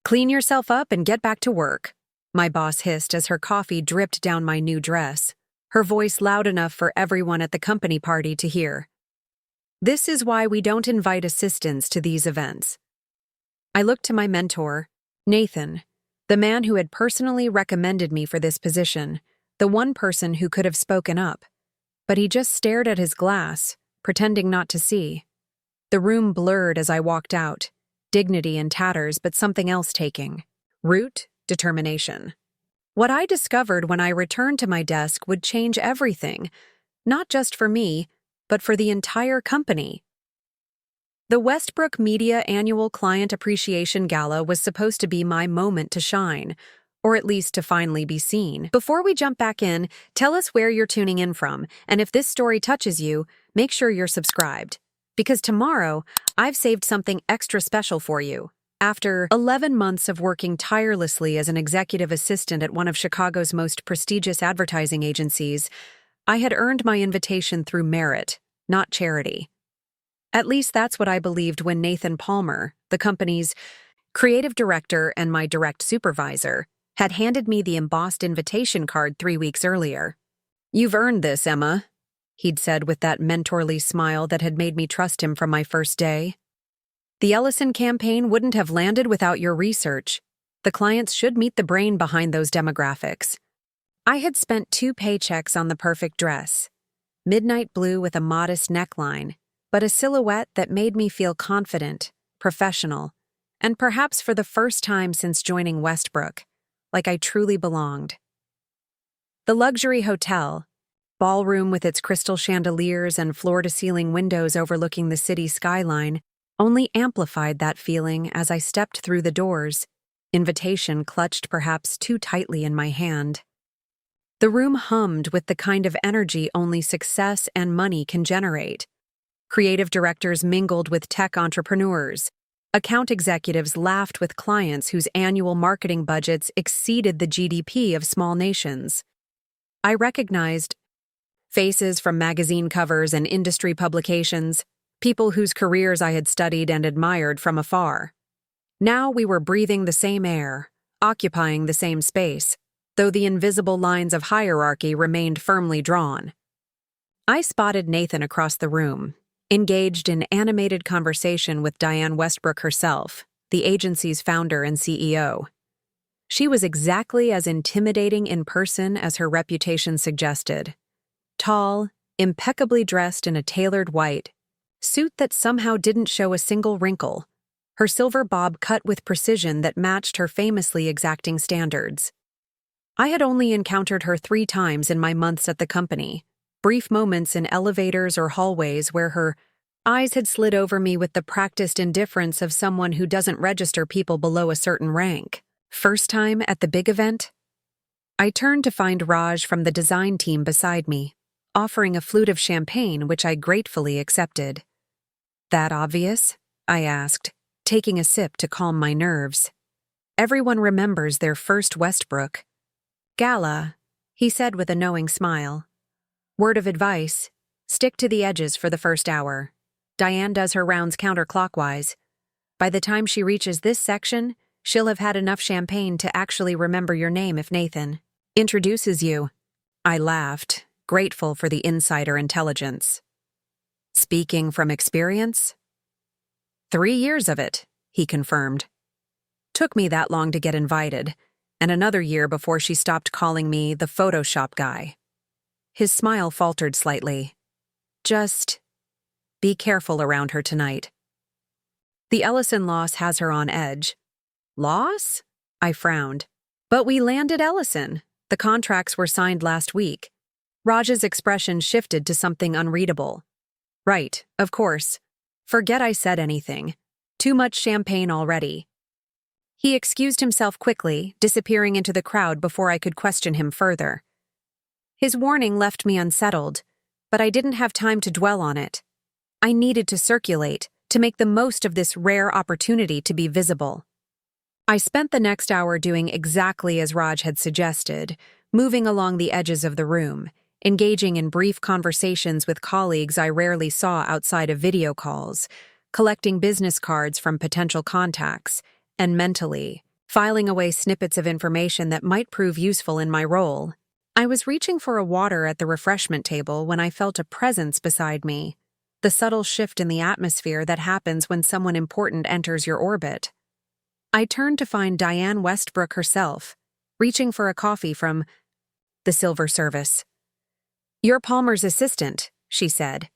Clean yourself up and get back to work, my boss hissed as her coffee dripped down my new dress, her voice loud enough for everyone at the company party to hear. This is why we don't invite assistants to these events. I looked to my mentor, Nathan, the man who had personally recommended me for this position, the one person who could have spoken up. But he just stared at his glass, pretending not to see. The room blurred as I walked out, dignity in tatters but something else taking. Root, determination. What I discovered when I returned to my desk would change everything, not just for me, but for the entire company. The Westbrook Media Annual Client Appreciation Gala was supposed to be my moment to shine, or at least to finally be seen. Before we jump back in, tell us where you're tuning in from, and if this story touches you, make sure you're subscribed. Because tomorrow, I've saved something extra special for you. After 11 months of working tirelessly as an executive assistant at one of Chicago's most prestigious advertising agencies, I had earned my invitation through merit, not charity. At least that's what I believed when Nathan Palmer, the company's creative director and my direct supervisor, had handed me the embossed invitation card 3 weeks earlier. "You've earned this, Emma," he'd said with that mentorly smile that had made me trust him from my first day. "The Ellison campaign wouldn't have landed without your research. The clients should meet the brain behind those demographics." I had spent 2 paychecks on the perfect dress, midnight blue with a modest neckline, but a silhouette that made me feel confident, professional, and perhaps for the first time since joining Westbrook, like I truly belonged. The luxury hotel, ballroom with its crystal chandeliers and floor-to-ceiling windows overlooking the city skyline, only amplified that feeling as I stepped through the doors, invitation clutched perhaps too tightly in my hand. The room hummed with the kind of energy only success and money can generate. Creative directors mingled with tech entrepreneurs. Account executives laughed with clients whose annual marketing budgets exceeded the GDP of small nations. I recognized faces from magazine covers and industry publications, people whose careers I had studied and admired from afar. Now we were breathing the same air, occupying the same space, though the invisible lines of hierarchy remained firmly drawn. I spotted Nathan across the room, engaged in animated conversation with Diane Westbrook herself, the agency's founder and CEO. She was exactly as intimidating in person as her reputation suggested. Tall, impeccably dressed in a tailored white suit that somehow didn't show a single wrinkle, her silver bob cut with precision that matched her famously exacting standards. I had only encountered her 3 times in my months at the company, brief moments in elevators or hallways where her eyes had slid over me with the practiced indifference of someone who doesn't register people below a certain rank. First time at the big event? I turned to find Raj from the design team beside me, offering a flute of champagne which I gratefully accepted. "That obvious?" I asked, taking a sip to calm my nerves. Everyone remembers their first Westbrook Gala, he said with a knowing smile. "Word of advice, stick to the edges for the first hour. Diane does her rounds counterclockwise. By the time she reaches this section, she'll have had enough champagne to actually remember your name if Nathan introduces you." I laughed, grateful for the insider intelligence. "Speaking from experience?" 3 years of it, he confirmed. Took me that long to get invited, and another year before she stopped calling me the Photoshop guy. His smile faltered slightly. "Just be careful around her tonight." The Ellison loss has her on edge. "Loss?" I frowned. "But we landed Ellison. The contracts were signed last week." Raj's expression shifted to something unreadable. "Right, of course. Forget I said anything. Too much champagne already." He excused himself quickly, disappearing into the crowd before I could question him further. His warning left me unsettled, but I didn't have time to dwell on it. I needed to circulate, to make the most of this rare opportunity to be visible. I spent the next hour doing exactly as Raj had suggested, moving along the edges of the room, engaging in brief conversations with colleagues I rarely saw outside of video calls, collecting business cards from potential contacts, and mentally filing away snippets of information that might prove useful in my role. I was reaching for a water at the refreshment table when I felt a presence beside me, the subtle shift in the atmosphere that happens when someone important enters your orbit. I turned to find Diane Westbrook herself, reaching for a coffee from the silver service. "You're Palmer's assistant," she said.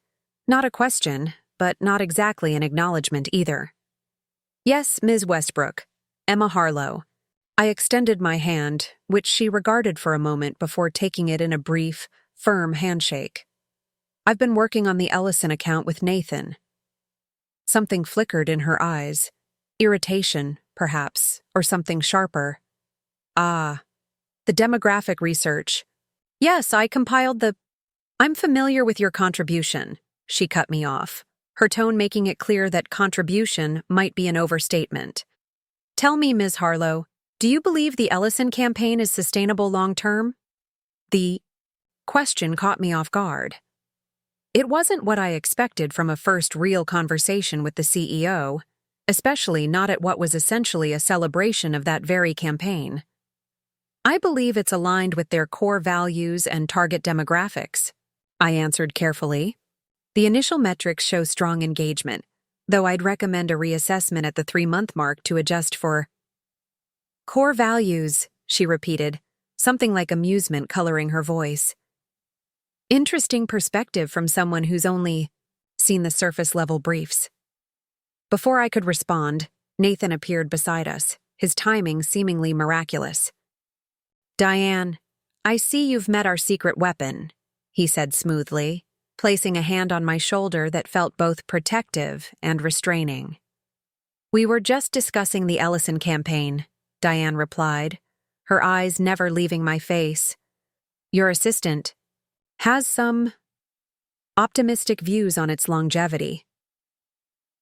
Not a question, but not exactly an acknowledgement either. "Yes, Ms. Westbrook. Emma Harlow." I extended my hand, which she regarded for a moment before taking it in a brief, firm handshake. "I've been working on the Ellison account with Nathan." Something flickered in her eyes. Irritation, perhaps, or something sharper. "Ah, the demographic research. Yes, I compiled the—" "I'm familiar with your contribution," she cut me off, her tone making it clear that contribution might be an overstatement. "Tell me, Ms. Harlow, do you believe the Ellison campaign is sustainable long-term?" The question caught me off guard. It wasn't what I expected from a first real conversation with the CEO, especially not at what was essentially a celebration of that very campaign. "I believe it's aligned with their core values and target demographics," I answered carefully. "The initial metrics show strong engagement, though I'd recommend a reassessment at the 3-month mark to adjust for—" "Core values," she repeated, something like amusement coloring her voice. Interesting perspective from someone who's only seen the surface-level briefs. Before I could respond, Nathan appeared beside us, his timing seemingly miraculous. "Diane, I see you've met our secret weapon," he said smoothly, placing a hand on my shoulder that felt both protective and restraining. "We were just discussing the Ellison campaign," Diane replied, her eyes never leaving my face. "Your assistant has some optimistic views on its longevity."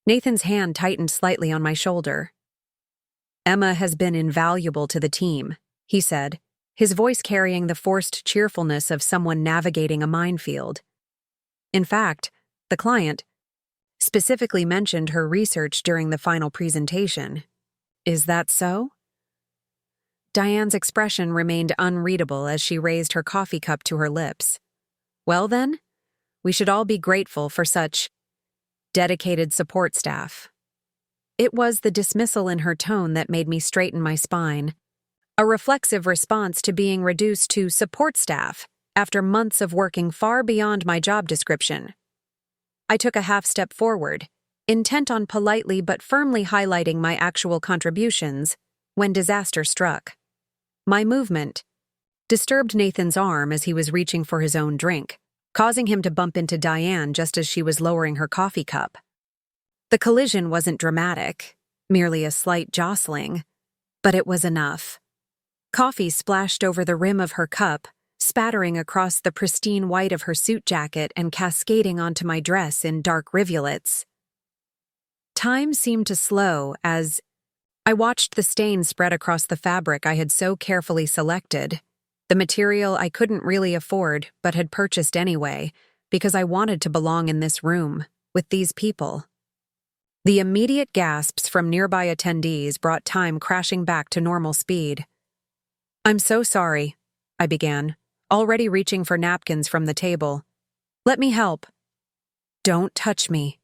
Nathan's hand tightened slightly on my shoulder. "Emma has been invaluable to the team," he said, his voice carrying the forced cheerfulness of someone navigating a minefield. "In fact, the client specifically mentioned her research during the final presentation. Is that so?" Diane's expression remained unreadable as she raised her coffee cup to her lips. "Well then, we should all be grateful for such dedicated support staff." It was the dismissal in her tone that made me straighten my spine, a reflexive response to being reduced to support staff after months of working far beyond my job description. I took a half step forward, intent on politely but firmly highlighting my actual contributions, when disaster struck. My movement disturbed Nathan's arm as he was reaching for his own drink, causing him to bump into Diane just as she was lowering her coffee cup. The collision wasn't dramatic, merely a slight jostling, but it was enough. Coffee splashed over the rim of her cup, spattering across the pristine white of her suit jacket and cascading onto my dress in dark rivulets. Time seemed to slow as I watched the stain spread across the fabric I had so carefully selected, the material I couldn't really afford but had purchased anyway, because I wanted to belong in this room, with these people. The immediate gasps from nearby attendees brought time crashing back to normal speed. "I'm so sorry," I began, already reaching for napkins from the table. "Let me help." "Don't touch me."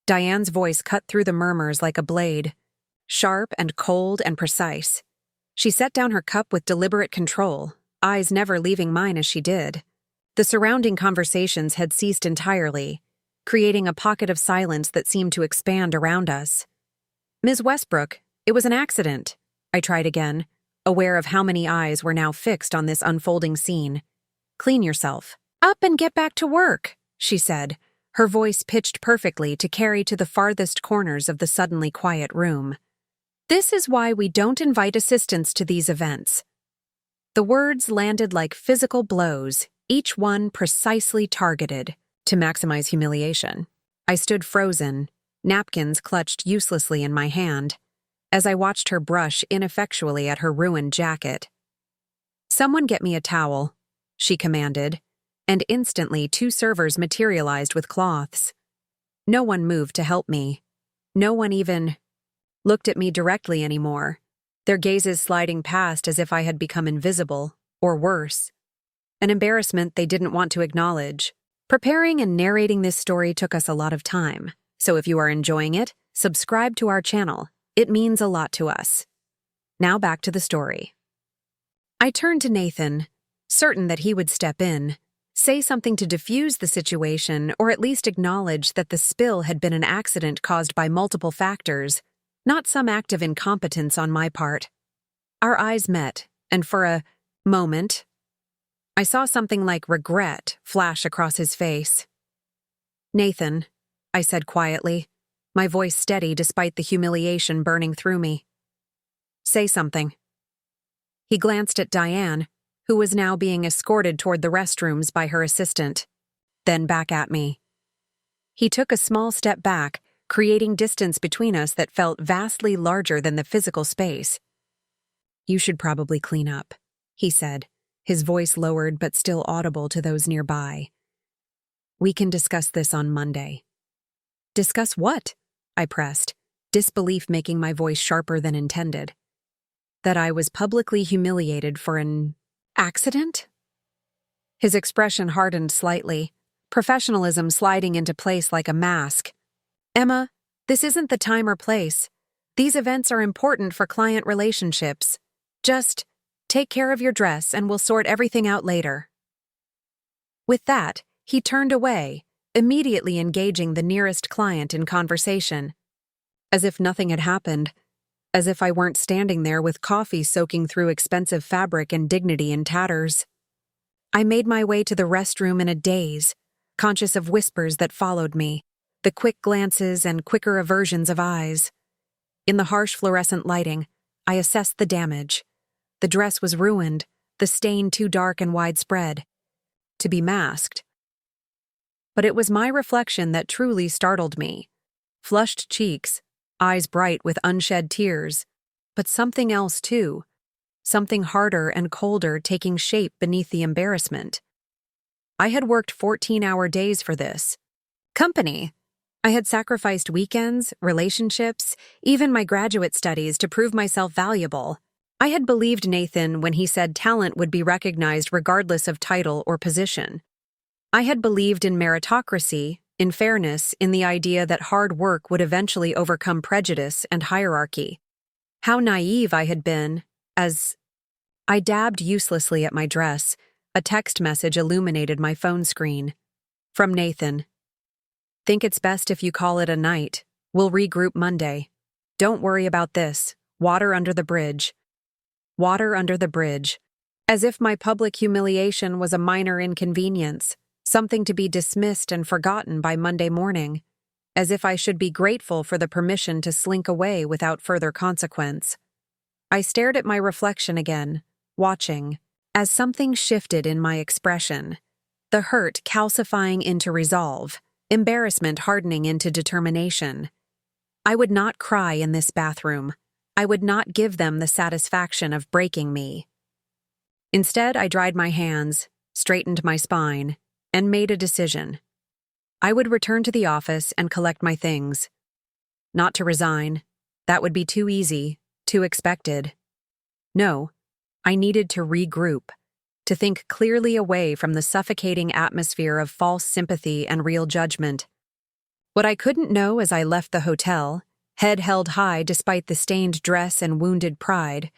Diane's voice cut through the murmurs like a blade, sharp and cold and precise. She set down her cup with deliberate control, eyes never leaving mine as she did. The surrounding conversations had ceased entirely, creating a pocket of silence that seemed to expand around us. "Ms. Westbrook, it was an accident," I tried again, aware of how many eyes were now fixed on this unfolding scene. "Clean yourself. Up and get back to work," she said, her voice pitched perfectly to carry to the farthest corners of the suddenly quiet room. "This is why we don't invite assistants to these events." The words landed like physical blows, each one precisely targeted to maximize humiliation. I stood frozen, napkins clutched uselessly in my hand, as I watched her brush ineffectually at her ruined jacket. "Someone get me a towel," she commanded, and instantly 2 servers materialized with cloths. No one moved to help me. No one even looked at me directly anymore, their gazes sliding past as if I had become invisible, or worse, an embarrassment they didn't want to acknowledge. Preparing and narrating this story took us a lot of time, so if you are enjoying it, subscribe to our channel. It means a lot to us. Now back to the story. I turned to Nathan, certain that he would step in, say something to diffuse the situation, or at least acknowledge that the spill had been an accident caused by multiple factors, not some act of incompetence on my part. Our eyes met, and for a moment, I saw something like regret flash across his face. "Nathan," I said quietly, my voice steady despite the humiliation burning through me. "Say something." He glanced at Diane, who was now being escorted toward the restrooms by her assistant, then back at me. He took a small step back, creating distance between us that felt vastly larger than the physical space. "You should probably clean up," he said, his voice lowered but still audible to those nearby. "We can discuss this on Monday." "Discuss what?" I pressed, disbelief making my voice sharper than intended. "That I was publicly humiliated for an accident?" His expression hardened slightly, professionalism sliding into place like a mask. "Emma, this isn't the time or place. These events are important for client relationships. Just take care of your dress and we'll sort everything out later." With that, he turned away, immediately engaging the nearest client in conversation. As if nothing had happened, as if I weren't standing there with coffee soaking through expensive fabric and dignity in tatters. I made my way to the restroom in a daze, conscious of whispers that followed me, the quick glances and quicker aversions of eyes. In the harsh fluorescent lighting, I assessed the damage. The dress was ruined, the stain too dark and widespread to be masked. But it was my reflection that truly startled me. Flushed cheeks, eyes bright with unshed tears, but something else too, something harder and colder taking shape beneath the embarrassment. I had worked 14-hour days for this company. I had sacrificed weekends, relationships, even my graduate studies to prove myself valuable. I had believed Nathan when he said talent would be recognized regardless of title or position. I had believed in meritocracy, in fairness, in the idea that hard work would eventually overcome prejudice and hierarchy. How naive I had been, as I dabbed uselessly at my dress. A text message illuminated my phone screen. From Nathan. "Think it's best if you call it a night. We'll regroup Monday. Don't worry about this. Water under the bridge." Water under the bridge. As if my public humiliation was a minor inconvenience, something to be dismissed and forgotten by Monday morning. As if I should be grateful for the permission to slink away without further consequence. I stared at my reflection again, watching, as something shifted in my expression. The hurt calcifying into resolve, embarrassment hardening into determination. I would not cry in this bathroom. I would not give them the satisfaction of breaking me. Instead, I dried my hands, straightened my spine, and made a decision. I would return to the office and collect my things. Not to resign. That would be too easy, too expected. No, I needed to regroup, to think clearly away from the suffocating atmosphere of false sympathy and real judgment. What I couldn't know as I left the hotel, head held high despite the stained dress and wounded pride,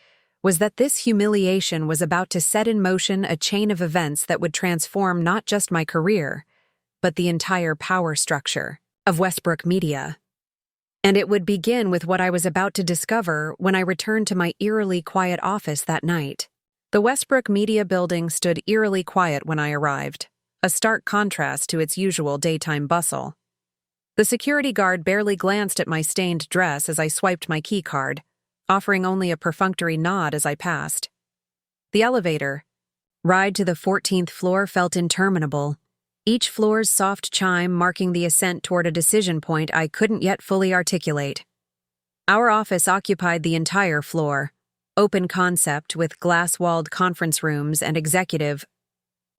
was that this humiliation was about to set in motion a chain of events that would transform not just my career, but the entire power structure of Westbrook Media. And it would begin with what I was about to discover when I returned to my eerily quiet office that night. The Westbrook Media building stood eerily quiet when I arrived, a stark contrast to its usual daytime bustle. The security guard barely glanced at my stained dress as I swiped my key card, offering only a perfunctory nod as I passed. The elevator ride to the 14th floor felt interminable, each floor's soft chime marking the ascent toward a decision point I couldn't yet fully articulate. Our office occupied the entire floor, open concept with glass-walled conference rooms and executive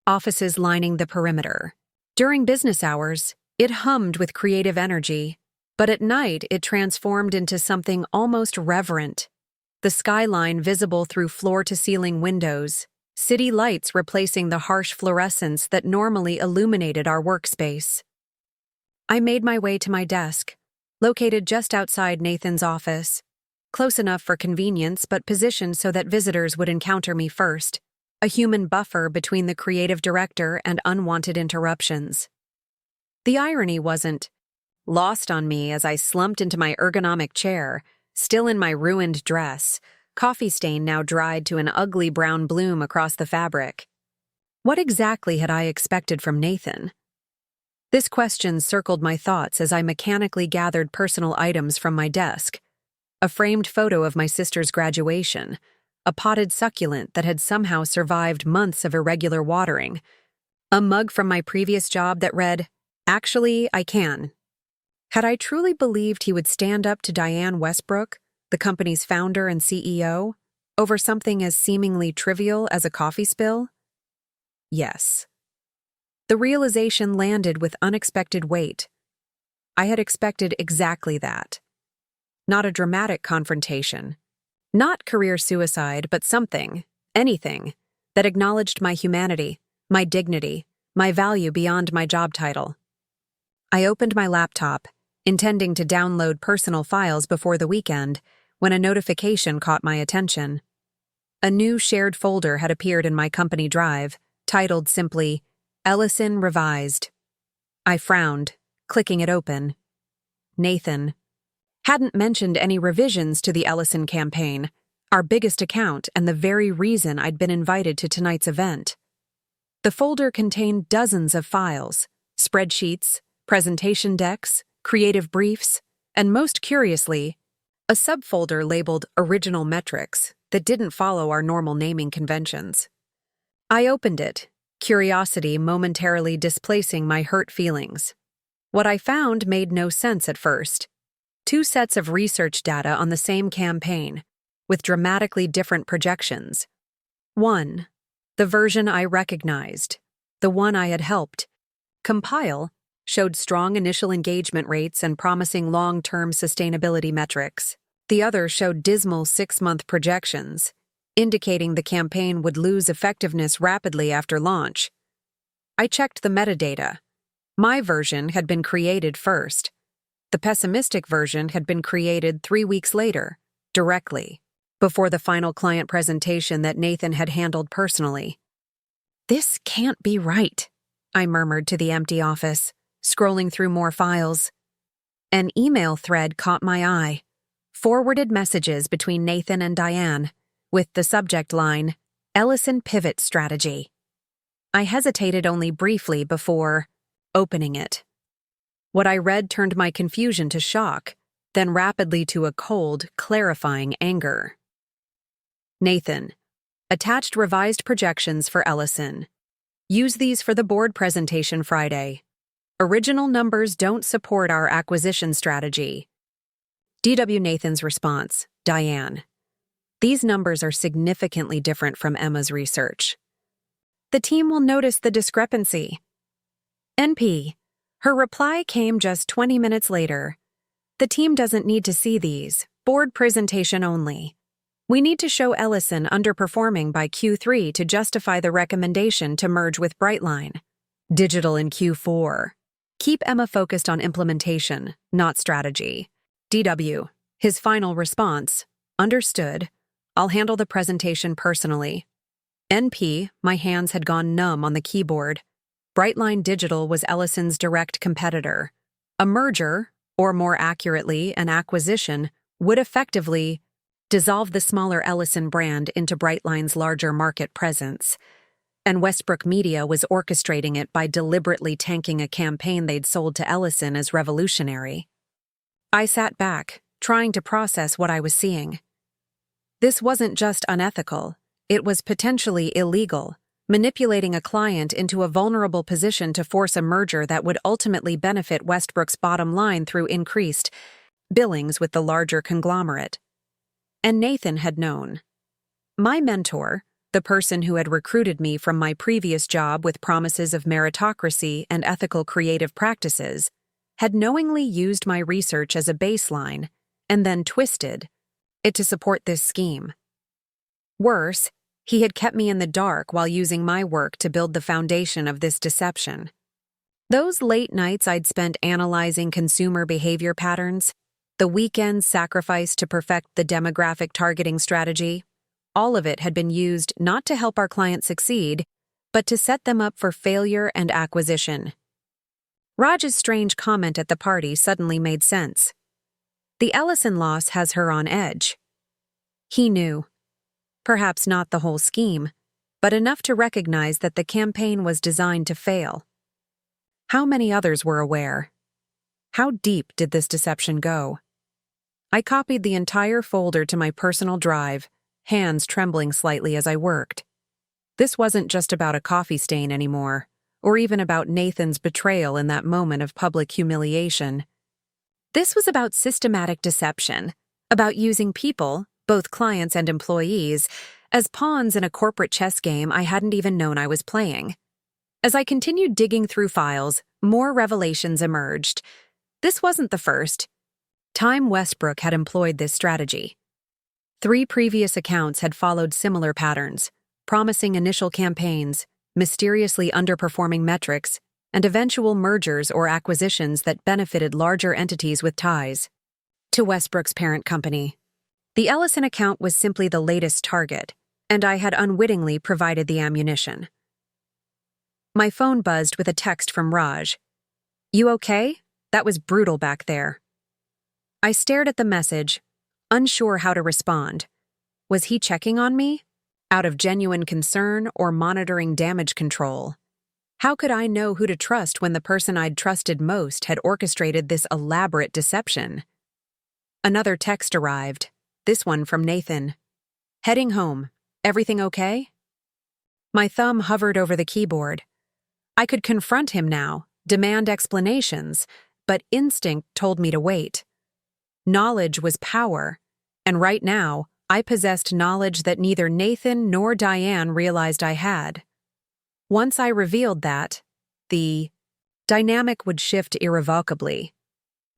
offices lining the perimeter. During business hours, it hummed with creative energy, but at night it transformed into something almost reverent. The the skyline visible through floor-to-ceiling windows, city lights replacing the harsh fluorescence that normally illuminated our workspace. I made my way to my desk, located just outside Nathan's office, close enough for convenience but positioned so that visitors would encounter me first, a human buffer between the creative director and unwanted interruptions. The irony wasn't lost on me as I slumped into my ergonomic chair, still in my ruined dress, coffee stain now dried to an ugly brown bloom across the fabric. What exactly had I expected from Nathan? This question circled my thoughts as I mechanically gathered personal items from my desk. A framed photo of my sister's graduation, a potted succulent that had somehow survived months of irregular watering, a mug from my previous job that read, "Actually, I can." Had I truly believed he would stand up to Diane Westbrook, the company's founder and CEO, over something as seemingly trivial as a coffee spill? Yes. The realization landed with unexpected weight. I had expected exactly that. Not a dramatic confrontation. Not career suicide, but something, anything, that acknowledged my humanity, my dignity, my value beyond my job title. I opened my laptop, intending to download personal files before the weekend, when a notification caught my attention. A new shared folder had appeared in my company drive, titled simply, Ellison Revised. I frowned, clicking it open. Nathan hadn't mentioned any revisions to the Ellison campaign, our biggest account and the very reason I'd been invited to tonight's event. The folder contained dozens of files, spreadsheets, presentation decks, creative briefs, and most curiously, a subfolder labeled Original Metrics that didn't follow our normal naming conventions. I opened it, curiosity momentarily displacing my hurt feelings. What I found made no sense at first. 2 sets of research data on the same campaign, with dramatically different projections. 1. The version I recognized, the one I had helped compile, showed strong initial engagement rates and promising long-term sustainability metrics. The other showed dismal 6-month projections, indicating the campaign would lose effectiveness rapidly after launch. I checked the metadata. My version had been created first. The pessimistic version had been created 3 weeks later, directly, before the final client presentation that Nathan had handled personally. "This can't be right," I murmured to the empty office, scrolling through more files. An email thread caught my eye. Forwarded messages between Nathan and Diane, with the subject line, Ellison Pivot Strategy. I hesitated only briefly before opening it. What I read turned my confusion to shock, then rapidly to a cold, clarifying anger. Nathan, attached revised projections for Ellison. Use these for the board presentation Friday. Original numbers don't support our acquisition strategy. D.W. Nathan's response, Diane. These numbers are significantly different from Emma's research. The team will notice the discrepancy. NP. Her reply came just 20 minutes later. The team doesn't need to see these, board presentation only. We need to show Ellison underperforming by Q3 to justify the recommendation to merge with Brightline. Digital in Q4. Keep Emma focused on implementation, not strategy. DW. His final response. Understood. I'll handle the presentation personally. NP. My hands had gone numb on the keyboard. Brightline Digital was Ellison's direct competitor. A merger, or more accurately, an acquisition, would effectively dissolve the smaller Ellison brand into Brightline's larger market presence. And Westbrook Media was orchestrating it by deliberately tanking a campaign they'd sold to Ellison as revolutionary. I sat back, trying to process what I was seeing. This wasn't just unethical, it was potentially illegal, manipulating a client into a vulnerable position to force a merger that would ultimately benefit Westbrook's bottom line through increased billings with the larger conglomerate. And Nathan had known. My mentor, the person who had recruited me from my previous job with promises of meritocracy and ethical creative practices, had knowingly used my research as a baseline and then twisted, it to support this scheme. Worse, he had kept me in the dark while using my work to build the foundation of this deception. Those late nights I'd spent analyzing consumer behavior patterns, the weekends sacrificed to perfect the demographic targeting strategy, all of it had been used not to help our clients succeed, but to set them up for failure and acquisition. Raj's strange comment at the party suddenly made sense. The Ellison loss has her on edge. He knew. Perhaps not the whole scheme, but enough to recognize that the campaign was designed to fail. How many others were aware? How deep did this deception go? I copied the entire folder to my personal drive, hands trembling slightly as I worked. This wasn't just about a coffee stain anymore, or even about Nathan's betrayal in that moment of public humiliation. This was about systematic deception, about using people, both clients and employees, as pawns in a corporate chess game I hadn't even known I was playing. As I continued digging through files, more revelations emerged. This wasn't the first. Time Westbrook had employed this strategy. 3 previous accounts had followed similar patterns, promising initial campaigns, mysteriously underperforming metrics, and eventual mergers or acquisitions that benefited larger entities with ties to Westbrook's parent company. The Ellison account was simply the latest target, and I had unwittingly provided the ammunition. My phone buzzed with a text from Raj. "You okay? That was brutal back there." I stared at the message, unsure how to respond. Was he checking on me? Out of genuine concern or monitoring damage control? How could I know who to trust when the person I'd trusted most had orchestrated this elaborate deception? Another text arrived, this one from Nathan. "Heading home. Everything okay?" My thumb hovered over the keyboard. I could confront him now, demand explanations, but instinct told me to wait. Knowledge was power, and right now, I possessed knowledge that neither Nathan nor Diane realized I had. Once I revealed that, the dynamic would shift irrevocably.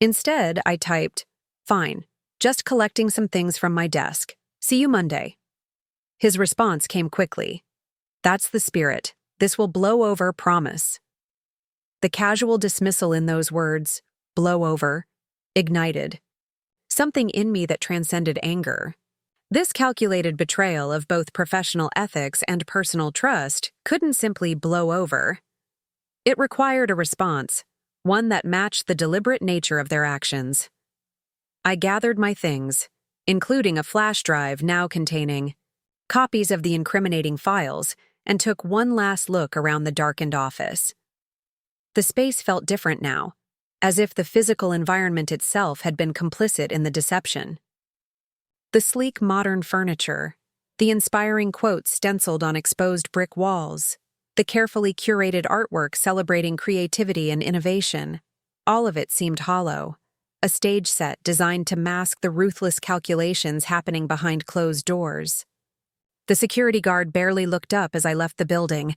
Instead, I typed, "Fine, just collecting some things from my desk. See you Monday." His response came quickly. "That's the spirit. This will blow over, promise." The casual dismissal in those words, "blow over," ignited something in me that transcended anger. This calculated betrayal of both professional ethics and personal trust couldn't simply blow over. It required a response, one that matched the deliberate nature of their actions. I gathered my things, including a flash drive now containing copies of the incriminating files, and took one last look around the darkened office. The space felt different now, as if the physical environment itself had been complicit in the deception. The sleek modern furniture, the inspiring quotes stenciled on exposed brick walls, the carefully curated artwork celebrating creativity and innovation, all of it seemed hollow, a stage set designed to mask the ruthless calculations happening behind closed doors. The security guard barely looked up as I left the building,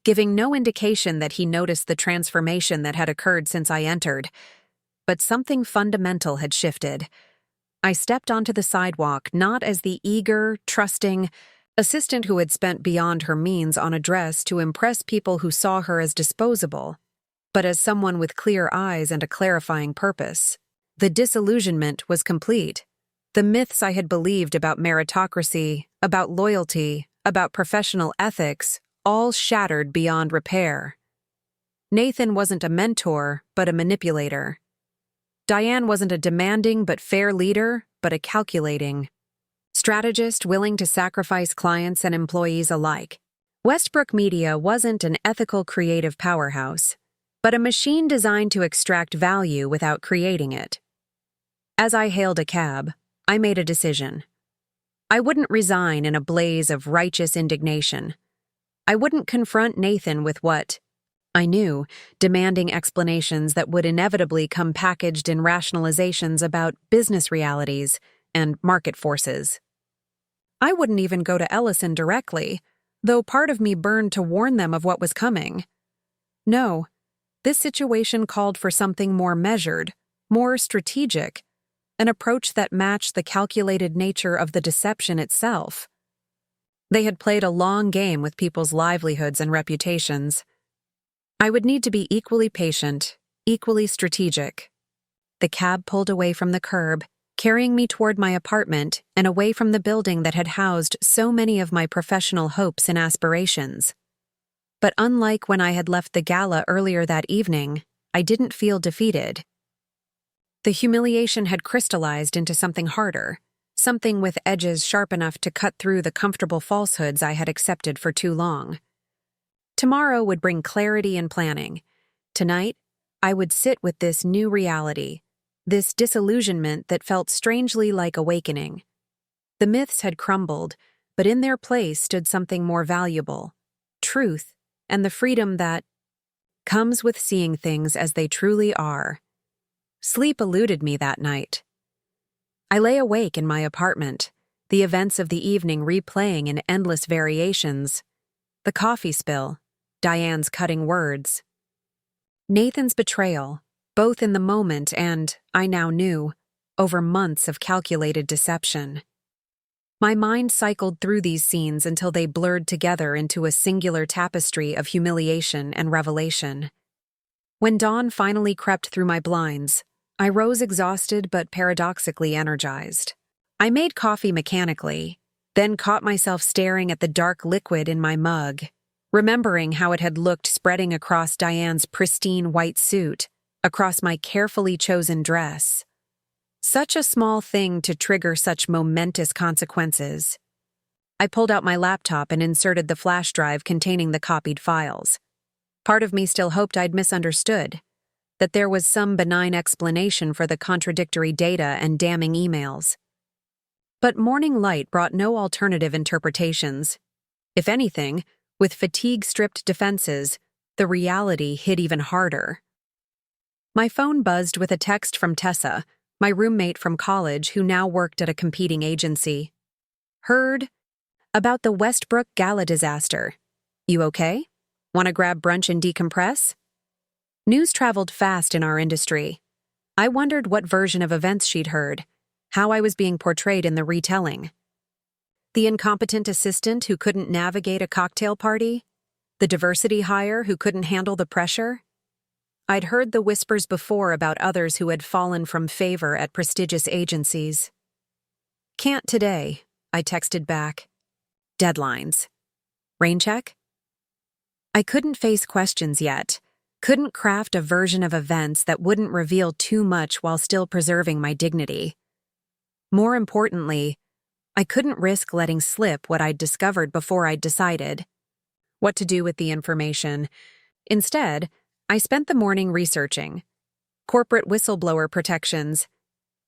giving no indication that he noticed the transformation that had occurred since I entered. But something fundamental had shifted. I stepped onto the sidewalk not as the eager, trusting assistant who had spent beyond her means on a dress to impress people who saw her as disposable, but as someone with clear eyes and a clarifying purpose. The disillusionment was complete. The myths I had believed about meritocracy, about loyalty, about professional ethics, all shattered beyond repair. Nathan wasn't a mentor, but a manipulator. Diane wasn't a demanding but fair leader, but a calculating strategist willing to sacrifice clients and employees alike. Westbrook Media wasn't an ethical creative powerhouse, but a machine designed to extract value without creating it. As I hailed a cab, I made a decision. I wouldn't resign in a blaze of righteous indignation. I wouldn't confront Nathan with what I knew, demanding explanations that would inevitably come packaged in rationalizations about business realities and market forces. I wouldn't even go to Ellison directly, though part of me burned to warn them of what was coming. No, this situation called for something more measured, more strategic, an approach that matched the calculated nature of the deception itself. They had played a long game with people's livelihoods and reputations. I would need to be equally patient, equally strategic. The cab pulled away from the curb, carrying me toward my apartment and away from the building that had housed so many of my professional hopes and aspirations. But unlike when I had left the gala earlier that evening, I didn't feel defeated. The humiliation had crystallized into something harder, something with edges sharp enough to cut through the comfortable falsehoods I had accepted for too long. Tomorrow would bring clarity and planning. Tonight, I would sit with this new reality, this disillusionment that felt strangely like awakening. The myths had crumbled, but in their place stood something more valuable: truth and the freedom that comes with seeing things as they truly are. Sleep eluded me that night. I lay awake in my apartment, the events of the evening replaying in endless variations. The coffee spill, Diane's cutting words, Nathan's betrayal, both in the moment and, I now knew, over months of calculated deception. My mind cycled through these scenes until they blurred together into a singular tapestry of humiliation and revelation. When dawn finally crept through my blinds, I rose exhausted but paradoxically energized. I made coffee mechanically, then caught myself staring at the dark liquid in my mug, remembering how it had looked spreading across Diane's pristine white suit, across my carefully chosen dress. Such a small thing to trigger such momentous consequences. I pulled out my laptop and inserted the flash drive containing the copied files. Part of me still hoped I'd misunderstood, that there was some benign explanation for the contradictory data and damning emails. But morning light brought no alternative interpretations. If anything, with fatigue-stripped defenses, the reality hit even harder. My phone buzzed with a text from Tessa, my roommate from college who now worked at a competing agency. Heard about the Westbrook Gala disaster. You okay? Want to grab brunch and decompress? News traveled fast in our industry. I wondered what version of events she'd heard, how I was being portrayed in the retelling. The incompetent assistant who couldn't navigate a cocktail party? The diversity hire who couldn't handle the pressure? I'd heard the whispers before about others who had fallen from favor at prestigious agencies. Can't today, I texted back. Deadlines. Rain check? I couldn't face questions yet, couldn't craft a version of events that wouldn't reveal too much while still preserving my dignity. More importantly, I couldn't risk letting slip what I'd discovered before I'd decided what to do with the information. Instead, I spent the morning researching corporate whistleblower protections,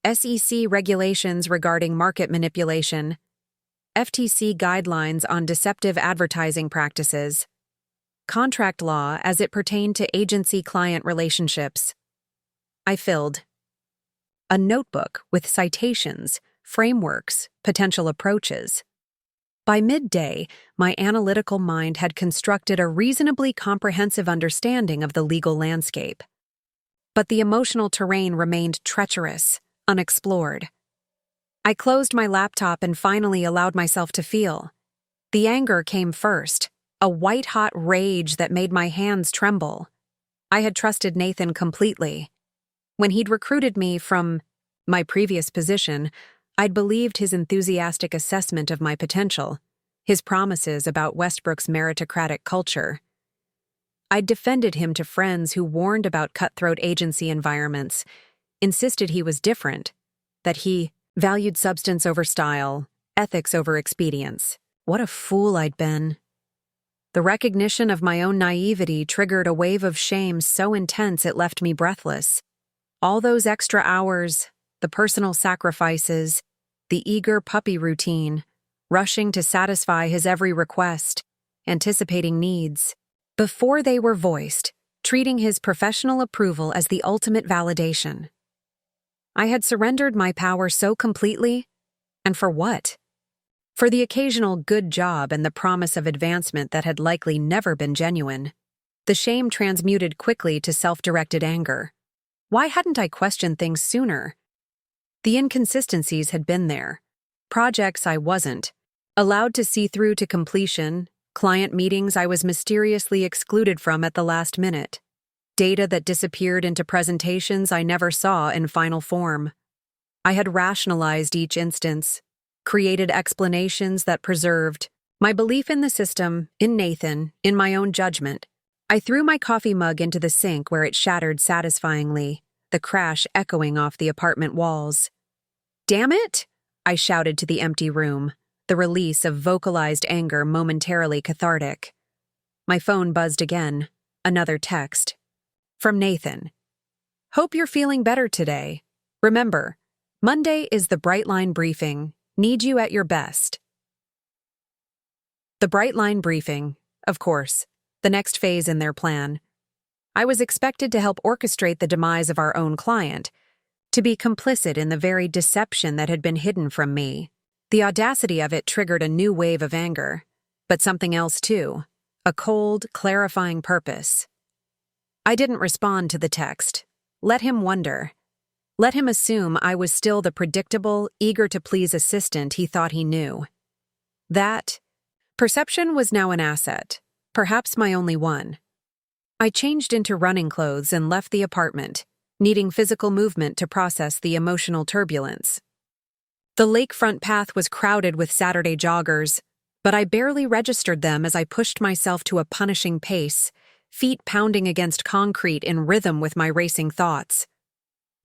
SEC regulations regarding market manipulation, FTC guidelines on deceptive advertising practices, contract law as it pertained to agency-client relationships. I filled a notebook with citations, frameworks, potential approaches. By midday, my analytical mind had constructed a reasonably comprehensive understanding of the legal landscape. But the emotional terrain remained treacherous, unexplored. I closed my laptop and finally allowed myself to feel. The anger came first, a white-hot rage that made my hands tremble. I had trusted Nathan completely. When he'd recruited me from my previous position, I'd believed his enthusiastic assessment of my potential, his promises about Westbrook's meritocratic culture. I'd defended him to friends who warned about cutthroat agency environments, insisted he was different, that he valued substance over style, ethics over expedience. What a fool I'd been. The recognition of my own naivety triggered a wave of shame so intense it left me breathless. All those extra hours, the personal sacrifices, the eager puppy routine, rushing to satisfy his every request, anticipating needs, before they were voiced, treating his professional approval as the ultimate validation. I had surrendered my power so completely, and for what? For the occasional good job and the promise of advancement that had likely never been genuine. The shame transmuted quickly to self-directed anger. Why hadn't I questioned things sooner? The inconsistencies had been there. Projects I wasn't allowed to see through to completion, client meetings I was mysteriously excluded from at the last minute, data that disappeared into presentations I never saw in final form. I had rationalized each instance, created explanations that preserved my belief in the system, in Nathan, in my own judgment. I threw my coffee mug into the sink where it shattered satisfyingly, the crash echoing off the apartment walls. "Damn it!" I shouted to the empty room, the release of vocalized anger momentarily cathartic. My phone buzzed again, another text. From Nathan. "Hope you're feeling better today. Remember, Monday is the Bright Line briefing. Need you at your best." The Bright Line briefing, of course, the next phase in their plan. I was expected to help orchestrate the demise of our own client, to be complicit in the very deception that had been hidden from me. The audacity of it triggered a new wave of anger, but something else too, a cold, clarifying purpose. I didn't respond to the text. Let him wonder. Let him assume I was still the predictable, eager-to-please assistant he thought he knew. That perception was now an asset, perhaps my only one. I changed into running clothes and left the apartment, needing physical movement to process the emotional turbulence. The lakefront path was crowded with Saturday joggers, but I barely registered them as I pushed myself to a punishing pace, feet pounding against concrete in rhythm with my racing thoughts.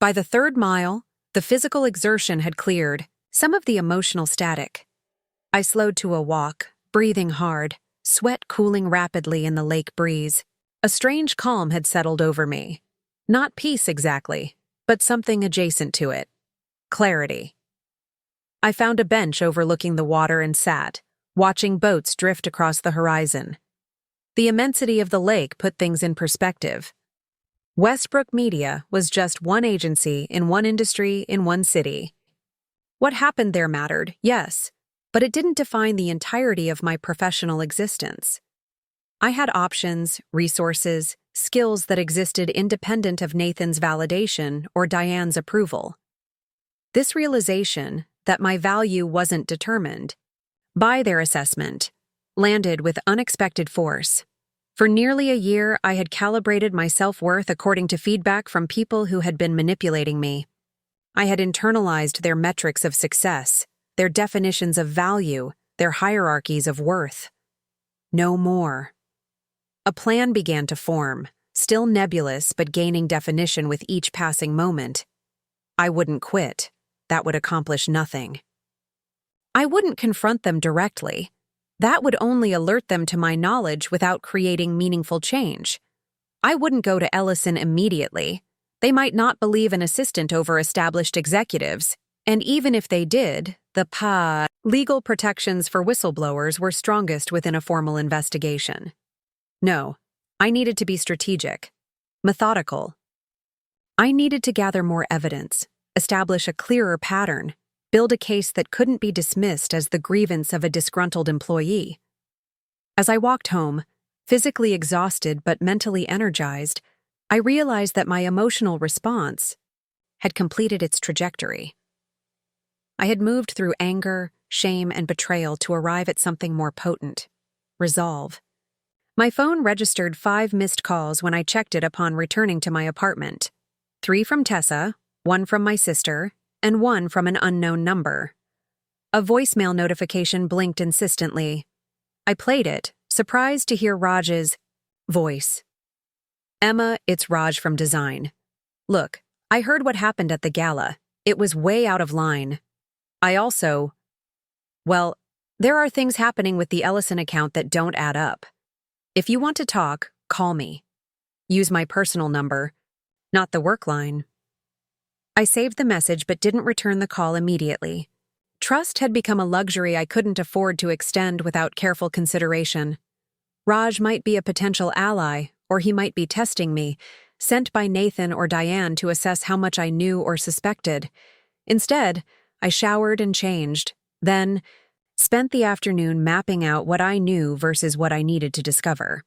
By the third mile, the physical exertion had cleared, some of the emotional static. I slowed to a walk, breathing hard, sweat cooling rapidly in the lake breeze. A strange calm had settled over me. Not peace exactly, but something adjacent to it. Clarity. I found a bench overlooking the water and sat, watching boats drift across the horizon. The immensity of the lake put things in perspective. Westbrook Media was just one agency in one industry in one city. What happened there mattered, yes, but it didn't define the entirety of my professional existence. I had options, resources, skills that existed independent of Nathan's validation or Diane's approval. This realization that my value wasn't determined by their assessment landed with unexpected force. For nearly a year, I had calibrated my self-worth according to feedback from people who had been manipulating me. I had internalized their metrics of success, their definitions of value, their hierarchies of worth. No more. A plan began to form, still nebulous but gaining definition with each passing moment. I wouldn't quit. That would accomplish nothing. I wouldn't confront them directly. That would only alert them to my knowledge without creating meaningful change. I wouldn't go to Ellison immediately. They might not believe an assistant over established executives, and even if they did, the legal protections for whistleblowers were strongest within a formal investigation. No, I needed to be strategic, methodical. I needed to gather more evidence, establish a clearer pattern, build a case that couldn't be dismissed as the grievance of a disgruntled employee. As I walked home, physically exhausted but mentally energized, I realized that my emotional response had completed its trajectory. I had moved through anger, shame, and betrayal to arrive at something more potent: resolve. My phone registered 5 missed calls when I checked it upon returning to my apartment. 3 from Tessa, 1 from my sister, and 1 from an unknown number. A voicemail notification blinked insistently. I played it, surprised to hear Raj's voice. "Emma, it's Raj from Design. Look, I heard what happened at the gala. It was way out of line. Well, there are things happening with the Ellison account that don't add up. If you want to talk, call me. Use my personal number, not the work line." I saved the message but didn't return the call immediately. Trust had become a luxury I couldn't afford to extend without careful consideration. Raj might be a potential ally, or he might be testing me, sent by Nathan or Diane to assess how much I knew or suspected. Instead, I showered and changed, then spent the afternoon mapping out what I knew versus what I needed to discover.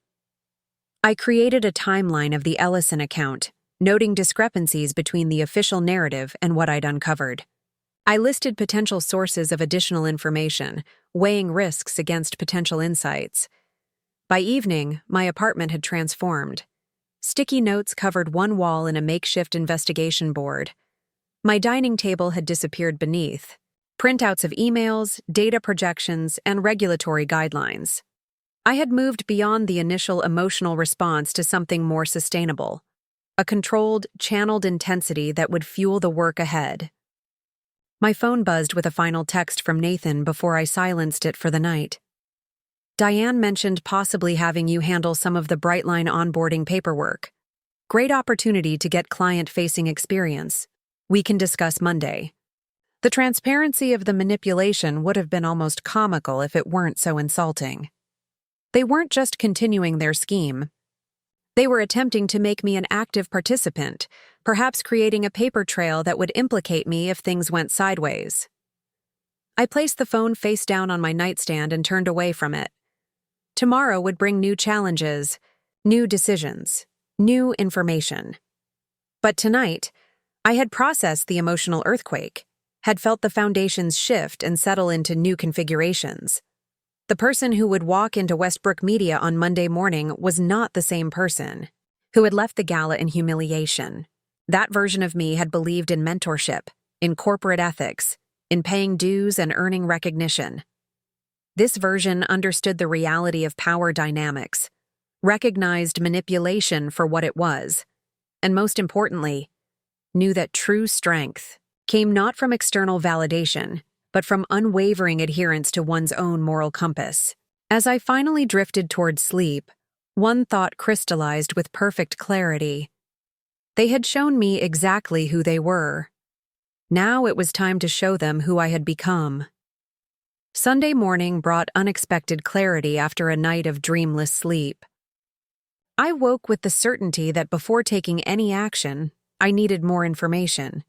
I created a timeline of the Ellison account, noting discrepancies between the official narrative and what I'd uncovered. I listed potential sources of additional information, weighing risks against potential insights. By evening, my apartment had transformed. Sticky notes covered one wall in a makeshift investigation board. My dining table had disappeared beneath. Printouts of emails, data projections, and regulatory guidelines. I had moved beyond the initial emotional response to something more sustainable. A controlled, channeled intensity that would fuel the work ahead. My phone buzzed with a final text from Nathan before I silenced it for the night. Diane mentioned possibly having you handle some of the Brightline onboarding paperwork. Great opportunity to get client-facing experience. We can discuss Monday. The transparency of the manipulation would have been almost comical if it weren't so insulting. They weren't just continuing their scheme. They were attempting to make me an active participant, perhaps creating a paper trail that would implicate me if things went sideways. I placed the phone face down on my nightstand and turned away from it. Tomorrow would bring new challenges, new decisions, new information. But tonight, I had processed the emotional earthquake, had felt the foundations shift and settle into new configurations. The person who would walk into Westbrook Media on Monday morning was not the same person who had left the gala in humiliation. That version of me had believed in mentorship, in corporate ethics, in paying dues and earning recognition. This version understood the reality of power dynamics, recognized manipulation for what it was, and most importantly, knew that true strength came not from external validation, but from unwavering adherence to one's own moral compass. As I finally drifted toward sleep, one thought crystallized with perfect clarity. They had shown me exactly who they were. Now it was time to show them who I had become. Sunday morning brought unexpected clarity after a night of dreamless sleep. I woke with the certainty that before taking any action, I needed more information.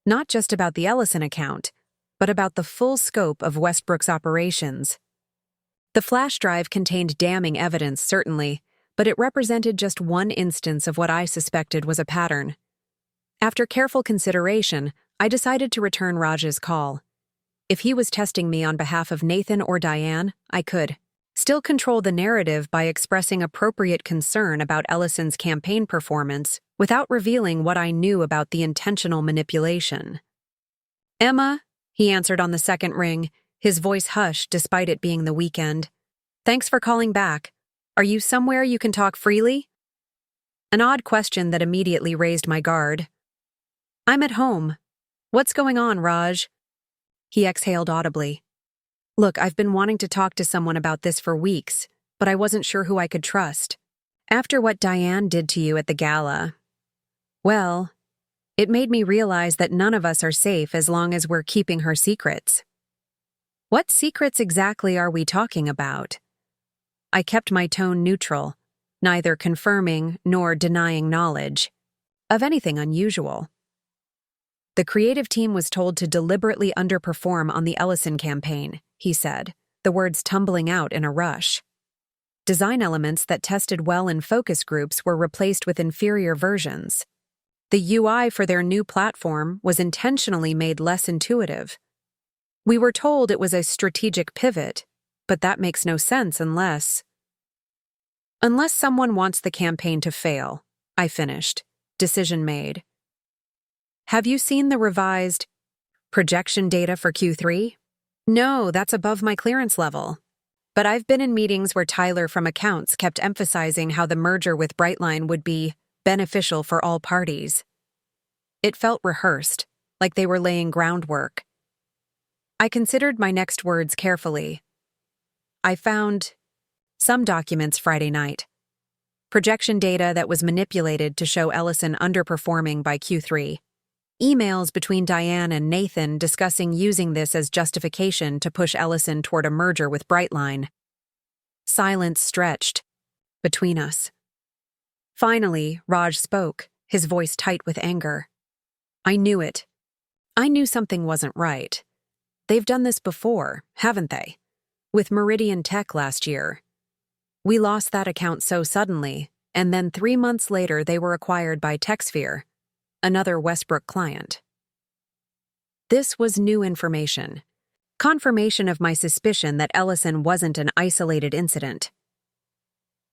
Not just about the Ellison account, but about the full scope of Westbrook's operations. The flash drive contained damning evidence, certainly, but it represented just one instance of what I suspected was a pattern. After careful consideration, I decided to return Raj's call. If he was testing me on behalf of Nathan or Diane, I could still control the narrative by expressing appropriate concern about Ellison's campaign performance without revealing what I knew about the intentional manipulation. "Emma," he answered on the second ring, his voice hushed despite it being the weekend. "Thanks for calling back. Are you somewhere you can talk freely?" An odd question that immediately raised my guard. "I'm at home. What's going on, Raj?" He exhaled audibly. "Look, I've been wanting to talk to someone about this for weeks, but I wasn't sure who I could trust. After what Diane did to you at the gala, well, it made me realize that none of us are safe as long as we're keeping her secrets." "What secrets exactly are we talking about?" I kept my tone neutral, neither confirming nor denying knowledge of anything unusual. "The creative team was told to deliberately underperform on the Ellison campaign," he said, the words tumbling out in a rush. Design elements that tested well in focus groups were replaced with inferior versions. The UI for their new platform was intentionally made less intuitive. We were told it was a strategic pivot, but that makes no sense unless someone wants the campaign to fail, I finished. Decision made. "Have you seen the revised projection data for Q3? "No, that's above my clearance level. But I've been in meetings where Tyler from accounts kept emphasizing how the merger with Brightline would be beneficial for all parties. It felt rehearsed, like they were laying groundwork. I considered my next words carefully. I found some documents Friday night. Projection data that was manipulated to show Ellison underperforming by Q3. Emails between Diane and Nathan discussing using this as justification to push Ellison toward a merger with Brightline. Silence stretched between us. Finally, Raj spoke, his voice tight with anger. "I knew it. I knew something wasn't right. They've done this before, haven't they? With Meridian Tech last year. We lost that account so suddenly, and then 3 months later they were acquired by TechSphere, another Westbrook client." This was new information. Confirmation of my suspicion that Ellison wasn't an isolated incident.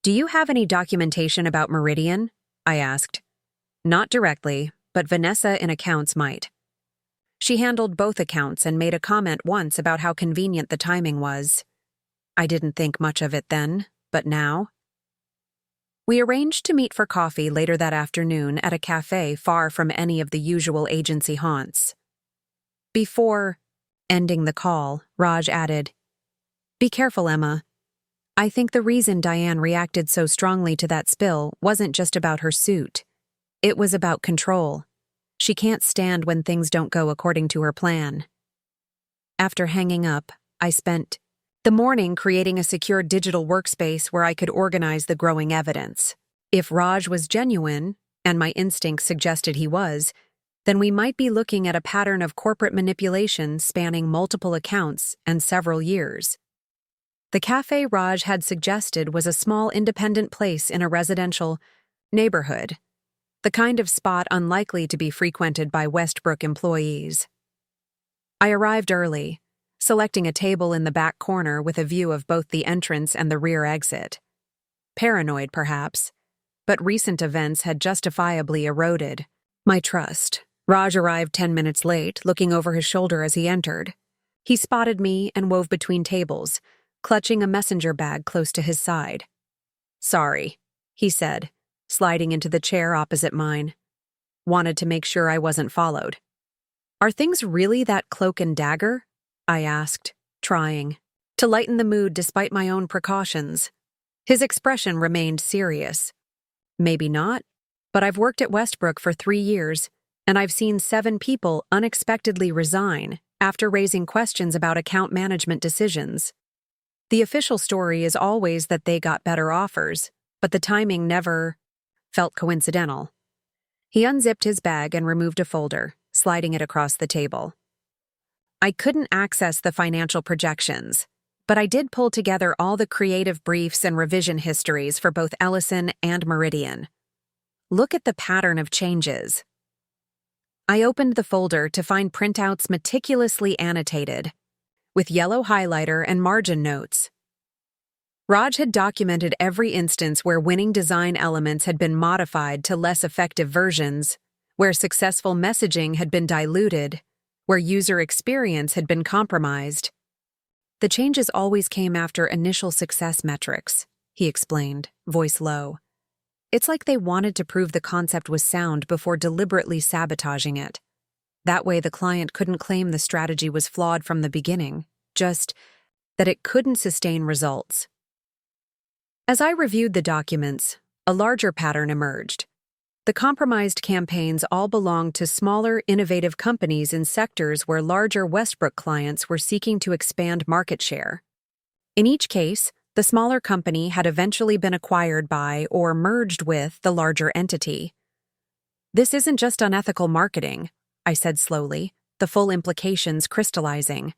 "Do you have any documentation about Meridian?" I asked. "Not directly, but Vanessa in accounts might." She handled both accounts and made a comment once about how convenient the timing was. I didn't think much of it then, but now? We arranged to meet for coffee later that afternoon at a cafe far from any of the usual agency haunts. Before ending the call, Raj added, "Be careful, Emma. I think the reason Diane reacted so strongly to that spill wasn't just about her suit. It was about control. She can't stand when things don't go according to her plan." After hanging up, I spent the morning creating a secure digital workspace where I could organize the growing evidence. If Raj was genuine, and my instincts suggested he was, then we might be looking at a pattern of corporate manipulation spanning multiple accounts and several years. The cafe Raj had suggested was a small independent place in a residential neighborhood, the kind of spot unlikely to be frequented by Westbrook employees. I arrived early, selecting a table in the back corner with a view of both the entrance and the rear exit. Paranoid, perhaps, but recent events had justifiably eroded my trust. Raj arrived 10 minutes late, looking over his shoulder as he entered. He spotted me and wove between tables, clutching a messenger bag close to his side. "Sorry," he said, sliding into the chair opposite mine. "Wanted to make sure I wasn't followed." "Are things really that cloak and dagger?" I asked, trying to lighten the mood despite my own precautions. His expression remained serious. "Maybe not, but I've worked at Westbrook for 3 years, and I've seen 7 people unexpectedly resign after raising questions about account management decisions. The official story is always that they got better offers, but the timing never felt coincidental." He unzipped his bag and removed a folder, sliding it across the table. "I couldn't access the financial projections, but I did pull together all the creative briefs and revision histories for both Ellison and Meridian. Look at the pattern of changes." I opened the folder to find printouts meticulously annotated, with yellow highlighter and margin notes. Raj had documented every instance where winning design elements had been modified to less effective versions, where successful messaging had been diluted, where user experience had been compromised. "The changes always came after initial success metrics," he explained, voice low. "It's like they wanted to prove the concept was sound before deliberately sabotaging it. That way the client couldn't claim the strategy was flawed from the beginning, just that it couldn't sustain results." As I reviewed the documents, a larger pattern emerged. The compromised campaigns all belonged to smaller, innovative companies in sectors where larger Westbrook clients were seeking to expand market share. In each case, the smaller company had eventually been acquired by or merged with the larger entity. "This isn't just unethical marketing," I said slowly, the full implications crystallizing.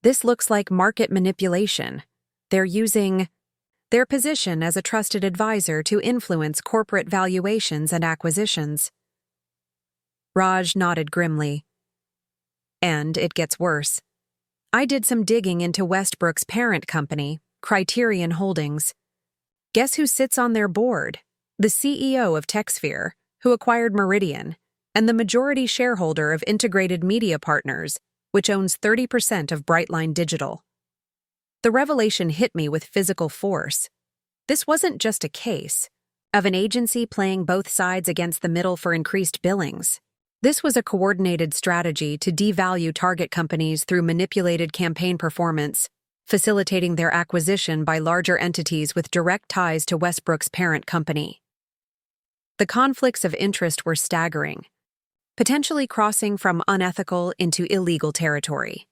"This looks like market manipulation. They're using their position as a trusted advisor to influence corporate valuations and acquisitions." Raj nodded grimly. "And it gets worse. I did some digging into Westbrook's parent company, Criterion Holdings. Guess who sits on their board? The CEO of TechSphere, who acquired Meridian, and the majority shareholder of Integrated Media Partners, which owns 30% of Brightline Digital." The revelation hit me with physical force. This wasn't just a case of an agency playing both sides against the middle for increased billings. This was a coordinated strategy to devalue target companies through manipulated campaign performance, facilitating their acquisition by larger entities with direct ties to Westbrook's parent company. The conflicts of interest were staggering, potentially crossing from unethical into illegal territory.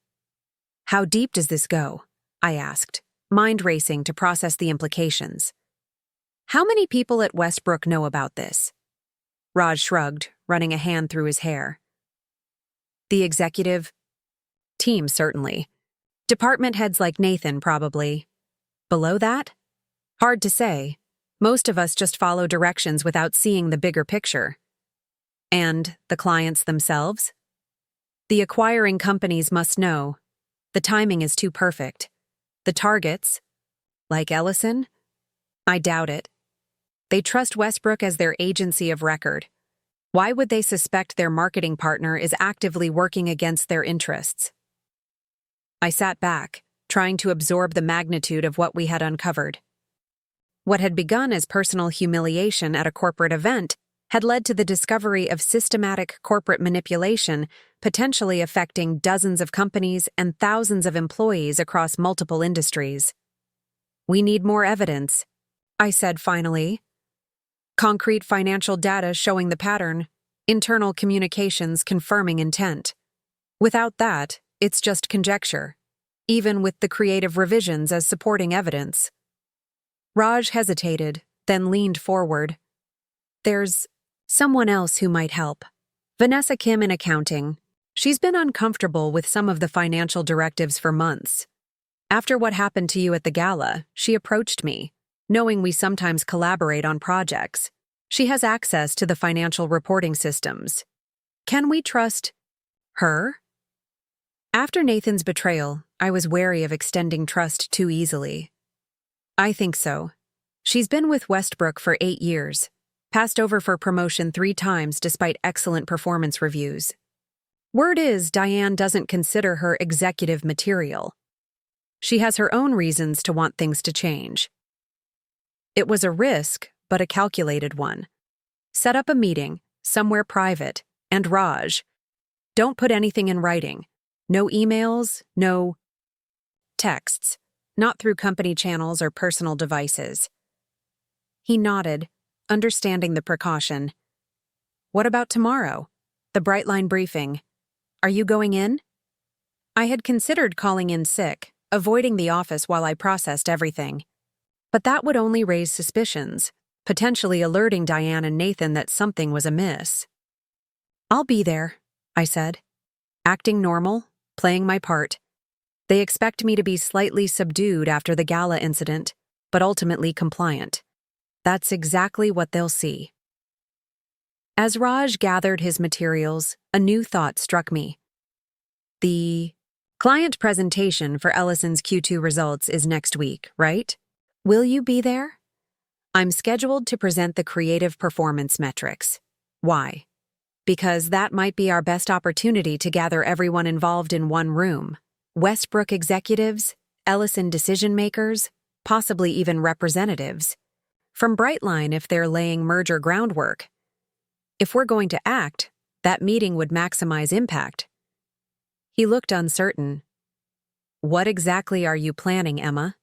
"How deep does this go?" I asked, mind racing to process the implications. "How many people at Westbrook know about this?" Raj shrugged, running a hand through his hair. "The executive team, certainly. Department heads like Nathan, probably. Below that? Hard to say. Most of us just follow directions without seeing the bigger picture." "And the clients themselves?" The acquiring companies must know. The timing is too perfect. The targets, like Ellison? I doubt it. They trust Westbrook as their agency of record. Why would they suspect their marketing partner is actively working against their interests? I sat back, trying to absorb the magnitude of what we had uncovered. What had begun as personal humiliation at a corporate event had led to the discovery of systematic corporate manipulation, potentially affecting dozens of companies and thousands of employees across multiple industries. We need more evidence, I said finally. Concrete financial data showing the pattern, internal communications confirming intent. Without that, it's just conjecture, even with the creative revisions as supporting evidence. Raj hesitated, then leaned forward. There's someone else who might help. Vanessa Kim in accounting. She's been uncomfortable with some of the financial directives for months. After what happened to you at the gala, she approached me, knowing we sometimes collaborate on projects. She has access to the financial reporting systems. Can we trust her? After Nathan's betrayal, I was wary of extending trust too easily. I think so. She's been with Westbrook for 8 years, passed over for promotion 3 times despite excellent performance reviews. Word is Diane doesn't consider her executive material. She has her own reasons to want things to change. It was a risk, but a calculated one. Set up a meeting, somewhere private, and Raj. Don't put anything in writing. No emails, no texts, not through company channels or personal devices. He nodded, understanding the precaution. What about tomorrow? The Brightline briefing. Are you going in? I had considered calling in sick, avoiding the office while I processed everything. But that would only raise suspicions, potentially alerting Diane and Nathan that something was amiss. I'll be there, I said. Acting normal, playing my part. They expect me to be slightly subdued after the gala incident, but ultimately compliant. That's exactly what they'll see. As Raj gathered his materials, a new thought struck me. The client presentation for Ellison's Q2 results is next week, right? Will you be there? I'm scheduled to present the creative performance metrics. Why? Because that might be our best opportunity to gather everyone involved in one room. Westbrook executives, Ellison decision-makers, possibly even representatives. From Brightline if they're laying merger groundwork. If we're going to act, that meeting would maximize impact. He looked uncertain. What exactly are you planning, Emma?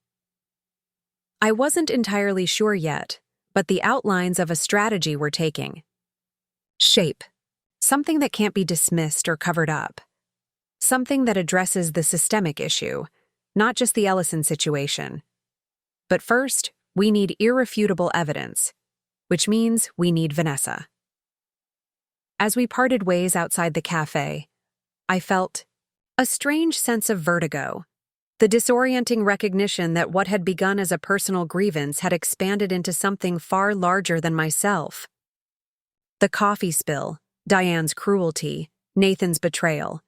I wasn't entirely sure yet, but the outlines of a strategy were taking shape. Something that can't be dismissed or covered up. Something that addresses the systemic issue, not just the Ellison situation. But first, we need irrefutable evidence, which means we need Vanessa. As we parted ways outside the cafe, I felt a strange sense of vertigo, the disorienting recognition that what had begun as a personal grievance had expanded into something far larger than myself. The coffee spill, Diane's cruelty, Nathan's betrayal.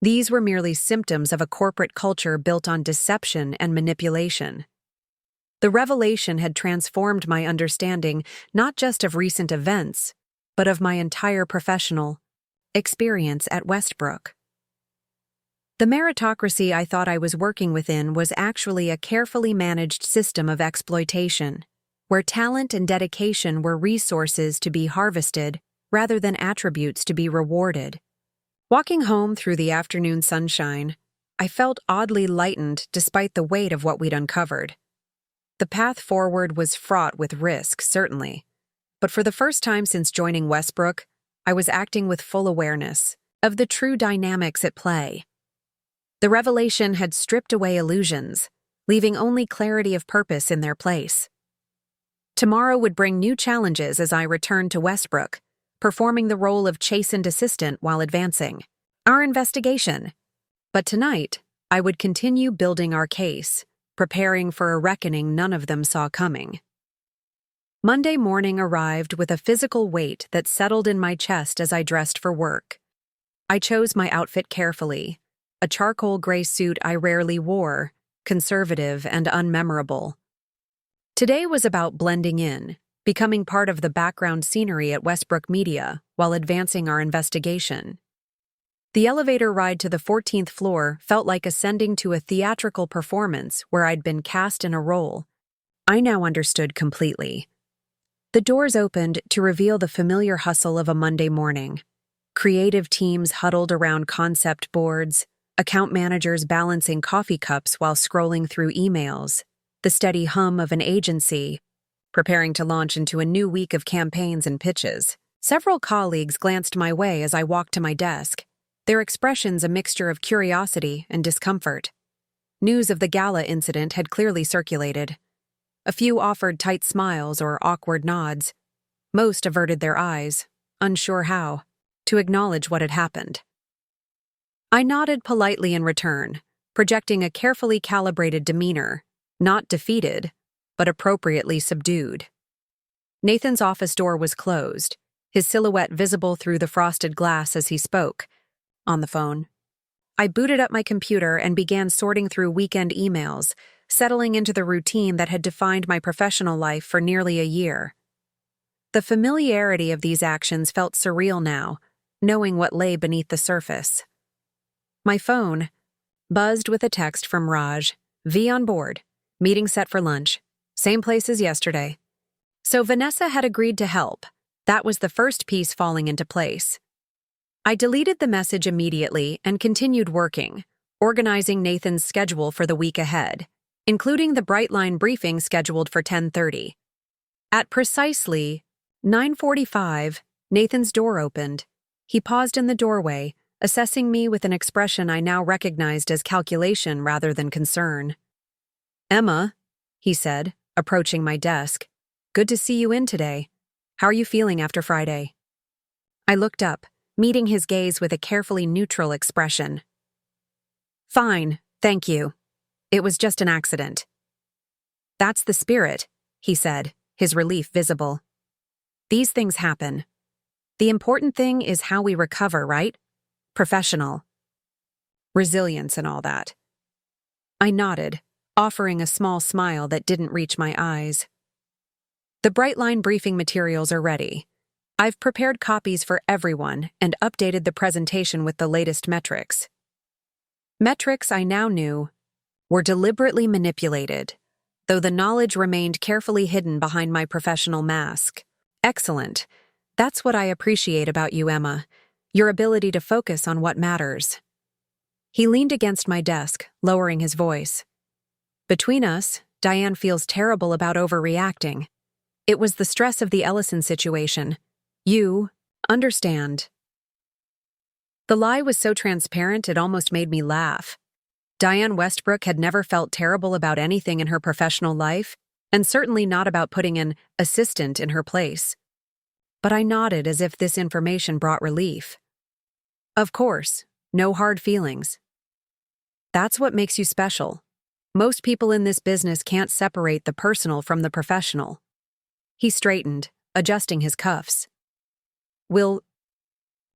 These were merely symptoms of a corporate culture built on deception and manipulation. The revelation had transformed my understanding not just of recent events, but of my entire professional experience at Westbrook. The meritocracy I thought I was working within was actually a carefully managed system of exploitation, where talent and dedication were resources to be harvested rather than attributes to be rewarded. Walking home through the afternoon sunshine, I felt oddly lightened despite the weight of what we'd uncovered. The path forward was fraught with risk, certainly, but for the first time since joining Westbrook, I was acting with full awareness of the true dynamics at play. The revelation had stripped away illusions, leaving only clarity of purpose in their place. Tomorrow would bring new challenges as I returned to Westbrook, performing the role of chastened assistant while advancing our investigation. But tonight, I would continue building our case, preparing for a reckoning none of them saw coming. Monday morning arrived with a physical weight that settled in my chest as I dressed for work. I chose my outfit carefully. A charcoal gray suit I rarely wore, conservative and unmemorable. Today was about blending in, becoming part of the background scenery at Westbrook Media while advancing our investigation. The elevator ride to the 14th floor felt like ascending to a theatrical performance where I'd been cast in a role. I now understood completely. The doors opened to reveal the familiar hustle of a Monday morning. Creative teams huddled around concept boards, account managers balancing coffee cups while scrolling through emails, the steady hum of an agency preparing to launch into a new week of campaigns and pitches. Several colleagues glanced my way as I walked to my desk, their expressions a mixture of curiosity and discomfort. News of the gala incident had clearly circulated. A few offered tight smiles or awkward nods. Most averted their eyes, unsure how, to acknowledge what had happened. I nodded politely in return, projecting a carefully calibrated demeanor, not defeated, but appropriately subdued. Nathan's office door was closed, his silhouette visible through the frosted glass as he spoke. On the phone, I booted up my computer and began sorting through weekend emails, settling into the routine that had defined my professional life for nearly a year. The familiarity of these actions felt surreal now, knowing what lay beneath the surface. My phone buzzed with a text from Raj. V on board. Meeting set for lunch. Same place as yesterday. So Vanessa had agreed to help. That was the first piece falling into place. I deleted the message immediately and continued working, organizing Nathan's schedule for the week ahead, including the Brightline briefing scheduled for 10:30. At precisely 9:45, Nathan's door opened. He paused in the doorway, assessing me with an expression I now recognized as calculation rather than concern. "Emma," he said, approaching my desk. "Good to see you in today. How are you feeling after Friday?" I looked up, meeting his gaze with a carefully neutral expression. "Fine, thank you. It was just an accident." "That's the spirit," he said, his relief visible. "These things happen. The important thing is how we recover, right? Professional. Resilience and all that." I nodded, offering a small smile that didn't reach my eyes. "The Brightline briefing materials are ready. I've prepared copies for everyone and updated the presentation with the latest metrics." Metrics I now knew were deliberately manipulated, though the knowledge remained carefully hidden behind my professional mask. "Excellent. That's what I appreciate about you, Emma. Your ability to focus on what matters." He leaned against my desk, lowering his voice. "Between us, Diane feels terrible about overreacting. It was the stress of the Ellison situation. You understand." The lie was so transparent it almost made me laugh. Diane Westbrook had never felt terrible about anything in her professional life, and certainly not about putting an assistant in her place. But I nodded as if this information brought relief. "Of course, no hard feelings. That's what makes you special. Most people in this business can't separate the personal from the professional." He straightened, adjusting his cuffs. "We'll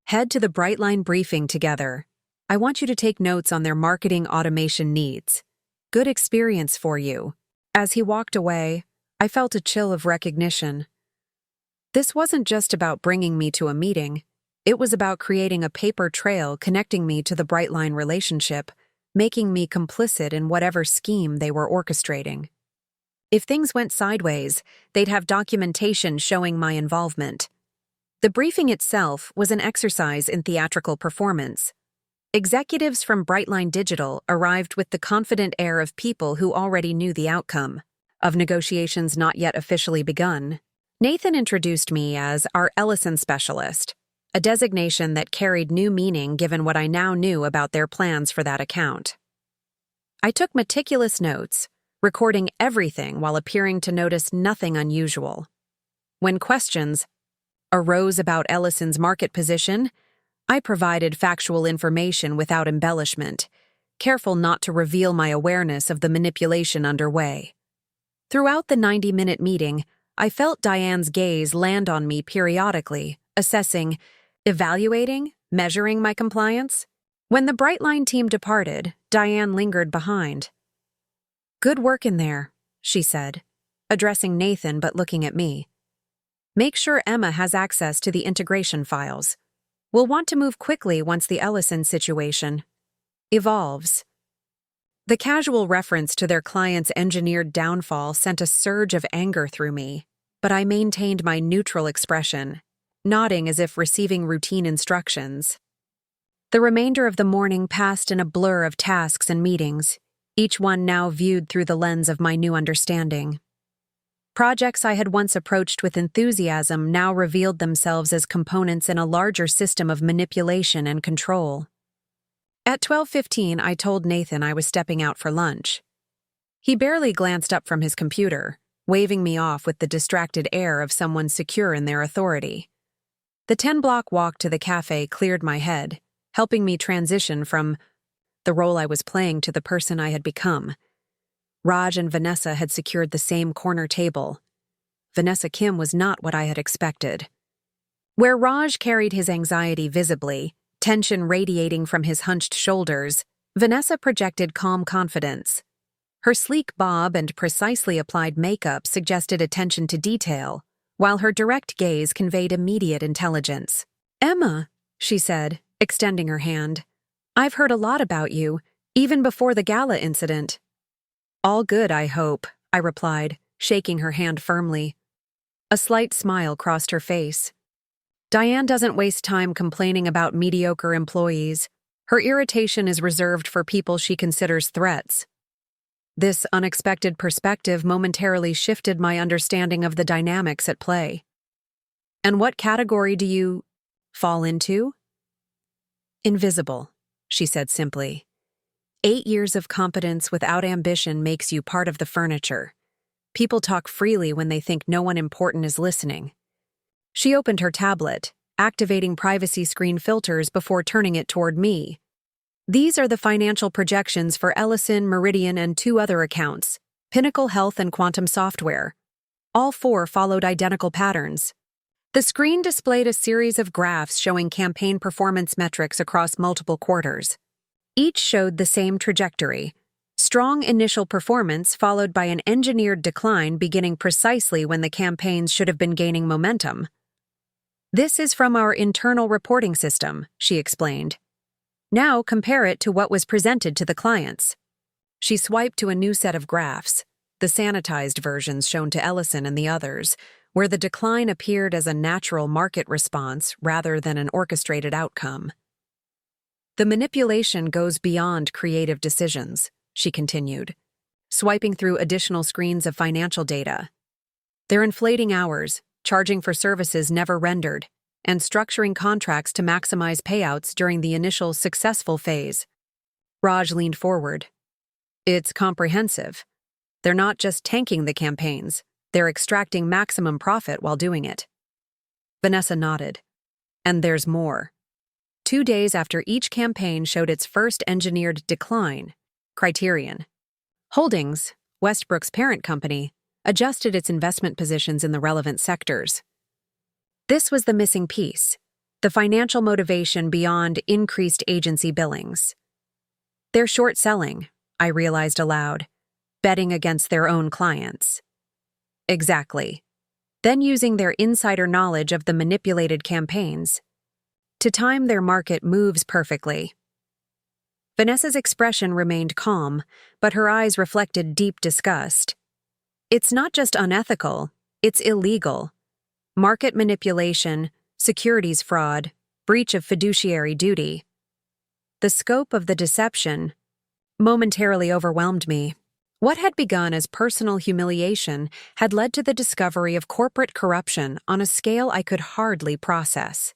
head to the Brightline briefing together. I want you to take notes on their marketing automation needs. Good experience for you." As he walked away, I felt a chill of recognition. This wasn't just about bringing me to a meeting. It was about creating a paper trail connecting me to the Brightline relationship, making me complicit in whatever scheme they were orchestrating. If things went sideways, they'd have documentation showing my involvement. The briefing itself was an exercise in theatrical performance. Executives from Brightline Digital arrived with the confident air of people who already knew the outcome, of negotiations not yet officially begun. Nathan introduced me as our Ellison specialist, a designation that carried new meaning given what I now knew about their plans for that account. I took meticulous notes, recording everything while appearing to notice nothing unusual. When questions arose about Ellison's market position, I provided factual information without embellishment, careful not to reveal my awareness of the manipulation underway. Throughout the 90-minute meeting, I felt Diane's gaze land on me periodically, assessing, evaluating, Measuring my compliance? When the Brightline team departed, Diane lingered behind. "Good work in there," she said, addressing Nathan but looking at me. "Make sure Emma has access to the integration files. We'll want to move quickly once the Ellison situation evolves." The casual reference to their client's engineered downfall sent a surge of anger through me, but I maintained my neutral expression, nodding as if receiving routine instructions. The remainder of the morning passed in a blur of tasks and meetings, each one now viewed through the lens of my new understanding. Projects I had once approached with enthusiasm now revealed themselves as components in a larger system of manipulation and control. At 12:15, I told Nathan I was stepping out for lunch. He barely glanced up from his computer, waving me off with the distracted air of someone secure in their authority. The 10-block walk to the cafe cleared my head, helping me transition from the role I was playing to the person I had become. Raj and Vanessa had secured the same corner table. Vanessa Kim was not what I had expected. Where Raj carried his anxiety visibly, tension radiating from his hunched shoulders, Vanessa projected calm confidence. Her sleek bob and precisely applied makeup suggested attention to detail, while her direct gaze conveyed immediate intelligence. "Emma," she said, extending her hand, "I've heard a lot about you, even before the gala incident." "All good, I hope," I replied, shaking her hand firmly. A slight smile crossed her face. Diane doesn't waste time complaining about mediocre employees. Her irritation is reserved for people she considers threats. This unexpected perspective momentarily shifted my understanding of the dynamics at play. "And what category do you fall into?" "Invisible," she said simply. 8 years of competence without ambition makes you part of the furniture. People talk freely when they think no one important is listening. She opened her tablet, activating privacy screen filters before turning it toward me. "These are the financial projections for Ellison, Meridian, and 2 other accounts, Pinnacle Health and Quantum Software. All 4 followed identical patterns." The screen displayed a series of graphs showing campaign performance metrics across multiple quarters. Each showed the same trajectory: strong initial performance followed by an engineered decline beginning precisely when the campaigns should have been gaining momentum. "This is from our internal reporting system," she explained. "Now compare it to what was presented to the clients." She swiped to a new set of graphs, the sanitized versions shown to Ellison and the others, where the decline appeared as a natural market response rather than an orchestrated outcome. "The manipulation goes beyond creative decisions," she continued, swiping through additional screens of financial data. "They're inflating hours, charging for services never rendered, and structuring contracts to maximize payouts during the initial successful phase." Raj leaned forward. "It's comprehensive. They're not just tanking the campaigns, they're extracting maximum profit while doing it." Vanessa nodded. "And there's more. 2 days after each campaign showed its first engineered decline, Criterion Holdings, Westbrook's parent company, adjusted its investment positions in the relevant sectors. This was the missing piece, the financial motivation beyond increased agency billings. "They're short-selling," I realized aloud, "betting against their own clients." "Exactly. Then using their insider knowledge of the manipulated campaigns to time their market moves perfectly." Vanessa's expression remained calm, but her eyes reflected deep disgust. "It's not just unethical, it's illegal. Market manipulation, securities fraud, breach of fiduciary duty." The scope of the deception momentarily overwhelmed me. What had begun as personal humiliation had led to the discovery of corporate corruption on a scale I could hardly process.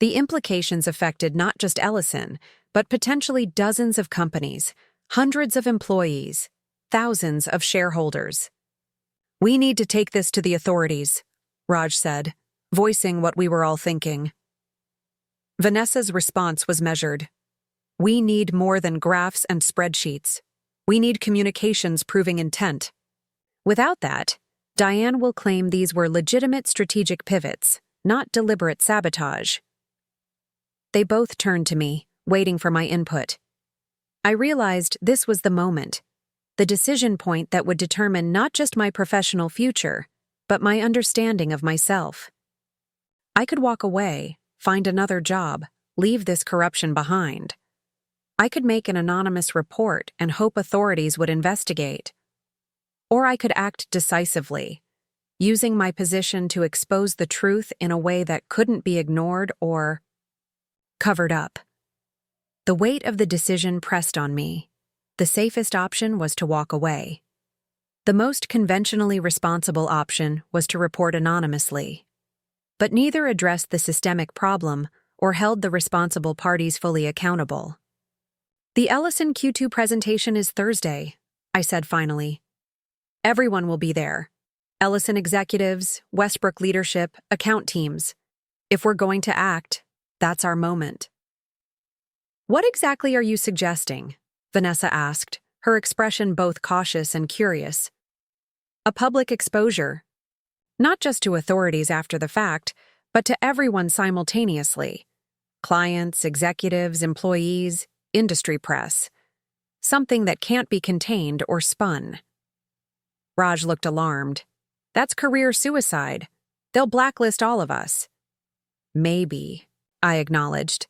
The implications affected not just Ellison, but potentially dozens of companies, hundreds of employees, thousands of shareholders. "We need to take this to the authorities," Raj said, voicing what we were all thinking. Vanessa's response was measured. "We need more than graphs and spreadsheets. We need communications proving intent. Without that, Diane will claim these were legitimate strategic pivots, not deliberate sabotage." They both turned to me, waiting for my input. I realized this was the moment, the decision point that would determine not just my professional future, but my understanding of myself. I could walk away, find another job, leave this corruption behind. I could make an anonymous report and hope authorities would investigate. Or I could act decisively, using my position to expose the truth in a way that couldn't be ignored or covered up. The weight of the decision pressed on me. The safest option was to walk away. The most conventionally responsible option was to report anonymously. But neither addressed the systemic problem or held the responsible parties fully accountable. "The Ellison Q2 presentation is Thursday," I said finally. "Everyone will be there. Ellison executives, Westbrook leadership, account teams. If we're going to act, that's our moment." "What exactly are you suggesting?" Vanessa asked, her expression both cautious and curious. "A public exposure. Not just to authorities after the fact, but to everyone simultaneously. Clients, executives, employees, industry press. Something that can't be contained or spun." Raj looked alarmed. "That's career suicide. They'll blacklist all of us." "Maybe," I acknowledged.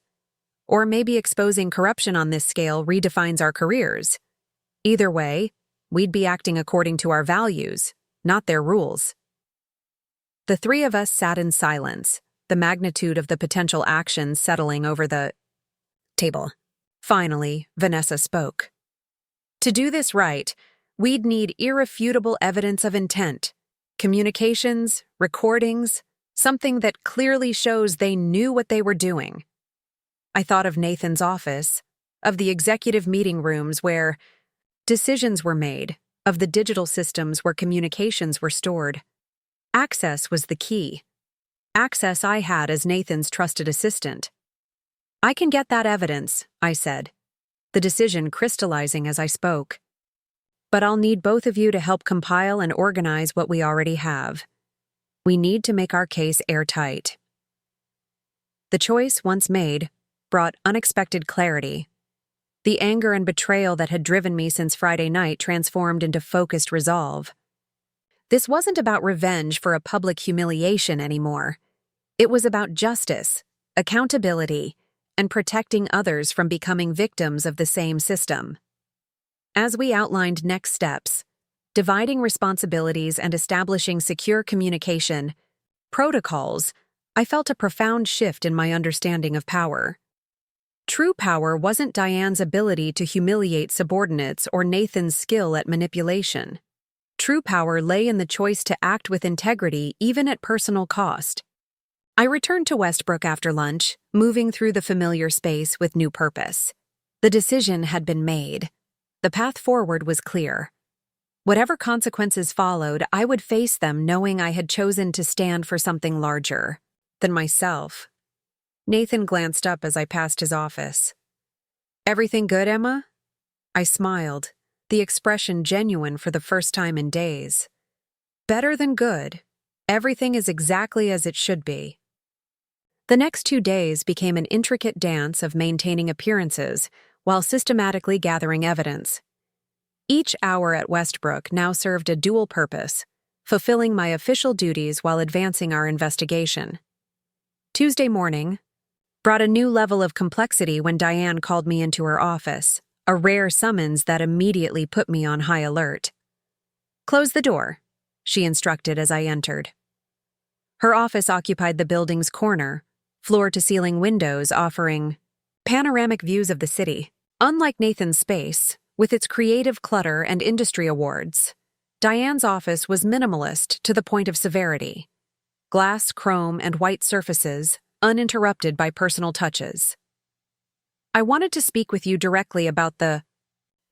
"Or maybe exposing corruption on this scale redefines our careers. Either way, we'd be acting according to our values, not their rules." The three of us sat in silence, the magnitude of the potential actions settling over the table. Finally, Vanessa spoke. "To do this right, we'd need irrefutable evidence of intent. Communications, recordings, something that clearly shows they knew what they were doing." I thought of Nathan's office, of the executive meeting rooms where decisions were made, of the digital systems where communications were stored. Access was the key. Access I had as Nathan's trusted assistant. "I can get that evidence," I said, the decision crystallizing as I spoke. "But I'll need both of you to help compile and organize what we already have. We need to make our case airtight." The choice, once made, brought unexpected clarity. The anger and betrayal that had driven me since Friday night transformed into focused resolve. This wasn't about revenge for a public humiliation anymore. It was about justice, accountability, and protecting others from becoming victims of the same system. As we outlined next steps, dividing responsibilities and establishing secure communication protocols, I felt a profound shift in my understanding of power. True power wasn't Diane's ability to humiliate subordinates or Nathan's skill at manipulation. True power lay in the choice to act with integrity even at personal cost. I returned to Westbrook after lunch, moving through the familiar space with new purpose. The decision had been made. The path forward was clear. Whatever consequences followed, I would face them knowing I had chosen to stand for something larger than myself. Nathan glanced up as I passed his office. "Everything good, Emma?" I smiled, the expression genuine for the first time in days. "Better than good. Everything is exactly as it should be." The next 2 days became an intricate dance of maintaining appearances while systematically gathering evidence. Each hour at Westbrook now served a dual purpose, fulfilling my official duties while advancing our investigation. Tuesday morning brought a new level of complexity when Diane called me into her office, a rare summons that immediately put me on high alert. "Close the door," she instructed as I entered. Her office occupied the building's corner, floor-to-ceiling windows offering panoramic views of the city. Unlike Nathan's space, with its creative clutter and industry awards, Diane's office was minimalist to the point of severity. Glass, chrome, and white surfaces, uninterrupted by personal touches. "I wanted to speak with you directly about the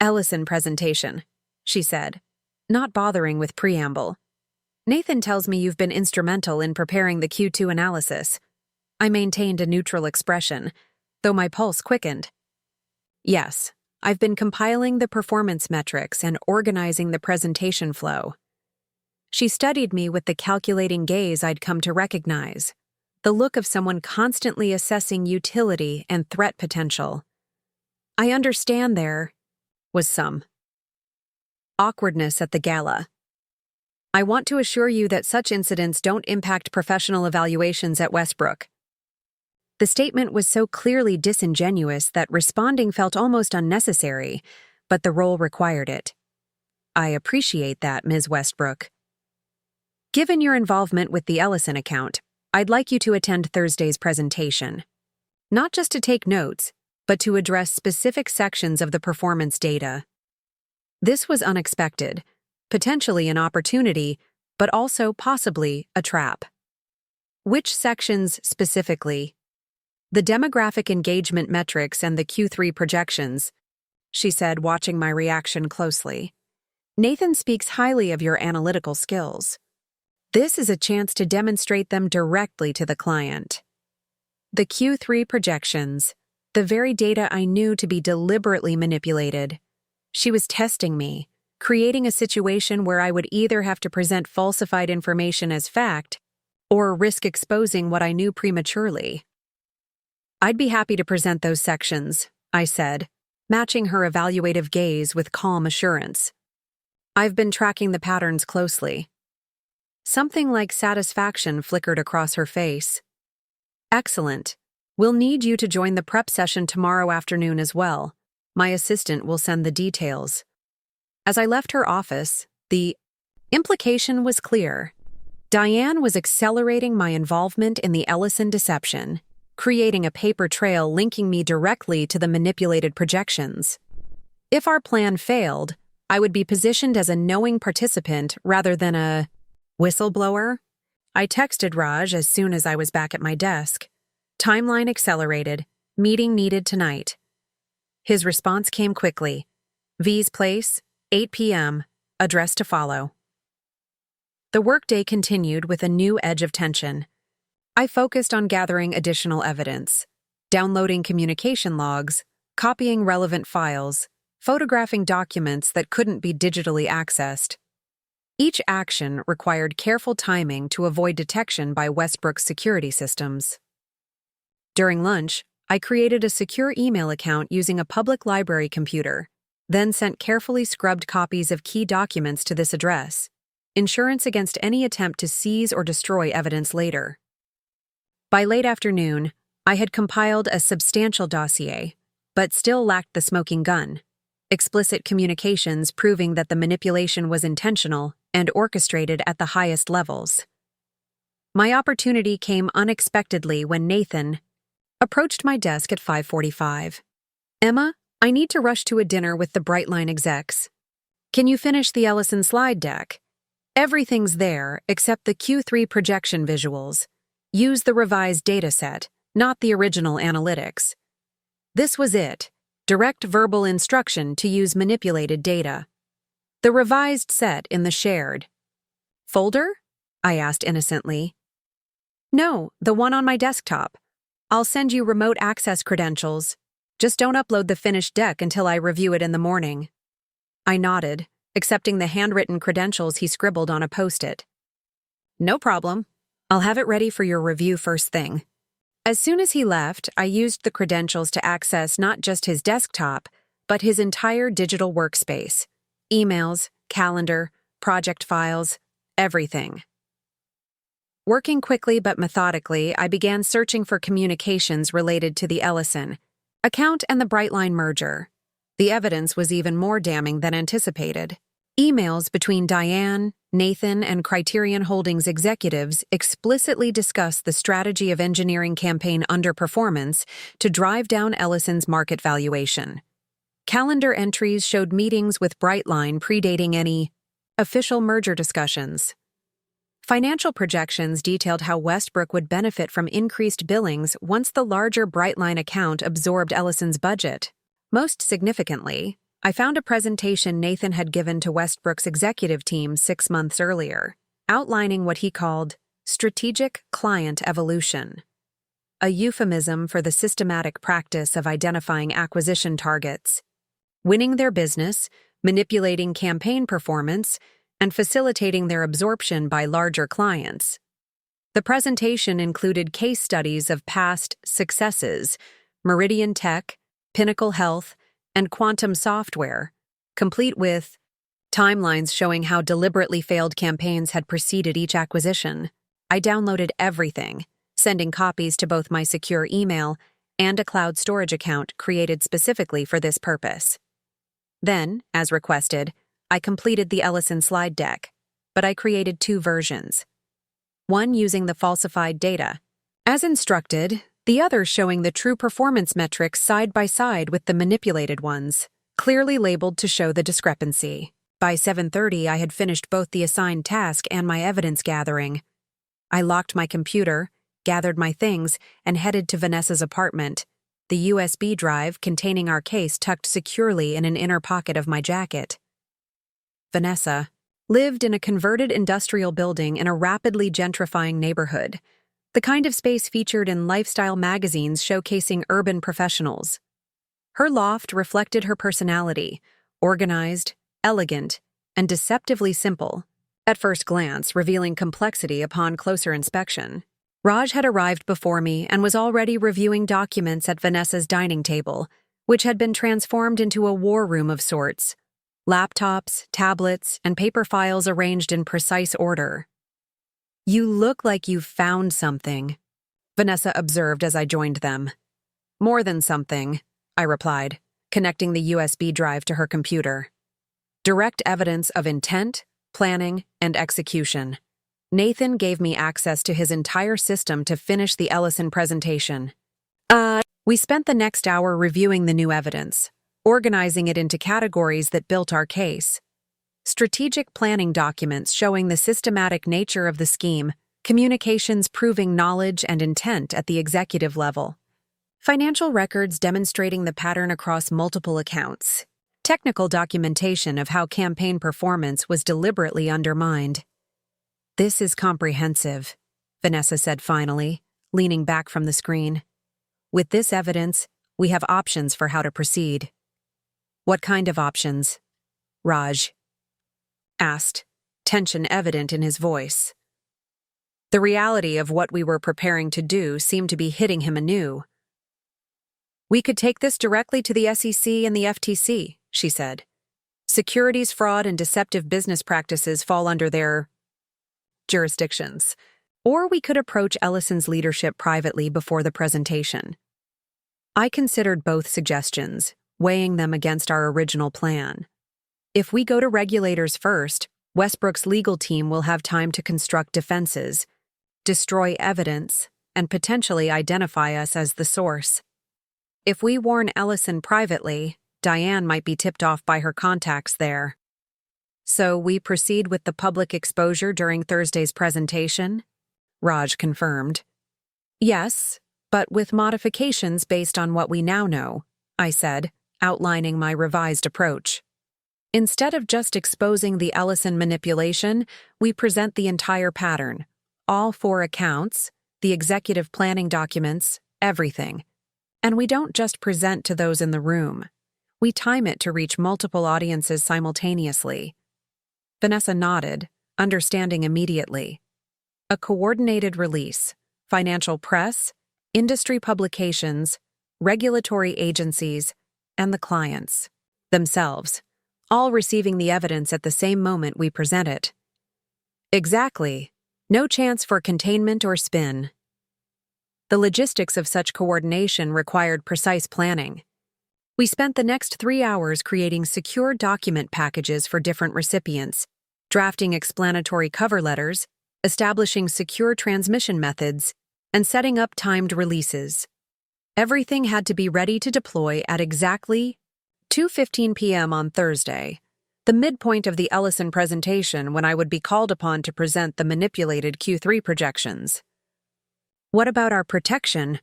Ellison presentation," she said, not bothering with preamble. "Nathan tells me you've been instrumental in preparing the Q2 analysis." I maintained a neutral expression, though my pulse quickened. "Yes, I've been compiling the performance metrics and organizing the presentation flow." She studied me with the calculating gaze I'd come to recognize. the look of someone constantly assessing utility and threat potential. "I understand there was some awkwardness at the gala. I want to assure you that such incidents don't impact professional evaluations at Westbrook." The statement was so clearly disingenuous that responding felt almost unnecessary, but the role required it. "I appreciate that, Ms. Westbrook. Given your involvement with the Ellison account, I'd like you to attend Thursday's presentation. Not just to take notes, but to address specific sections of the performance data." This was unexpected, potentially an opportunity, but also possibly a trap. "Which sections specifically?" "The demographic engagement metrics and the Q3 projections," she said, watching my reaction closely. "Nathan speaks highly of your analytical skills. This is a chance to demonstrate them directly to the client." The Q3 projections, the very data I knew to be deliberately manipulated. She was testing me, creating a situation where I would either have to present falsified information as fact or risk exposing what I knew prematurely. "I'd be happy to present those sections," I said, matching her evaluative gaze with calm assurance. "I've been tracking the patterns closely." Something like satisfaction flickered across her face. "Excellent. We'll need you to join the prep session tomorrow afternoon as well. My assistant will send the details." As I left her office, the implication was clear. Diane was accelerating my involvement in the Ellison deception, creating a paper trail linking me directly to the manipulated projections. If our plan failed, I would be positioned as a knowing participant rather than a whistleblower. I texted Raj as soon as I was back at my desk. "Timeline accelerated. Meeting needed tonight." His response came quickly. "V's Place, 8 p.m., address to follow." The workday continued with a new edge of tension. I focused on gathering additional evidence, downloading communication logs, copying relevant files, photographing documents that couldn't be digitally accessed. Each action required careful timing to avoid detection by Westbrook's security systems. During lunch, I created a secure email account using a public library computer, then sent carefully scrubbed copies of key documents to this address, insurance against any attempt to seize or destroy evidence later. By late afternoon, I had compiled a substantial dossier, but still lacked the smoking gun, explicit communications proving that the manipulation was intentional and orchestrated at the highest levels. My opportunity came unexpectedly when Nathan approached my desk at 5:45. "Emma, I need to rush to a dinner with the Brightline execs. Can you finish the Ellison slide deck? Everything's there except the Q3 projection visuals. Use the revised dataset, not the original analytics." This was it, direct verbal instruction to use manipulated data. The revised set in the shared folder? I asked innocently. "No, the one on my desktop. I'll send you remote access credentials. Just don't upload the finished deck until I review it in the morning." I nodded, accepting the handwritten credentials he scribbled on a post-it. "No problem. I'll have it ready for your review first thing." As soon as he left, I used the credentials to access not just his desktop, but his entire digital workspace. Emails, calendar, project files, everything. Working quickly but methodically, I began searching for communications related to the Ellison account and the Brightline merger. The evidence was even more damning than anticipated. Emails between Diane, Nathan, and Criterion Holdings executives explicitly discussed the strategy of engineering campaign underperformance to drive down Ellison's market valuation. Calendar entries showed meetings with Brightline predating any official merger discussions. Financial projections detailed how Westbrook would benefit from increased billings once the larger Brightline account absorbed Ellison's budget. Most significantly, I found a presentation Nathan had given to Westbrook's executive team 6 months earlier, outlining what he called strategic client evolution, a euphemism for the systematic practice of identifying acquisition targets, winning their business, manipulating campaign performance, and facilitating their absorption by larger clients. The presentation included case studies of past successes, Meridian Tech, Pinnacle Health, and Quantum Software, complete with timelines showing how deliberately failed campaigns had preceded each acquisition. I downloaded everything, sending copies to both my secure email and a cloud storage account created specifically for this purpose. Then, as requested, I completed the Ellison slide deck, but I created two versions. One using the falsified data, as instructed, the other showing the true performance metrics side by side with the manipulated ones, clearly labeled to show the discrepancy. By 7:30, I had finished both the assigned task and my evidence gathering. I locked my computer, gathered my things, and headed to Vanessa's apartment, the USB drive containing our case tucked securely in an inner pocket of my jacket. Vanessa lived in a converted industrial building in a rapidly gentrifying neighborhood, the kind of space featured in lifestyle magazines showcasing urban professionals. Her loft reflected her personality, organized, elegant, and deceptively simple, at first glance revealing complexity upon closer inspection. Raj had arrived before me and was already reviewing documents at Vanessa's dining table, which had been transformed into a war room of sorts. Laptops, tablets, and paper files arranged in precise order. "You look like you've found something," Vanessa observed as I joined them. "More than something," I replied, connecting the USB drive to her computer. "Direct evidence of intent, planning, and execution." Nathan gave me access to his entire system to finish the Ellison presentation. We spent the next hour reviewing the new evidence, organizing it into categories that built our case. Strategic planning documents showing the systematic nature of the scheme, communications proving knowledge and intent at the executive level, financial records demonstrating the pattern across multiple accounts, technical documentation of how campaign performance was deliberately undermined. "This is comprehensive," Vanessa said finally, leaning back from the screen. "With this evidence, we have options for how to proceed." "What kind of options?" Raj asked, tension evident in his voice. The reality of what we were preparing to do seemed to be hitting him anew. "We could take this directly to the SEC and the FTC," she said. "Securities fraud and deceptive business practices fall under their jurisdictions. Or we could approach Ellison's leadership privately before the presentation." I considered both suggestions, weighing them against our original plan. If we go to regulators first, Westbrook's legal team will have time to construct defenses, destroy evidence, and potentially identify us as the source. If we warn Ellison privately, Diane might be tipped off by her contacts there. "So we proceed with the public exposure during Thursday's presentation?" Raj confirmed. "Yes, but with modifications based on what we now know," I said, outlining my revised approach. "Instead of just exposing the Ellison manipulation, we present the entire pattern, all 4 accounts, the executive planning documents, everything. And we don't just present to those in the room. We time it to reach multiple audiences simultaneously." Vanessa nodded, understanding immediately. "A coordinated release, financial press, industry publications, regulatory agencies, and the clients themselves, all receiving the evidence at the same moment we present it." "Exactly. No chance for containment or spin." The logistics of such coordination required precise planning. We spent the next 3 hours creating secure document packages for different recipients, drafting explanatory cover letters, establishing secure transmission methods, and setting up timed releases. Everything had to be ready to deploy at exactly 2:15 p.m. on Thursday, the midpoint of the Ellison presentation when I would be called upon to present the manipulated Q3 projections. "What about our protection?"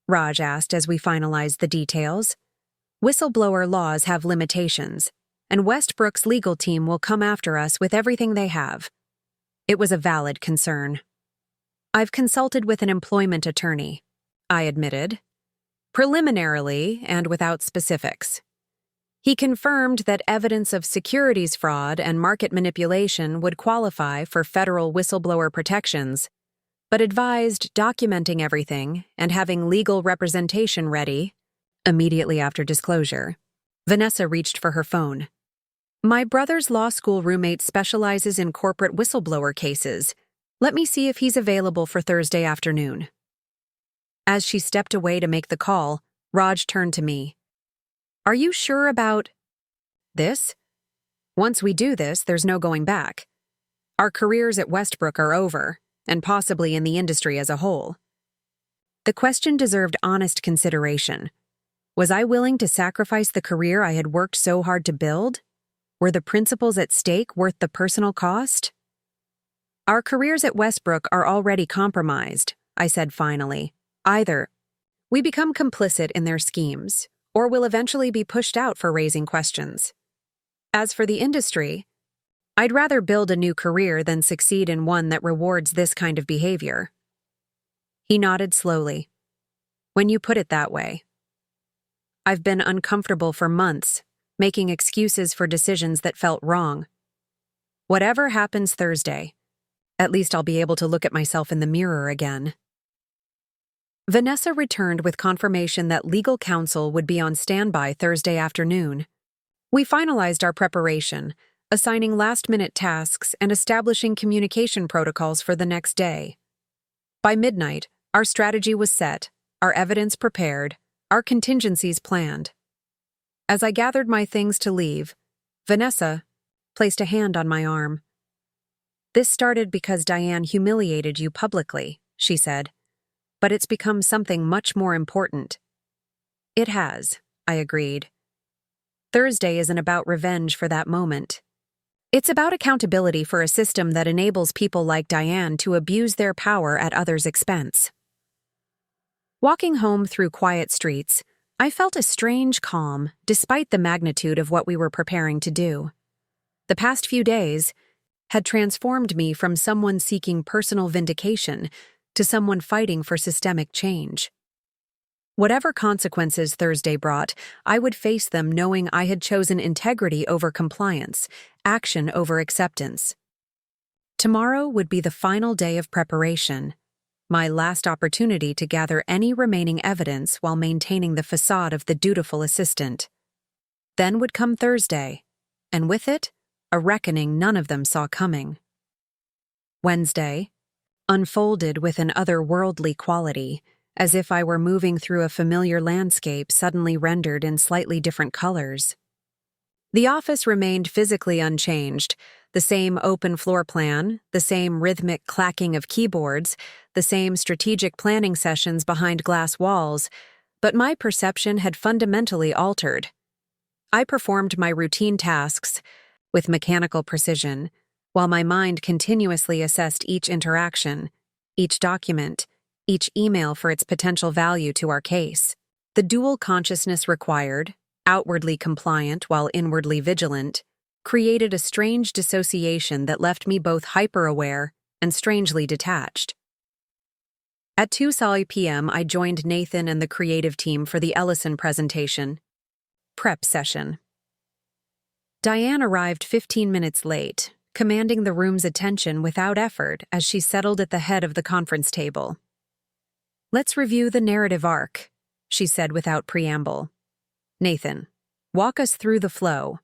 Raj asked as we finalized the details. "Whistleblower laws have limitations, and Westbrook's legal team will come after us with everything they have." It was a valid concern. "I've consulted with an employment attorney," I admitted, preliminarily and without specifics. He confirmed that evidence of securities fraud and market manipulation would qualify for federal whistleblower protections, but advised documenting everything and having legal representation ready immediately after disclosure. Vanessa reached for her phone. My brother's law school roommate specializes in corporate whistleblower cases. Let me see if he's available for Thursday afternoon. As she stepped away to make the call, Raj turned to me. Are you sure about this? Once we do this, there's no going back. Our careers at Westbrook are over, and possibly in the industry as a whole. The question deserved honest consideration. Was I willing to sacrifice the career I had worked so hard to build? Were the principles at stake worth the personal cost? Our careers at Westbrook are already compromised, I said finally. Either we become complicit in their schemes, or will eventually be pushed out for raising questions. As for the industry, I'd rather build a new career than succeed in one that rewards this kind of behavior. He nodded slowly. When you put it that way. I've been uncomfortable for months, making excuses for decisions that felt wrong. Whatever happens Thursday, at least I'll be able to look at myself in the mirror again. Vanessa returned with confirmation that legal counsel would be on standby Thursday afternoon. We finalized our preparation, assigning last-minute tasks and establishing communication protocols for the next day. By midnight, our strategy was set, our evidence prepared, our contingencies planned. As I gathered my things to leave, Vanessa placed a hand on my arm. This started because Diane humiliated you publicly, she said, but it's become something much more important. It has, I agreed. Thursday isn't about revenge for that moment. It's about accountability for a system that enables people like Diane to abuse their power at others' expense. Walking home through quiet streets, I felt a strange calm despite the magnitude of what we were preparing to do. The past few days had transformed me from someone seeking personal vindication to someone fighting for systemic change. Whatever consequences Thursday brought, I would face them knowing I had chosen integrity over compliance, action over acceptance. Tomorrow would be the final day of preparation, my last opportunity to gather any remaining evidence while maintaining the facade of the dutiful assistant. Then would come Thursday, and with it, a reckoning none of them saw coming. Wednesday unfolded with an otherworldly quality, as if I were moving through a familiar landscape suddenly rendered in slightly different colors. The office remained physically unchanged, the same open floor plan, the same rhythmic clacking of keyboards, the same strategic planning sessions behind glass walls, but my perception had fundamentally altered. I performed my routine tasks with mechanical precision, while my mind continuously assessed each interaction, each document, each email for its potential value to our case. The dual consciousness required, outwardly compliant while inwardly vigilant, created a strange dissociation that left me both hyper-aware and strangely detached. At 2:00 p.m., I joined Nathan and the creative team for the Ellison presentation prep session. Diane arrived 15 minutes late, commanding the room's attention without effort as she settled at the head of the conference table. Let's review the narrative arc, she said without preamble. Nathan, walk us through the flow.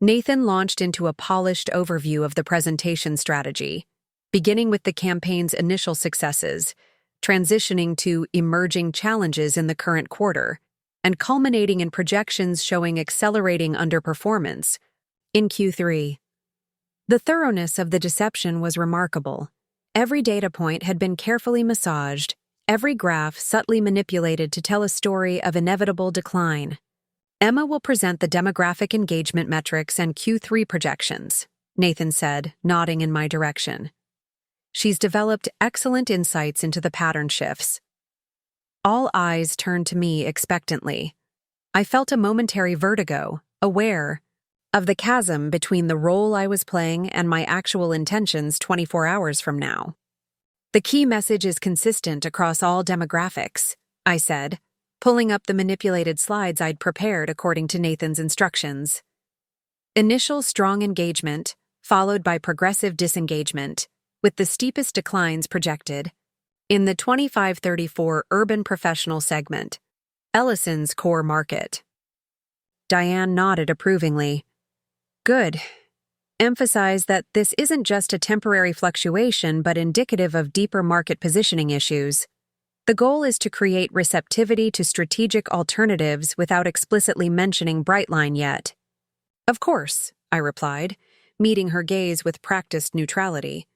Nathan launched into a polished overview of the presentation strategy, beginning with the campaign's initial successes, transitioning to emerging challenges in the current quarter, and culminating in projections showing accelerating underperformance in Q3. The thoroughness of the deception was remarkable. Every data point had been carefully massaged, every graph subtly manipulated to tell a story of inevitable decline. Emma will present the demographic engagement metrics and Q3 projections, Nathan said, nodding in my direction. She's developed excellent insights into the pattern shifts. All eyes turned to me expectantly. I felt a momentary vertigo, aware of the chasm between the role I was playing and my actual intentions 24 hours from now. The key message is consistent across all demographics, I said, pulling up the manipulated slides I'd prepared according to Nathan's instructions. Initial strong engagement, followed by progressive disengagement, with the steepest declines projected, In the 2534 Urban Professional segment, Ellison's core market. Diane nodded approvingly. Good. Emphasize that this isn't just a temporary fluctuation but indicative of deeper market positioning issues. The goal is to create receptivity to strategic alternatives without explicitly mentioning Brightline yet. Of course, I replied, meeting her gaze with practiced neutrality.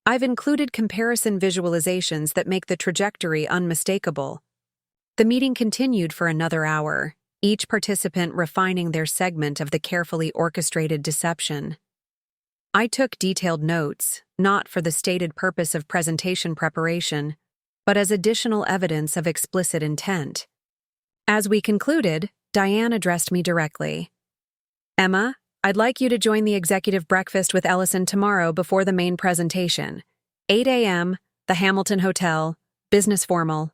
I've included comparison visualizations that make the trajectory unmistakable. The meeting continued for another hour, each participant refining their segment of the carefully orchestrated deception. I took detailed notes, not for the stated purpose of presentation preparation, but as additional evidence of explicit intent. As we concluded, Diane addressed me directly. Emma, I'd like you to join the executive breakfast with Ellison tomorrow before the main presentation. 8 a.m., the Hamilton Hotel, business formal.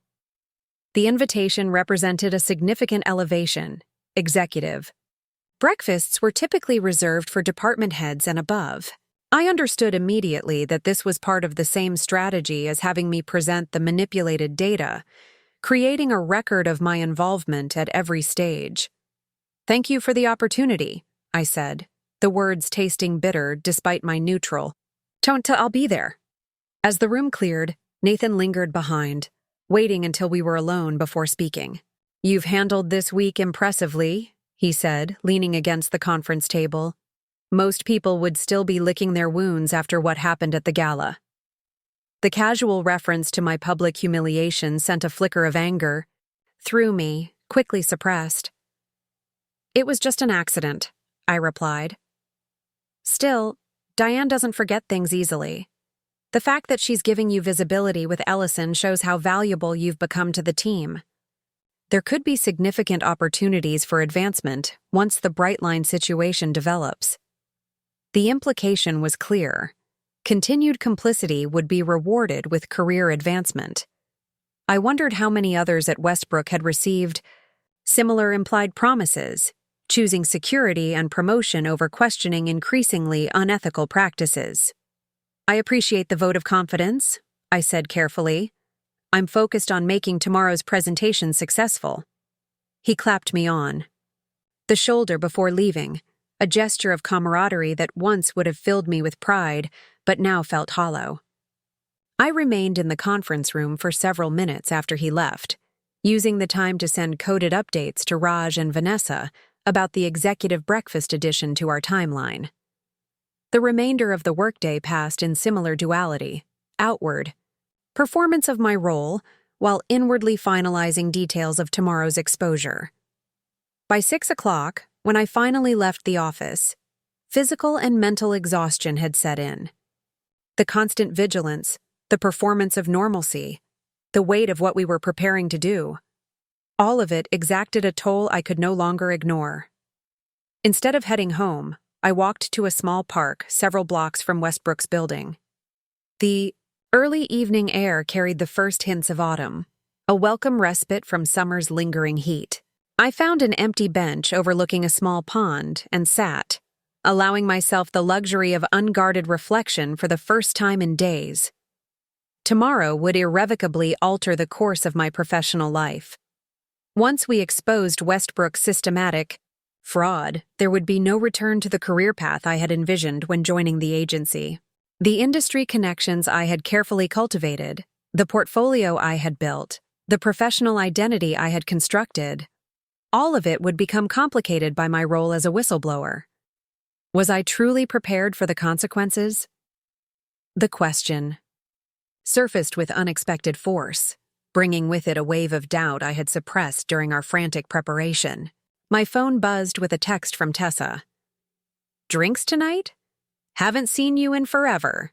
The invitation represented a significant elevation, executive. Breakfasts were typically reserved for department heads and above. I understood immediately that this was part of the same strategy as having me present the manipulated data, creating a record of my involvement at every stage. Thank you for the opportunity, I said, the words tasting bitter despite my neutral. I'll be there. As the room cleared, Nathan lingered behind, waiting until we were alone before speaking. You've handled this week impressively, he said, leaning against the conference table. Most people would still be licking their wounds after what happened at the gala. The casual reference to my public humiliation sent a flicker of anger through me, quickly suppressed. It was just an accident, I replied. Still, Diane doesn't forget things easily. The fact that she's giving you visibility with Ellison shows how valuable you've become to the team. There could be significant opportunities for advancement once the Brightline situation develops. The implication was clear. Continued complicity would be rewarded with career advancement. I wondered how many others at Westbrook had received similar implied promises, choosing security and promotion over questioning increasingly unethical practices. I appreciate the vote of confidence, I said carefully. I'm focused on making tomorrow's presentation successful. He clapped me on the shoulder before leaving, a gesture of camaraderie that once would have filled me with pride, but now felt hollow. I remained in the conference room for several minutes after he left, using the time to send coded updates to Raj and Vanessa about the executive breakfast addition to our timeline. The remainder of the workday passed in similar duality, outward, performance of my role, while inwardly finalizing details of tomorrow's exposure. By 6 o'clock, when I finally left the office, physical and mental exhaustion had set in. The constant vigilance, the performance of normalcy, the weight of what we were preparing to do, all of it exacted a toll I could no longer ignore. Instead of heading home, I walked to a small park several blocks from Westbrook's building. The early evening air carried the first hints of autumn, a welcome respite from summer's lingering heat. I found an empty bench overlooking a small pond and sat, allowing myself the luxury of unguarded reflection for the first time in days. Tomorrow would irrevocably alter the course of my professional life. Once we exposed Westbrook's systematic fraud, there would be no return to the career path I had envisioned when joining the agency. The industry connections I had carefully cultivated, the portfolio I had built, the professional identity I had constructed, all of it would become complicated by my role as a whistleblower. Was I truly prepared for the consequences? The question surfaced with unexpected force, bringing with it a wave of doubt I had suppressed during our frantic preparation. My phone buzzed with a text from Tessa. Drinks tonight? Haven't seen you in forever.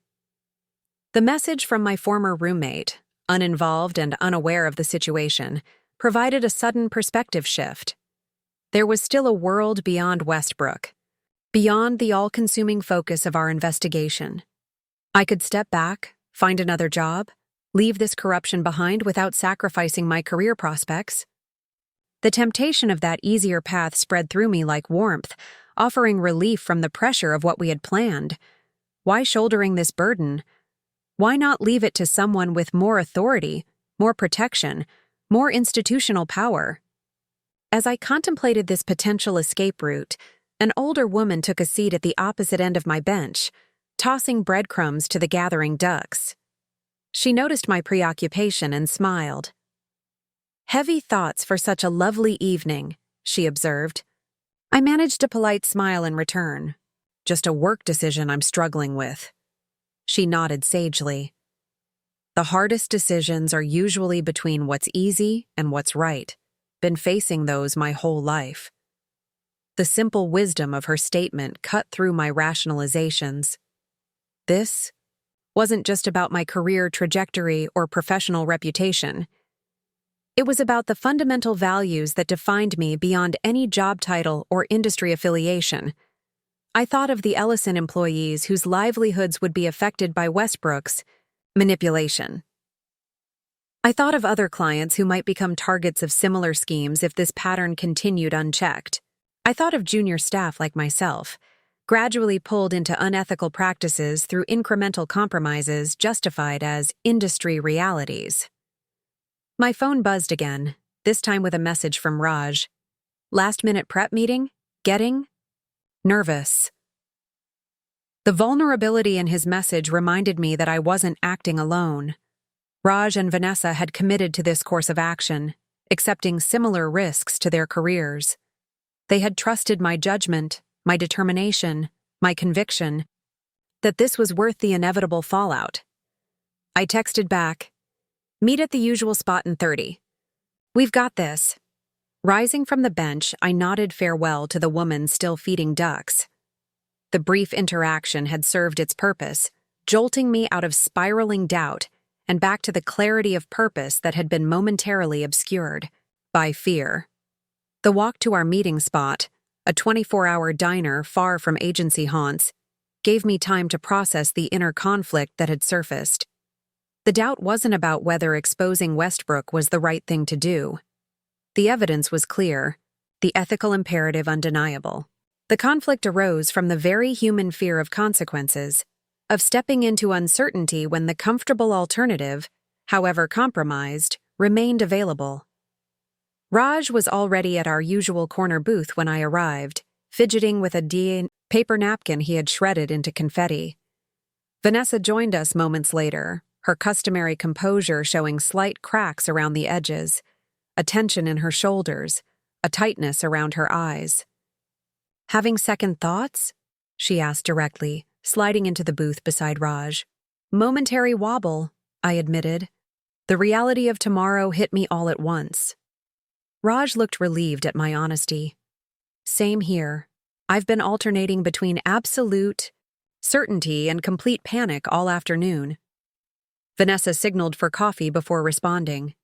The message from my former roommate, uninvolved and unaware of the situation, provided a sudden perspective shift. There was still a world beyond Westbrook, beyond the all-consuming focus of our investigation. I could step back, find another job, leave this corruption behind without sacrificing my career prospects. The temptation of that easier path spread through me like warmth, offering relief from the pressure of what we had planned. Why shouldering this burden? Why not leave it to someone with more authority, more protection, more institutional power? As I contemplated this potential escape route, an older woman took a seat at the opposite end of my bench, tossing breadcrumbs to the gathering ducks. She noticed my preoccupation and smiled. "Heavy thoughts for such a lovely evening," she observed. I managed a polite smile in return. "Just a work decision I'm struggling with." She nodded sagely. "The hardest decisions are usually between what's easy and what's right. Been facing those my whole life." The simple wisdom of her statement cut through my rationalizations. This wasn't just about my career trajectory or professional reputation. It was about the fundamental values that defined me beyond any job title or industry affiliation. I thought of the Ellison employees whose livelihoods would be affected by Westbrook's manipulation. I thought of other clients who might become targets of similar schemes if this pattern continued unchecked. I thought of junior staff like myself, gradually pulled into unethical practices through incremental compromises justified as industry realities. My phone buzzed again, this time with a message from Raj. "Last-minute prep meeting? Getting nervous." The vulnerability in his message reminded me that I wasn't acting alone. Raj and Vanessa had committed to this course of action, accepting similar risks to their careers. They had trusted my judgment, my determination, my conviction, that this was worth the inevitable fallout. I texted back, "Meet at the usual spot in 30. We've got this." Rising from the bench, I nodded farewell to the woman still feeding ducks. The brief interaction had served its purpose, jolting me out of spiraling doubt and back to the clarity of purpose that had been momentarily obscured by fear. The walk to our meeting spot, a 24-hour diner far from agency haunts, gave me time to process the inner conflict that had surfaced. The doubt wasn't about whether exposing Westbrook was the right thing to do. The evidence was clear, the ethical imperative undeniable. The conflict arose from the very human fear of consequences, of stepping into uncertainty when the comfortable alternative, however compromised, remained available. Raj was already at our usual corner booth when I arrived, fidgeting with a paper napkin he had shredded into confetti. Vanessa joined us moments later, her customary composure showing slight cracks around the edges, a tension in her shoulders, a tightness around her eyes. "Having second thoughts?" she asked directly, sliding into the booth beside Raj. "Momentary wobble," I admitted. The reality of tomorrow hit me all at once. Raj looked relieved at my honesty. "Same here. I've been alternating between absolute certainty and complete panic all afternoon." Vanessa signaled for coffee before responding.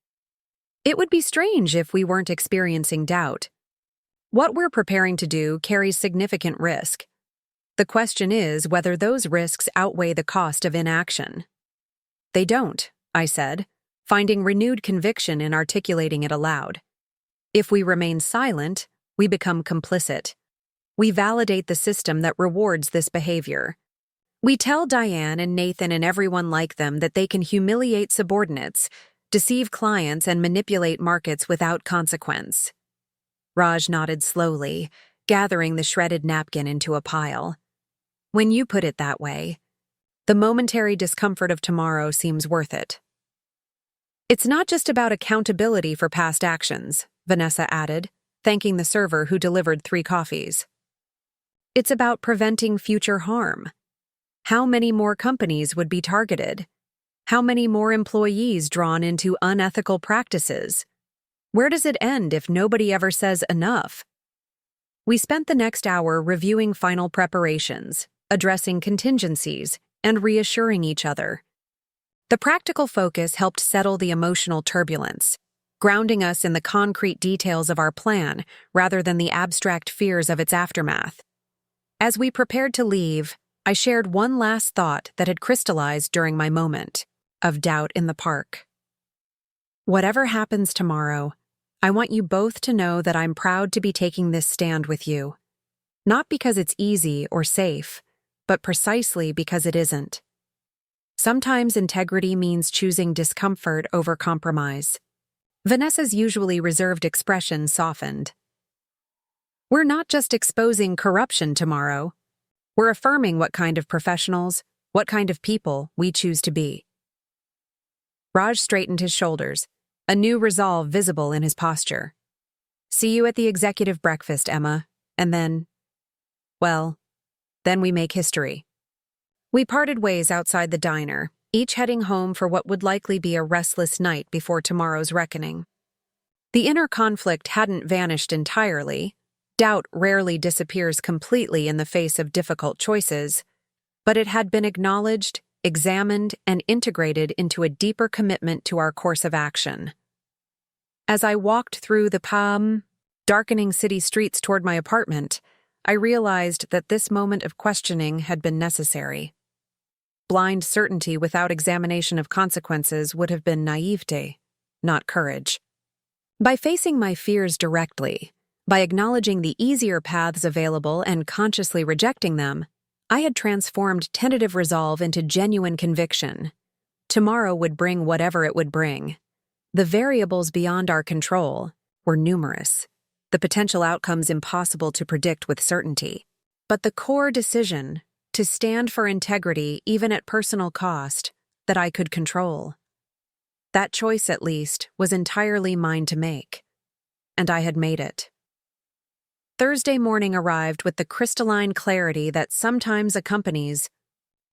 "It would be strange if we weren't experiencing doubt. What we're preparing to do carries significant risk. The question is whether those risks outweigh the cost of inaction." "They don't," I said, finding renewed conviction in articulating it aloud. "If we remain silent, we become complicit. We validate the system that rewards this behavior. We tell Diane and Nathan and everyone like them that they can humiliate subordinates, deceive clients, and manipulate markets without consequence." Raj nodded slowly, gathering the shredded napkin into a pile. "When you put it that way, the momentary discomfort of tomorrow seems worth it." "It's not just about accountability for past actions," Vanessa added, thanking the server who delivered 3 coffees. "It's about preventing future harm. How many more companies would be targeted? How many more employees drawn into unethical practices? Where does it end if nobody ever says enough?" We spent the next hour reviewing final preparations, addressing contingencies, and reassuring each other. The practical focus helped settle the emotional turbulence, grounding us in the concrete details of our plan rather than the abstract fears of its aftermath. As we prepared to leave, I shared one last thought that had crystallized during my moment of doubt in the park. "Whatever happens tomorrow, I want you both to know that I'm proud to be taking this stand with you. Not because it's easy or safe, but precisely because it isn't. Sometimes integrity means choosing discomfort over compromise. Vanessa's usually reserved expression softened. We're not just exposing corruption tomorrow. We're affirming what kind of professionals, what kind of people we choose to be. Raj straightened his shoulders, a new resolve visible in his posture. See you at the executive breakfast, Emma, and then we make history. We parted ways outside the diner, each heading home for what would likely be a restless night before tomorrow's reckoning. The inner conflict hadn't vanished entirely. Doubt rarely disappears completely in the face of difficult choices, but it had been acknowledged, examined, and integrated into a deeper commitment to our course of action. As I walked through the darkening city streets toward my apartment, I realized that this moment of questioning had been necessary. Blind certainty without examination of consequences would have been naivete, not courage. By facing my fears directly, by acknowledging the easier paths available and consciously rejecting them, I had transformed tentative resolve into genuine conviction. Tomorrow would bring whatever it would bring. The variables beyond our control were numerous, the potential outcomes impossible to predict with certainty. But the core decision, to stand for integrity even at personal cost, that I could control. That choice, at least, was entirely mine to make. And I had made it. Thursday morning arrived with the crystalline clarity that sometimes accompanies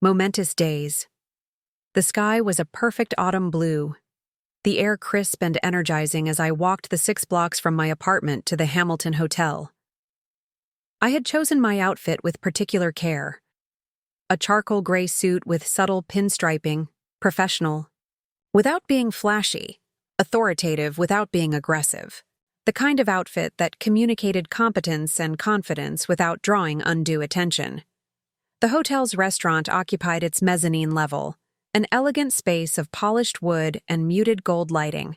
momentous days. The sky was a perfect autumn blue, the air crisp and energizing as I walked the 6 blocks from my apartment to the Hamilton Hotel. I had chosen my outfit with particular care. A charcoal gray suit with subtle pinstriping, professional, without being flashy, authoritative without being aggressive. The kind of outfit that communicated competence and confidence without drawing undue attention. The hotel's restaurant occupied its mezzanine level, an elegant space of polished wood and muted gold lighting.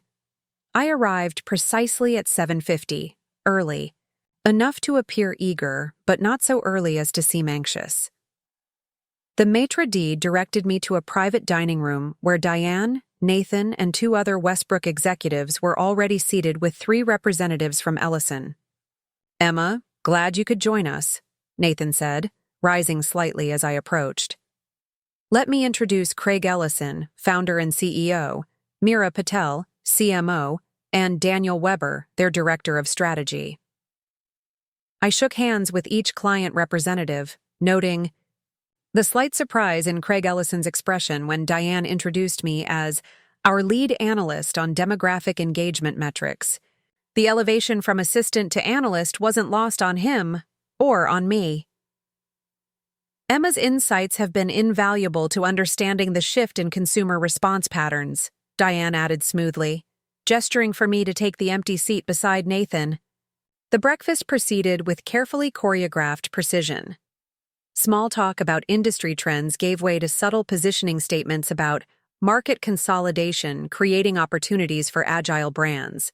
I arrived precisely at 7:50, early, enough to appear eager, but not so early as to seem anxious. The maitre d' directed me to a private dining room where Diane, Nathan, and 2 other Westbrook executives were already seated with 3 representatives from Ellison. Emma, glad you could join us, Nathan said, rising slightly as I approached. Let me introduce Craig Ellison, founder and CEO, Meera Patel, CMO, and Daniel Weber, their director of strategy. I shook hands with each client representative, noting the slight surprise in Craig Ellison's expression when Diane introduced me as our lead analyst on demographic engagement metrics. The elevation from assistant to analyst wasn't lost on him or on me. Emma's insights have been invaluable to understanding the shift in consumer response patterns, Diane added smoothly, gesturing for me to take the empty seat beside Nathan. The breakfast proceeded with carefully choreographed precision. Small talk about industry trends gave way to subtle positioning statements about market consolidation, creating opportunities for agile brands.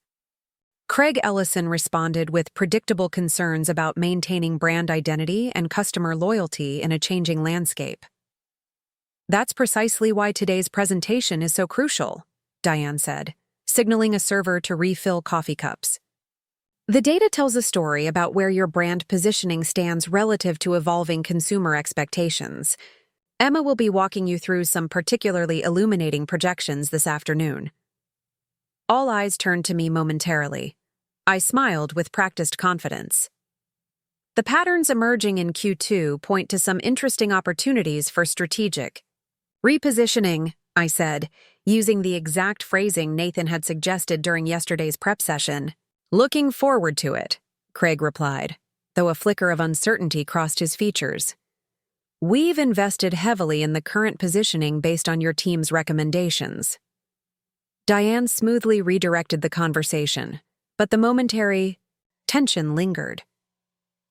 Craig Ellison responded with predictable concerns about maintaining brand identity and customer loyalty in a changing landscape. That's precisely why today's presentation is so crucial, Diane said, signaling a server to refill coffee cups. The data tells a story about where your brand positioning stands relative to evolving consumer expectations. Emma will be walking you through some particularly illuminating projections this afternoon. All eyes turned to me momentarily. I smiled with practiced confidence. The patterns emerging in Q2 point to some interesting opportunities for strategic repositioning, I said, using the exact phrasing Nathan had suggested during yesterday's prep session. Looking forward to it, Craig replied, though a flicker of uncertainty crossed his features. We've invested heavily in the current positioning based on your team's recommendations. Diane smoothly redirected the conversation, but the momentary tension lingered.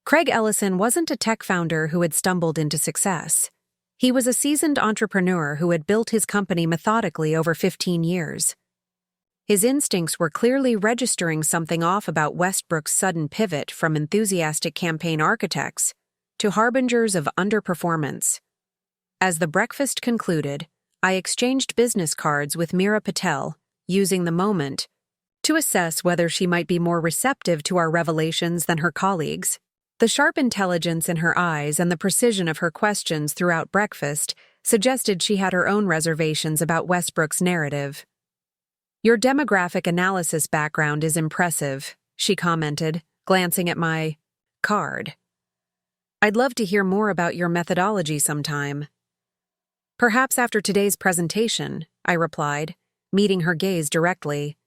Craig Ellison wasn't a tech founder who had stumbled into success. He was a seasoned entrepreneur who had built his company methodically over 15 years. His instincts were clearly registering something off about Westbrook's sudden pivot from enthusiastic campaign architects to harbingers of underperformance. As the breakfast concluded, I exchanged business cards with Meera Patel, using the moment to assess whether she might be more receptive to our revelations than her colleagues. The sharp intelligence in her eyes and the precision of her questions throughout breakfast suggested she had her own reservations about Westbrook's narrative. "Your demographic analysis background is impressive," she commented, glancing at my card. "I'd love to hear more about your methodology sometime." "Perhaps after today's presentation," I replied, meeting her gaze directly.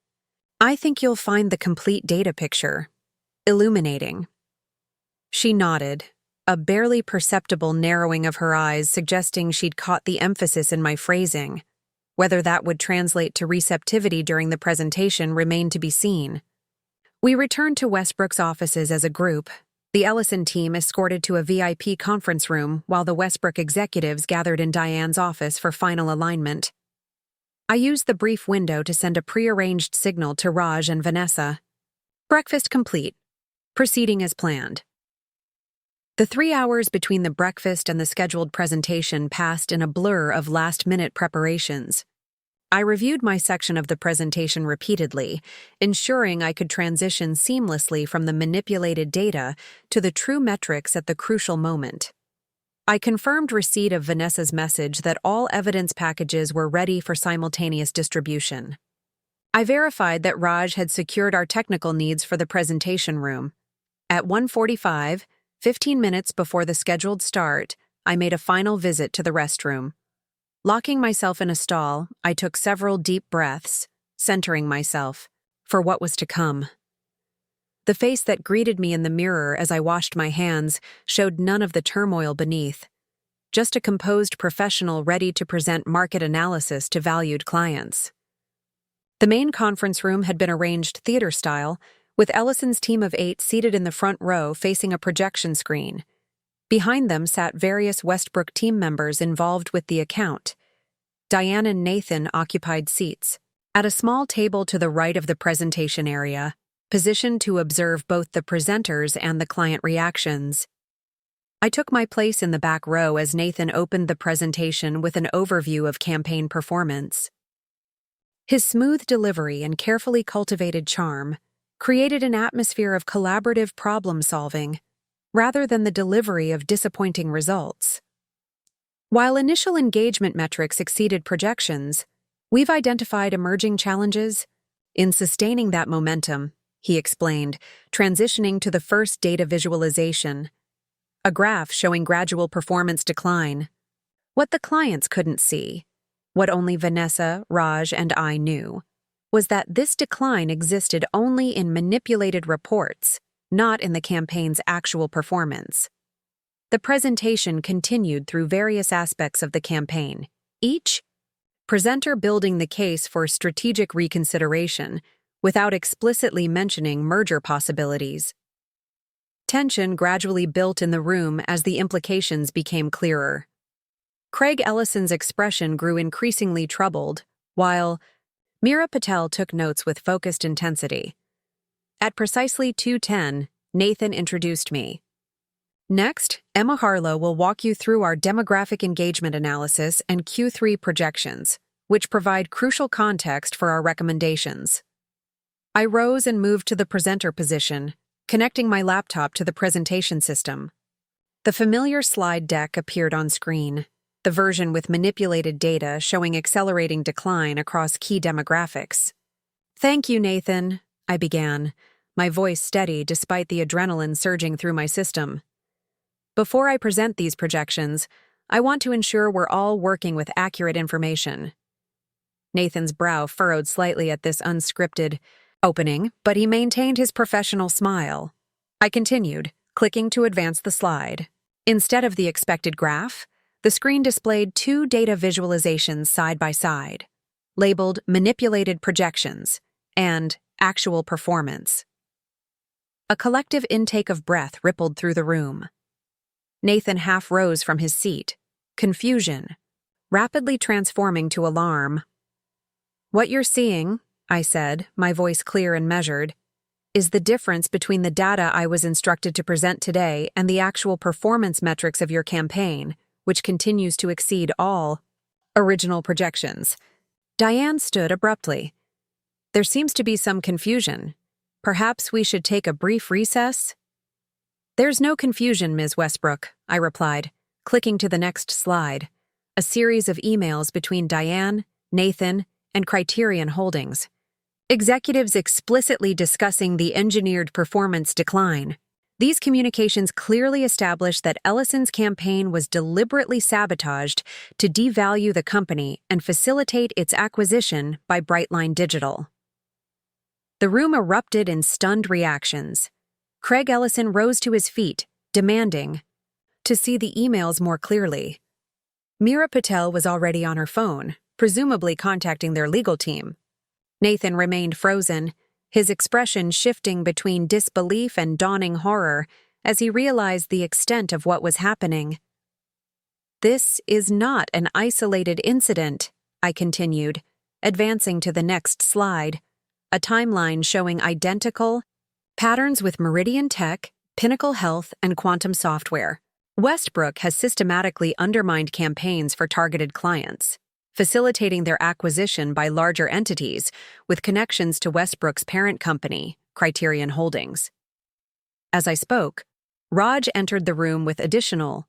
"I think you'll find the complete data picture illuminating." She nodded, a barely perceptible narrowing of her eyes suggesting she'd caught the emphasis in my phrasing. Whether that would translate to receptivity during the presentation remained to be seen. We returned to Westbrook's offices as a group. The Ellison team escorted to a VIP conference room while the Westbrook executives gathered in Diane's office for final alignment. I used the brief window to send a prearranged signal to Raj and Vanessa. Breakfast complete. Proceeding as planned. The 3 hours between the breakfast and the scheduled presentation passed in a blur of last-minute preparations. I reviewed my section of the presentation repeatedly, ensuring I could transition seamlessly from the manipulated data to the true metrics at the crucial moment. I confirmed receipt of Vanessa's message that all evidence packages were ready for simultaneous distribution. I verified that Raj had secured our technical needs for the presentation room. At 1:45, 15 minutes before the scheduled start, I made a final visit to the restroom. Locking myself in a stall, I took several deep breaths, centering myself for what was to come. The face that greeted me in the mirror as I washed my hands showed none of the turmoil beneath, just a composed professional ready to present market analysis to valued clients. The main conference room had been arranged theater-style, with Ellison's team of 8 seated in the front row facing a projection screen. Behind them sat various Westbrook team members involved with the account. Diane and Nathan occupied seats at a small table to the right of the presentation area, positioned to observe both the presenters and the client reactions. I took my place in the back row as Nathan opened the presentation with an overview of campaign performance. His smooth delivery and carefully cultivated charm created an atmosphere of collaborative problem-solving, rather than the delivery of disappointing results. While initial engagement metrics exceeded projections, we've identified emerging challenges in sustaining that momentum, he explained, transitioning to the first data visualization, a graph showing gradual performance decline. What the clients couldn't see, what only Vanessa, Raj, and I knew, was that this decline existed only in manipulated reports, not in the campaign's actual performance. The presentation continued through various aspects of the campaign, each presenter building the case for strategic reconsideration without explicitly mentioning merger possibilities. Tension gradually built in the room as the implications became clearer. Craig Ellison's expression grew increasingly troubled, while Meera Patel took notes with focused intensity. At precisely 2:10, Nathan introduced me. Next, Emma Harlow will walk you through our demographic engagement analysis and Q3 projections, which provide crucial context for our recommendations. I rose and moved to the presenter position, connecting my laptop to the presentation system. The familiar slide deck appeared on screen, the version with manipulated data showing accelerating decline across key demographics. "Thank you, Nathan," I began, my voice steady despite the adrenaline surging through my system. "Before I present these projections, I want to ensure we're all working with accurate information." Nathan's brow furrowed slightly at this unscripted opening, but he maintained his professional smile. I continued, clicking to advance the slide. Instead of the expected graph, the screen displayed 2 data visualizations side by side, labeled Manipulated Projections and Actual Performance. A collective intake of breath rippled through the room. Nathan half rose from his seat, confusion rapidly transforming to alarm. "What you're seeing," I said, my voice clear and measured, "is the difference between the data I was instructed to present today and the actual performance metrics of your campaign, which continues to exceed all." Original projections. Diane stood abruptly. There seems to be some confusion. Perhaps we should take a brief recess? There's no confusion, Ms. Westbrook, I replied, clicking to the next slide. A series of emails between Diane, Nathan, and Criterion Holdings. Executives explicitly discussing the engineered performance decline. These communications clearly established that Ellison's campaign was deliberately sabotaged to devalue the company and facilitate its acquisition by Brightline Digital. The room erupted in stunned reactions. Craig Ellison rose to his feet, demanding to see the emails more clearly. Meera Patel was already on her phone, presumably contacting their legal team. Nathan remained frozen, his expression shifting between disbelief and dawning horror as he realized the extent of what was happening. This is not an isolated incident, I continued, advancing to the next slide, a timeline showing identical patterns with Meridian Tech, Pinnacle Health, and Quantum Software. Westbrook has systematically undermined campaigns for targeted clients, facilitating their acquisition by larger entities with connections to Westbrook's parent company, Criterion Holdings. As I spoke, Raj entered the room with additional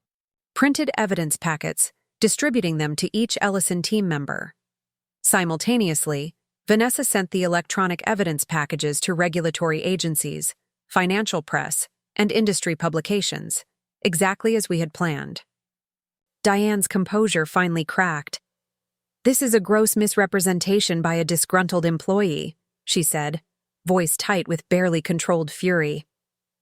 printed evidence packets, distributing them to each Ellison team member. Simultaneously, Vanessa sent the electronic evidence packages to regulatory agencies, financial press, and industry publications, exactly as we had planned. Diane's composure finally cracked. "This is a gross misrepresentation by a disgruntled employee," she said, voice tight with barely controlled fury.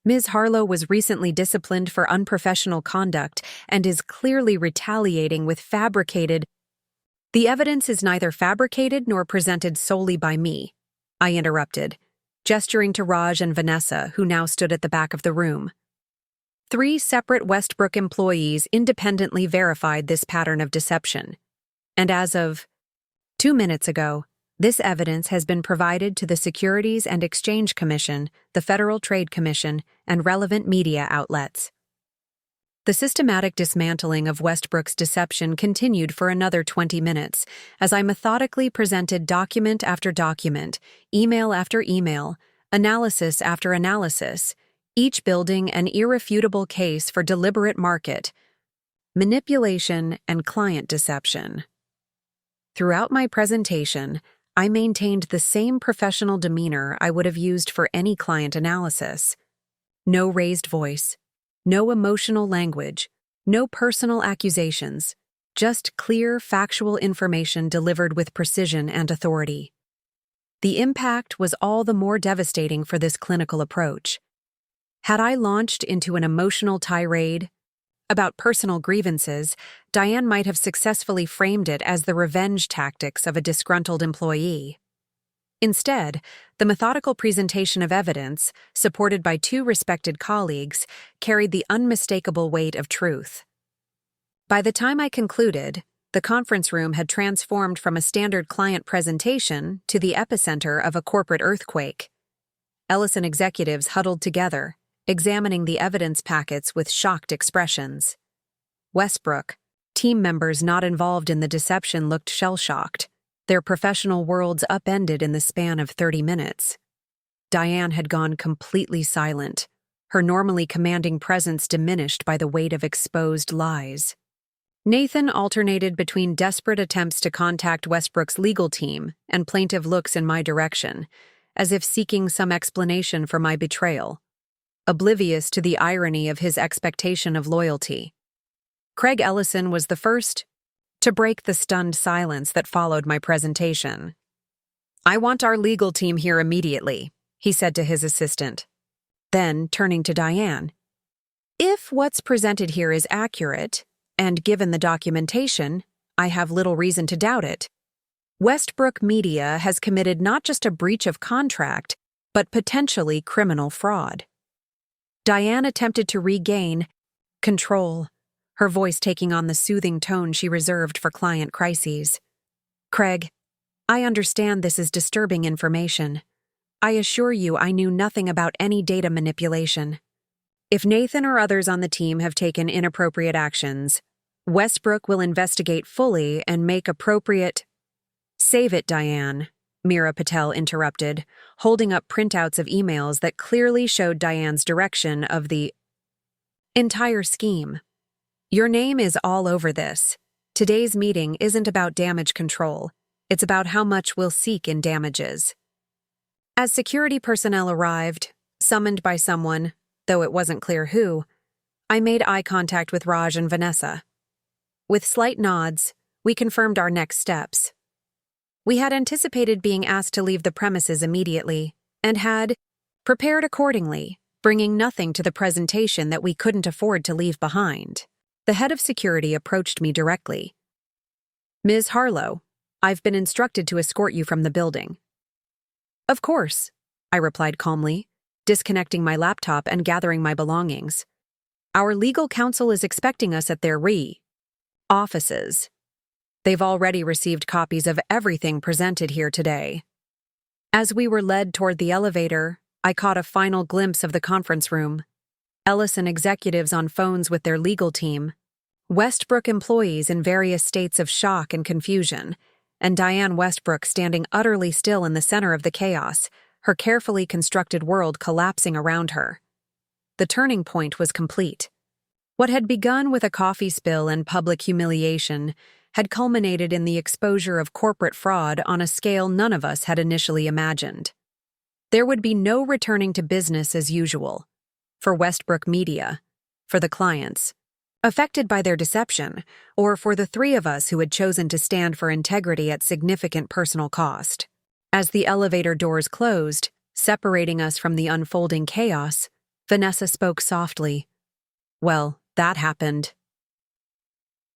"Ms. Harlow was recently disciplined for unprofessional conduct and is clearly retaliating with fabricated—" "The evidence is neither fabricated nor presented solely by me," I interrupted, gesturing to Raj and Vanessa, who now stood at the back of the room. 3 separate Westbrook employees independently verified this pattern of deception. And as of 2 minutes ago, this evidence has been provided to the Securities and Exchange Commission, the Federal Trade Commission, and relevant media outlets. The systematic dismantling of Westbrook's deception continued for another 20 minutes as I methodically presented document after document, email after email, analysis after analysis, each building an irrefutable case for deliberate market manipulation and client deception. Throughout my presentation, I maintained the same professional demeanor I would have used for any client analysis. No raised voice, no emotional language, no personal accusations, just clear, factual information delivered with precision and authority. The impact was all the more devastating for this clinical approach. Had I launched into an emotional tirade about personal grievances, Diane might have successfully framed it as the revenge tactics of a disgruntled employee. Instead, the methodical presentation of evidence, supported by 2 respected colleagues, carried the unmistakable weight of truth. By the time I concluded, the conference room had transformed from a standard client presentation to the epicenter of a corporate earthquake. Ellison executives huddled together, examining the evidence packets with shocked expressions. Westbrook, team members not involved in the deception, looked shell-shocked, their professional worlds upended in the span of 30 minutes. Diane had gone completely silent, her normally commanding presence diminished by the weight of exposed lies. Nathan alternated between desperate attempts to contact Westbrook's legal team and plaintive looks in my direction, as if seeking some explanation for my betrayal, oblivious to the irony of his expectation of loyalty. Craig Ellison was the first to break the stunned silence that followed my presentation. "I want our legal team here immediately," he said to his assistant. Then, turning to Diane, "If what's presented here is accurate, and given the documentation, I have little reason to doubt it, Westbrook Media has committed not just a breach of contract, but potentially criminal fraud." Diane attempted to regain control, her voice taking on the soothing tone she reserved for client crises. "Craig, I understand this is disturbing information. I assure you I knew nothing about any data manipulation. If Nathan or others on the team have taken inappropriate actions, Westbrook will investigate fully and make appropriate— Save it, Diane, Meera Patel interrupted, holding up printouts of emails that clearly showed Diane's direction of the entire scheme. Your name is all over this. Today's meeting isn't about damage control. It's about how much we'll seek in damages. As security personnel arrived, summoned by someone, though it wasn't clear who, I made eye contact with Raj and Vanessa. With slight nods, we confirmed our next steps. We had anticipated being asked to leave the premises immediately, and had prepared accordingly, bringing nothing to the presentation that we couldn't afford to leave behind. The head of security approached me directly. Ms. Harlow, I've been instructed to escort you from the building. Of course, I replied calmly, disconnecting my laptop and gathering my belongings. Our legal counsel is expecting us at their offices. They've already received copies of everything presented here today. As we were led toward the elevator, I caught a final glimpse of the conference room. Ellison executives on phones with their legal team, Westbrook employees in various states of shock and confusion, and Diane Westbrook standing utterly still in the center of the chaos, her carefully constructed world collapsing around her. The turning point was complete. What had begun with a coffee spill and public humiliation had culminated in the exposure of corporate fraud on a scale none of us had initially imagined. There would be no returning to business as usual. For Westbrook Media, for the clients, affected by their deception, or for the three of us who had chosen to stand for integrity at significant personal cost. As the elevator doors closed, separating us from the unfolding chaos, Vanessa spoke softly. Well, that happened.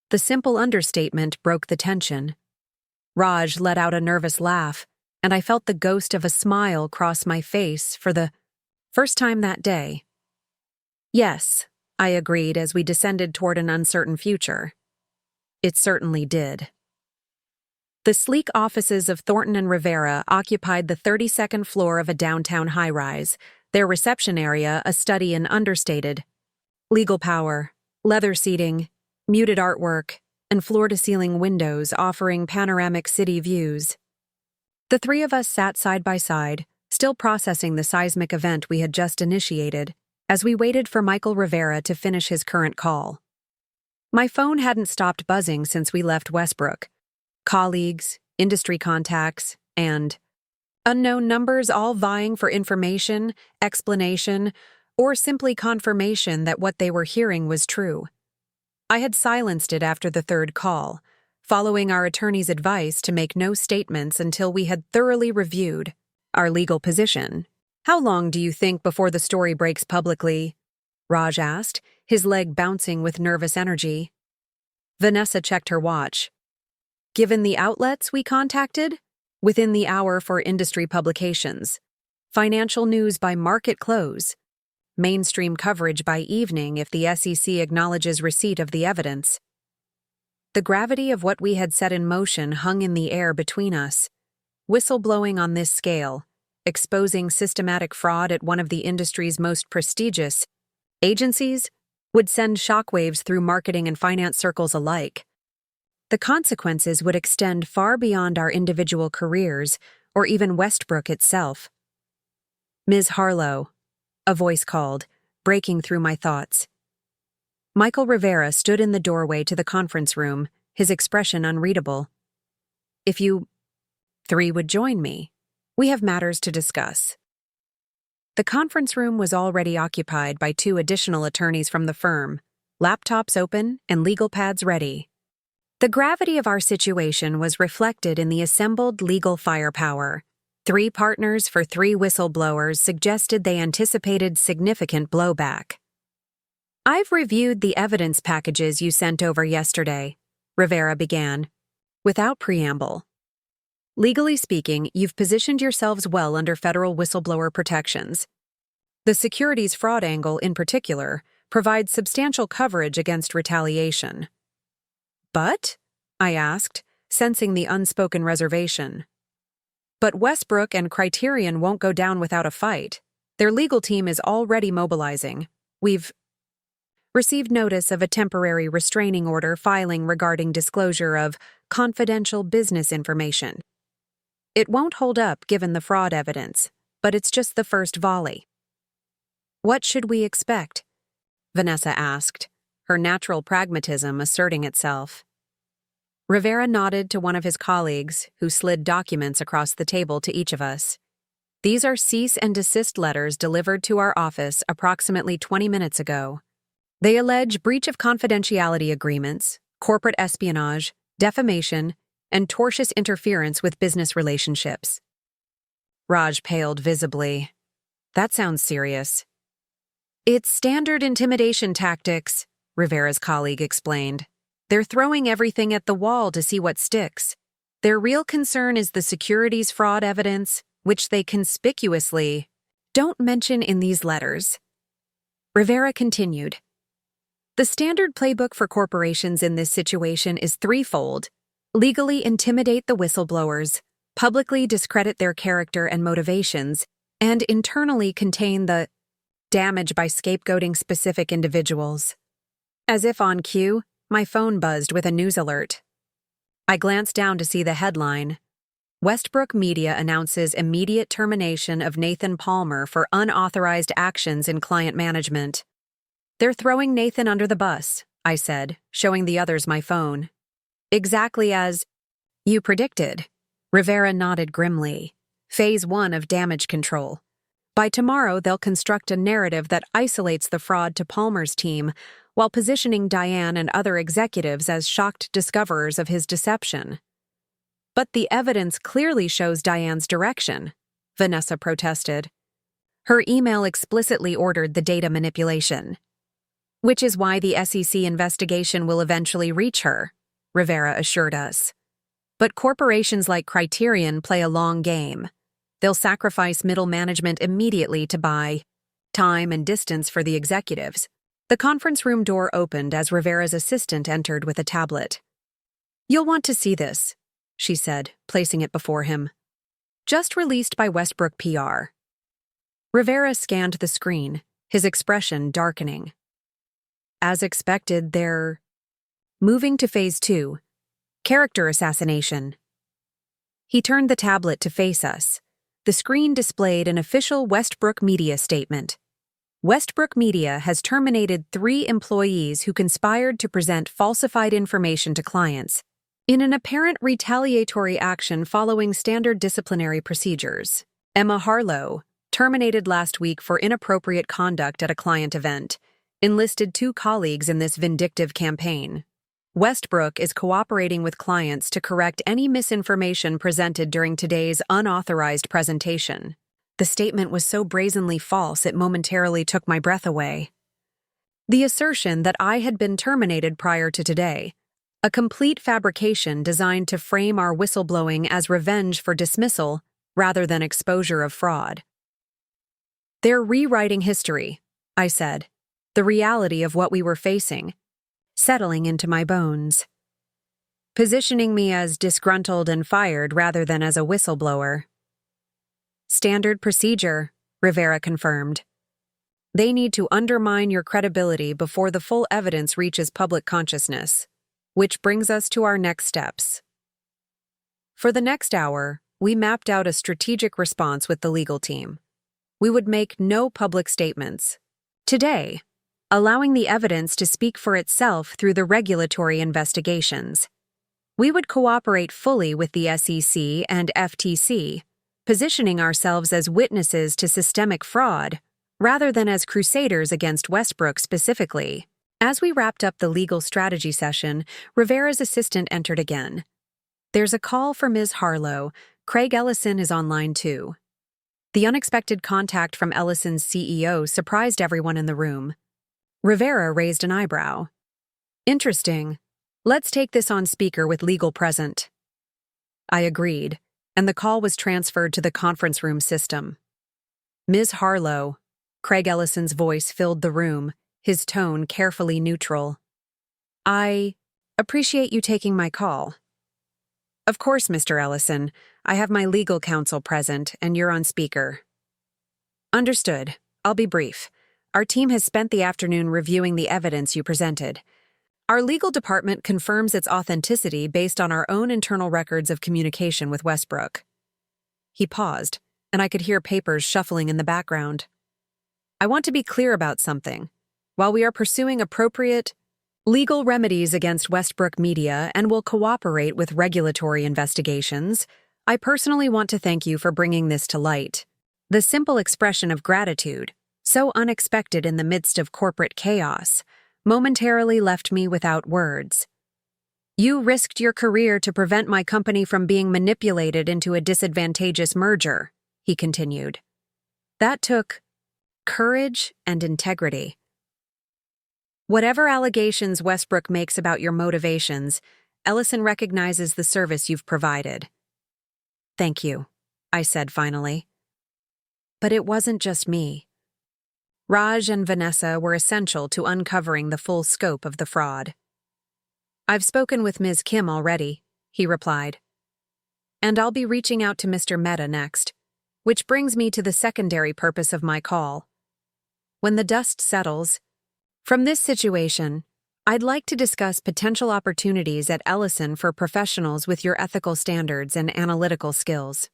The simple understatement broke the tension. Raj let out a nervous laugh, and I felt the ghost of a smile cross my face for the first time that day. Yes, I agreed as we descended toward an uncertain future. It certainly did. The sleek offices of Thornton and Rivera occupied the 32nd floor of a downtown high-rise, their reception area a study in understated legal power, leather seating, muted artwork, and floor-to-ceiling windows offering panoramic city views. The three of us sat side by side, still processing the seismic event we had just initiated, as we waited for Michael Rivera to finish his current call. My phone hadn't stopped buzzing since we left Westbrook. Colleagues, industry contacts, and unknown numbers all vying for information, explanation, or simply confirmation that what they were hearing was true. I had silenced it after the third call, following our attorney's advice to make no statements until we had thoroughly reviewed our legal position. How long do you think before the story breaks publicly? Raj asked, his leg bouncing with nervous energy. Vanessa checked her watch. Given the outlets we contacted, within the hour for industry publications, financial news by market close, mainstream coverage by evening if the SEC acknowledges receipt of the evidence. The gravity of what we had set in motion hung in the air between us. Whistleblowing on this scale, exposing systematic fraud at one of the industry's most prestigious agencies, would send shockwaves through marketing and finance circles alike. The consequences would extend far beyond our individual careers or even Westbrook itself. Ms. Harlow, a voice called, breaking through my thoughts. Michael Rivera stood in the doorway to the conference room, his expression unreadable. If you three would join me, we have matters to discuss. The conference room was already occupied by two additional attorneys from the firm, laptops open and legal pads ready. The gravity of our situation was reflected in the assembled legal firepower. 3 partners for 3 whistleblowers suggested they anticipated significant blowback. I've reviewed the evidence packages you sent over yesterday, Rivera began, without preamble. Legally speaking, you've positioned yourselves well under federal whistleblower protections. The securities fraud angle, in particular, provides substantial coverage against retaliation. But? I asked, sensing the unspoken reservation. But Westbrook and Criterion won't go down without a fight. Their legal team is already mobilizing. Received notice of a temporary restraining order filing regarding disclosure of confidential business information. It won't hold up given the fraud evidence, but it's just the first volley. What should we expect? Vanessa asked, her natural pragmatism asserting itself. Rivera nodded to one of his colleagues, who slid documents across the table to each of us. These are cease and desist letters delivered to our office approximately 20 minutes ago. They allege breach of confidentiality agreements, corporate espionage, defamation, and tortious interference with business relationships. Raj paled visibly. That sounds serious. It's standard intimidation tactics, Rivera's colleague explained. They're throwing everything at the wall to see what sticks. Their real concern is the securities fraud evidence, which they conspicuously don't mention in these letters. Rivera continued. The standard playbook for corporations in this situation is threefold: legally intimidate the whistleblowers, publicly discredit their character and motivations, and internally contain the damage by scapegoating specific individuals. As if on cue, my phone buzzed with a news alert. I glanced down to see the headline. Westbrook Media announces immediate termination of Nathan Palmer for unauthorized actions in client management. They're throwing Nathan under the bus, I said, showing the others my phone. Exactly as you predicted. Rivera nodded grimly. Phase 1 of damage control. By tomorrow, they'll construct a narrative that isolates the fraud to Palmer's team while positioning Diane and other executives as shocked discoverers of his deception. But the evidence clearly shows Diane's direction, Vanessa protested. Her email explicitly ordered the data manipulation. Which is why the SEC investigation will eventually reach her, Rivera assured us. But corporations like Criterion play a long game. They'll sacrifice middle management immediately to buy time and distance for the executives. The conference room door opened as Rivera's assistant entered with a tablet. You'll want to see this, she said, placing it before him. Just released by Westbrook PR. Rivera scanned the screen, his expression darkening. As expected, they're moving to Phase 2, character assassination. He turned the tablet to face us. The screen displayed an official Westbrook Media statement. Westbrook Media has terminated 3 employees who conspired to present falsified information to clients in an apparent retaliatory action following standard disciplinary procedures. Emma Harlow, terminated last week for inappropriate conduct at a client event, enlisted 2 colleagues in this vindictive campaign. Westbrook is cooperating with clients to correct any misinformation presented during today's unauthorized presentation. The statement was so brazenly false it momentarily took my breath away. The assertion that I had been terminated prior to today, a complete fabrication designed to frame our whistleblowing as revenge for dismissal rather than exposure of fraud. They're rewriting history, I said. The reality of what we were facing, settling into my bones. Positioning me as disgruntled and fired rather than as a whistleblower. Standard procedure, Rivera confirmed. They need to undermine your credibility before the full evidence reaches public consciousness, which brings us to our next steps. For the next hour, we mapped out a strategic response with the legal team. We would make no public statements. Today, allowing the evidence to speak for itself through the regulatory investigations. We would cooperate fully with the SEC and FTC, positioning ourselves as witnesses to systemic fraud, rather than as crusaders against Westbrook specifically. As we wrapped up the legal strategy session, Rivera's assistant entered again. There's a call for Ms. Harlow. Craig Ellison is online too. The unexpected contact from Ellison's CEO surprised everyone in the room. Rivera raised an eyebrow. Interesting. Let's take this on speaker with legal present. I agreed, and the call was transferred to the conference room system. Ms. Harlow. Craig Ellison's voice filled the room, his tone carefully neutral. I appreciate you taking my call. Of course, Mr. Ellison. I have my legal counsel present, and you're on speaker. Understood. I'll be brief. Our team has spent the afternoon reviewing the evidence you presented. Our legal department confirms its authenticity based on our own internal records of communication with Westbrook." He paused, and I could hear papers shuffling in the background. "I want to be clear about something. While we are pursuing appropriate legal remedies against Westbrook Media and will cooperate with regulatory investigations, I personally want to thank you for bringing this to light. The simple expression of gratitude, so unexpected in the midst of corporate chaos, momentarily left me without words. You risked your career to prevent my company from being manipulated into a disadvantageous merger," he continued. "That took courage and integrity. Whatever allegations Westbrook makes about your motivations, Ellison recognizes the service you've provided." "Thank you," I said finally. But it wasn't just me. Raj and Vanessa were essential to uncovering the full scope of the fraud. "I've spoken with Ms. Kim already," he replied. "And I'll be reaching out to Mr. Mehta next, which brings me to the secondary purpose of my call. When the dust settles from this situation, I'd like to discuss potential opportunities at Ellison for professionals with your ethical standards and analytical skills."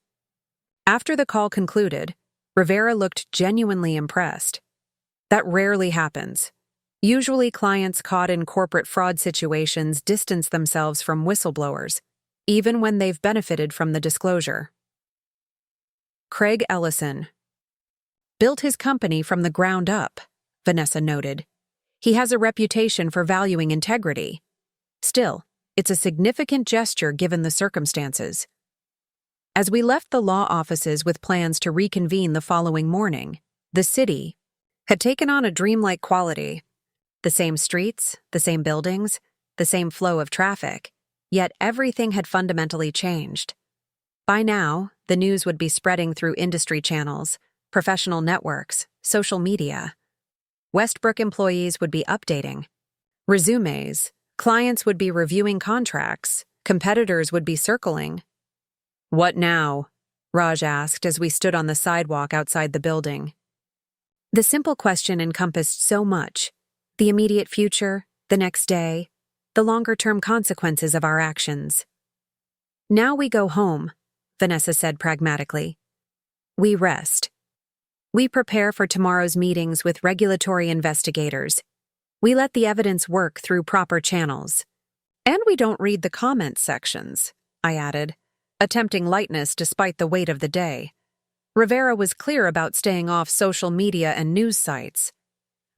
After the call concluded, Rivera looked genuinely impressed. That rarely happens. Usually clients caught in corporate fraud situations distance themselves from whistleblowers, even when they've benefited from the disclosure. Craig Ellison built his company from the ground up, Vanessa noted. He has a reputation for valuing integrity. Still, it's a significant gesture given the circumstances. As we left the law offices with plans to reconvene the following morning, the city had taken on a dreamlike quality. The same streets, the same buildings, the same flow of traffic, yet everything had fundamentally changed. By now, the news would be spreading through industry channels, professional networks, social media. Westbrook employees would be updating resumes, clients would be reviewing contracts, competitors would be circling. "What now?" Raj asked as we stood on the sidewalk outside the building. The simple question encompassed so much: the immediate future, the next day, the longer-term consequences of our actions. "Now we go home," Vanessa said pragmatically. "We rest. We prepare for tomorrow's meetings with regulatory investigators. We let the evidence work through proper channels. And we don't read the comments sections," I added, attempting lightness despite the weight of the day. Rivera was clear about staying off social media and news sites.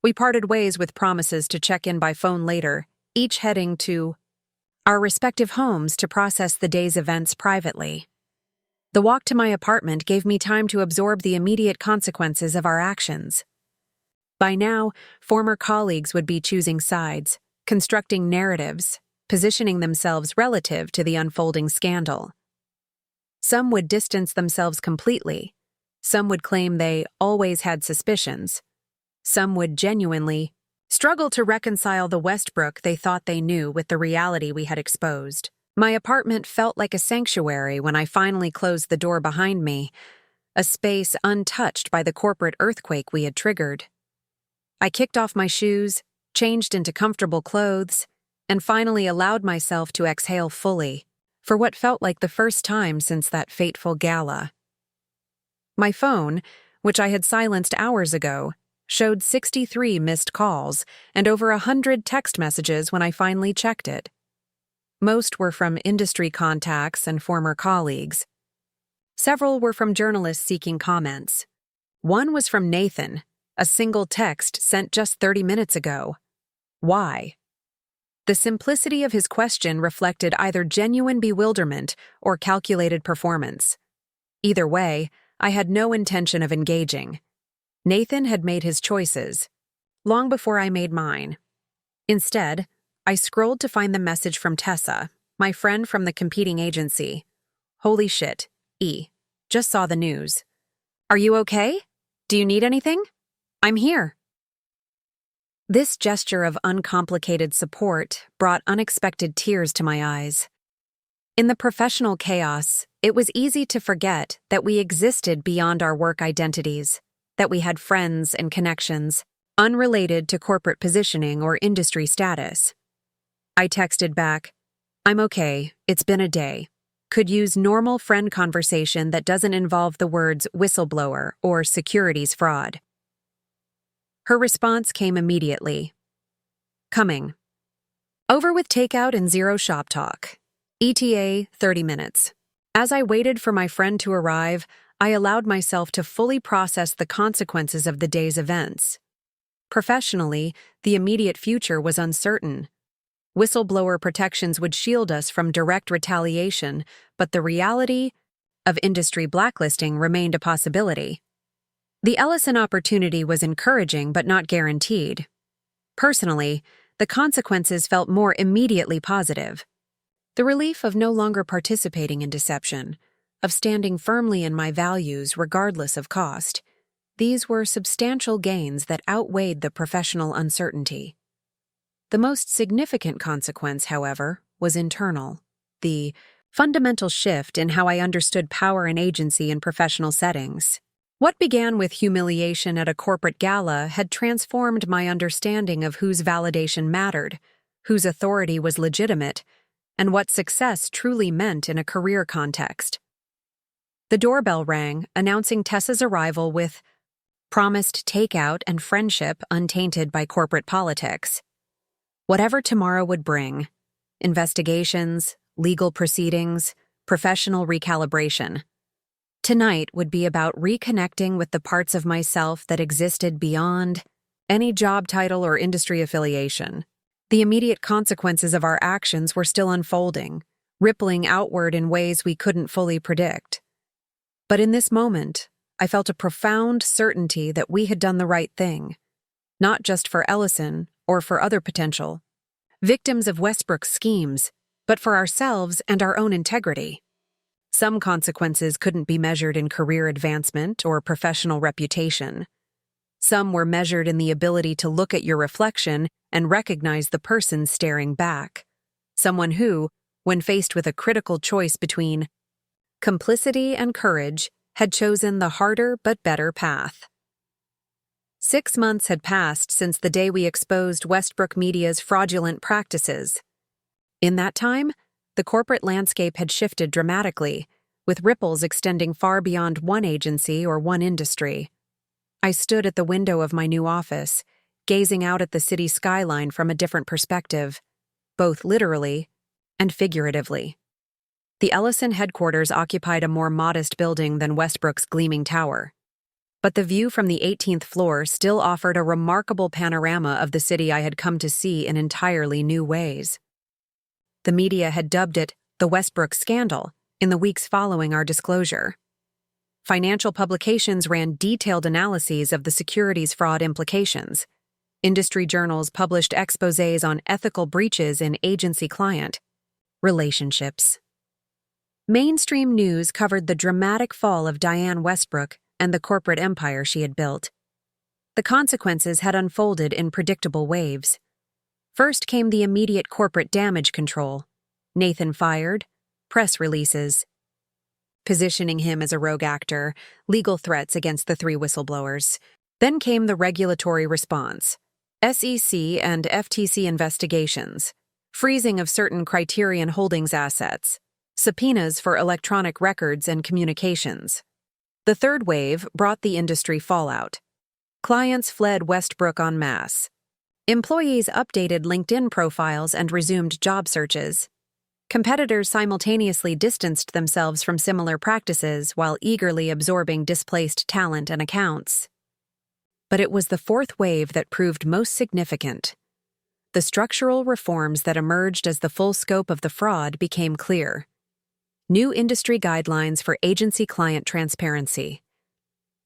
We parted ways with promises to check in by phone later, each heading to our respective homes to process the day's events privately. The walk to my apartment gave me time to absorb the immediate consequences of our actions. By now, former colleagues would be choosing sides, constructing narratives, positioning themselves relative to the unfolding scandal. Some would distance themselves completely. Some would claim they always had suspicions. Some would genuinely struggle to reconcile the Westbrook they thought they knew with the reality we had exposed. My apartment felt like a sanctuary when I finally closed the door behind me, a space untouched by the corporate earthquake we had triggered. I kicked off my shoes, changed into comfortable clothes, and finally allowed myself to exhale fully, for what felt like the first time since that fateful gala. My phone, which I had silenced hours ago, showed 63 missed calls and over 100 text messages when I finally checked it. Most were from industry contacts and former colleagues. Several were from journalists seeking comments. One was from Nathan, a single text sent just 30 minutes ago. Why? The simplicity of his question reflected either genuine bewilderment or calculated performance. Either way, I had no intention of engaging. Nathan had made his choices, long before I made mine. Instead, I scrolled to find the message from Tessa, my friend from the competing agency. "Holy shit, E. Just saw the news. Are you okay? Do you need anything? I'm here." This gesture of uncomplicated support brought unexpected tears to my eyes. In the professional chaos, it was easy to forget that we existed beyond our work identities, that we had friends and connections, unrelated to corporate positioning or industry status. I texted back, "I'm okay, it's been a day. Could use normal friend conversation that doesn't involve the words whistleblower or securities fraud." Her response came immediately. "Coming. Over with takeout and zero shop talk. ETA 30 minutes. As I waited for my friend to arrive, I allowed myself to fully process the consequences of the day's events. Professionally, the immediate future was uncertain. Whistleblower protections would shield us from direct retaliation, but the reality of industry blacklisting remained a possibility. The Ellison opportunity was encouraging but not guaranteed. Personally, the consequences felt more immediately positive. The relief of no longer participating in deception, of standing firmly in my values regardless of cost. These were substantial gains that outweighed the professional uncertainty. The most significant consequence, however, was internal. The fundamental shift in how I understood power and agency in professional settings. What began with humiliation at a corporate gala had transformed my understanding of whose validation mattered, whose authority was legitimate, and what success truly meant in a career context. The doorbell rang, announcing Tessa's arrival with promised takeout and friendship untainted by corporate politics. Whatever tomorrow would bring, investigations, legal proceedings, professional recalibration. Tonight would be about reconnecting with the parts of myself that existed beyond any job title or industry affiliation. The immediate consequences of our actions were still unfolding, rippling outward in ways we couldn't fully predict. But in this moment, I felt a profound certainty that we had done the right thing, not just for Ellison or for other potential victims of Westbrook's schemes, but for ourselves and our own integrity. Some consequences couldn't be measured in career advancement or professional reputation. Some were measured in the ability to look at your reflection and recognize the person staring back. Someone who, when faced with a critical choice between complicity and courage, had chosen the harder but better path. 6 months had passed since the day we exposed Westbrook Media's fraudulent practices. In that time, the corporate landscape had shifted dramatically, with ripples extending far beyond one agency or one industry. I stood at the window of my new office, gazing out at the city skyline from a different perspective, both literally and figuratively. The Ellison headquarters occupied a more modest building than Westbrook's gleaming tower, but the view from the 18th floor still offered a remarkable panorama of the city I had come to see in entirely new ways. The media had dubbed it the Westbrook scandal in the weeks following our disclosure. Financial publications ran detailed analyses of the securities fraud implications. Industry journals published exposés on ethical breaches in agency-client relationships. Mainstream news covered the dramatic fall of Diane Westbrook and the corporate empire she had built. The consequences had unfolded in predictable waves. First came the immediate corporate damage control. Nathan fired, press releases, positioning him as a rogue actor, legal threats against the 3 whistleblowers. Then came the regulatory response, SEC and FTC investigations, freezing of certain Criterion Holdings assets, subpoenas for electronic records and communications. The third wave brought the industry fallout. Clients fled Westbrook en masse. Employees updated LinkedIn profiles and resumed job searches. Competitors simultaneously distanced themselves from similar practices while eagerly absorbing displaced talent and accounts. But it was the fourth wave that proved most significant. The structural reforms that emerged as the full scope of the fraud became clear. New industry guidelines for agency-client transparency.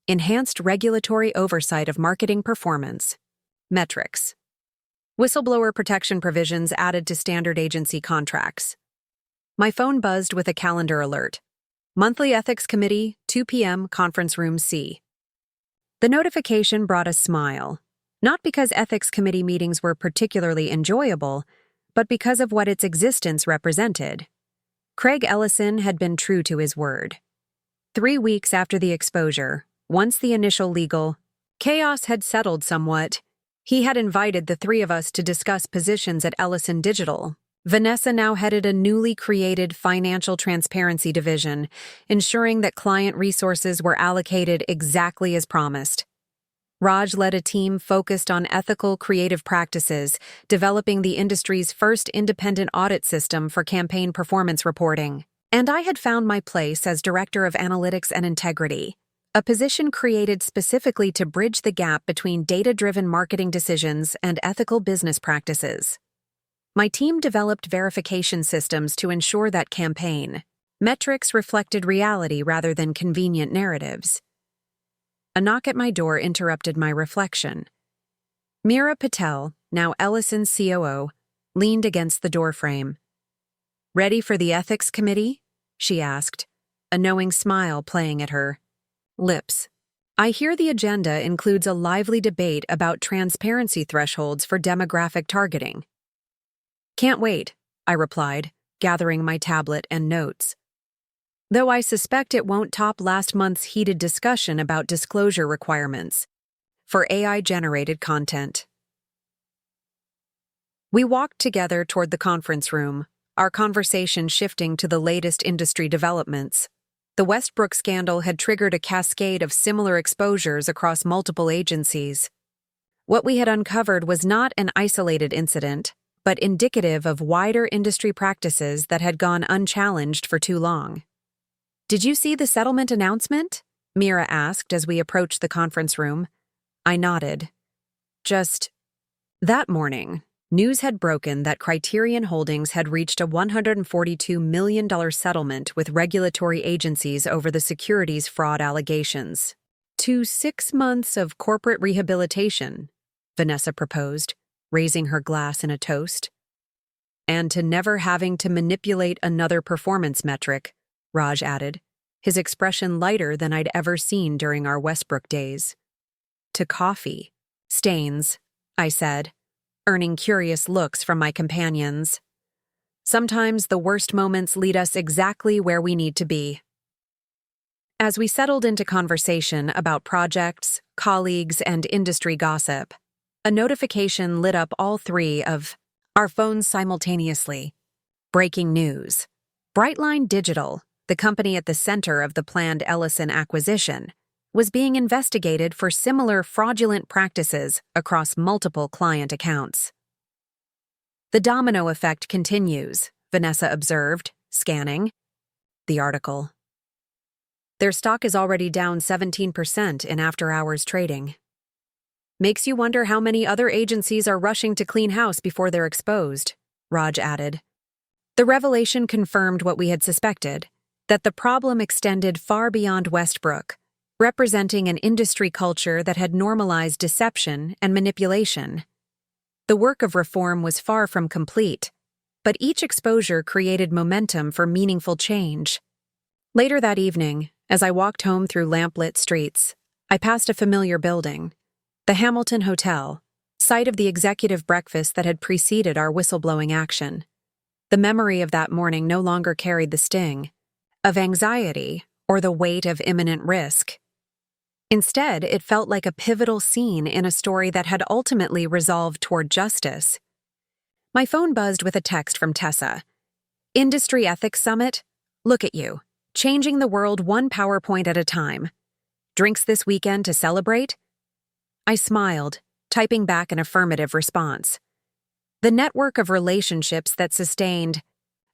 Enhanced regulatory oversight of marketing performance. Metrics. Whistleblower protection provisions added to standard agency contracts. My phone buzzed with a calendar alert. Monthly Ethics Committee, 2 p.m., Conference Room C. The notification brought a smile, not because Ethics Committee meetings were particularly enjoyable, but because of what its existence represented. Craig Ellison had been true to his word. 3 weeks after the exposure, once the initial legal chaos had settled somewhat, He had invited the three of us to discuss positions at Ellison Digital. Vanessa now headed a newly created financial transparency division, ensuring that client resources were allocated exactly as promised. Raj led a team focused on ethical, creative practices, developing the industry's first independent audit system for campaign performance reporting. And I had found my place as Director of Analytics and Integrity, a position created specifically to bridge the gap between data-driven marketing decisions and ethical business practices. My team developed verification systems to ensure that campaign metrics reflected reality rather than convenient narratives. A knock at my door interrupted my reflection. Meera Patel, now Ellison's COO, leaned against the doorframe. "Ready for the ethics committee?" she asked, a knowing smile playing at her lips. "I hear the agenda includes a lively debate about transparency thresholds for demographic targeting." "Can't wait," I replied, gathering my tablet and notes. Though I suspect it won't top last month's heated discussion about disclosure requirements for AI-generated content. We walked together toward the conference room, our conversation shifting to the latest industry developments. The Westbrook scandal had triggered a cascade of similar exposures across multiple agencies. What we had uncovered was not an isolated incident, but indicative of wider industry practices that had gone unchallenged for too long. "Did you see the settlement announcement?" Meera asked as we approached the conference room. I nodded. That morning, news had broken that Criterion Holdings had reached a $142 million settlement with regulatory agencies over the securities fraud allegations. "To 6 months of corporate rehabilitation," Vanessa proposed, raising her glass in a toast. "And to never having to manipulate another performance metric," Raj added, his expression lighter than I'd ever seen during our Westbrook days. "To coffee stains," I said, earning curious looks from my companions. Sometimes the worst moments lead us exactly where we need to be. As we settled into conversation about projects, colleagues, and industry gossip, a notification lit up all three of our phones simultaneously. Breaking news. Brightline Digital, the company at the center of the planned Ellison acquisition, was being investigated for similar fraudulent practices across multiple client accounts. "The domino effect continues," Vanessa observed, scanning the article. "Their stock is already down 17% in after-hours trading. Makes you wonder how many other agencies are rushing to clean house before they're exposed," Raj added. The revelation confirmed what we had suspected, that the problem extended far beyond Westbrook, representing an industry culture that had normalized deception and manipulation. The work of reform was far from complete, but each exposure created momentum for meaningful change. Later that evening, as I walked home through lamplit streets, I passed a familiar building, the Hamilton Hotel, site of the executive breakfast that had preceded our whistleblowing action. The memory of that morning no longer carried the sting of anxiety or the weight of imminent risk. Instead, it felt like a pivotal scene in a story that had ultimately resolved toward justice. My phone buzzed with a text from Tessa. "Industry Ethics Summit? Look at you, changing the world one PowerPoint at a time. Drinks this weekend to celebrate?" I smiled, typing back an affirmative response. The network of relationships that sustained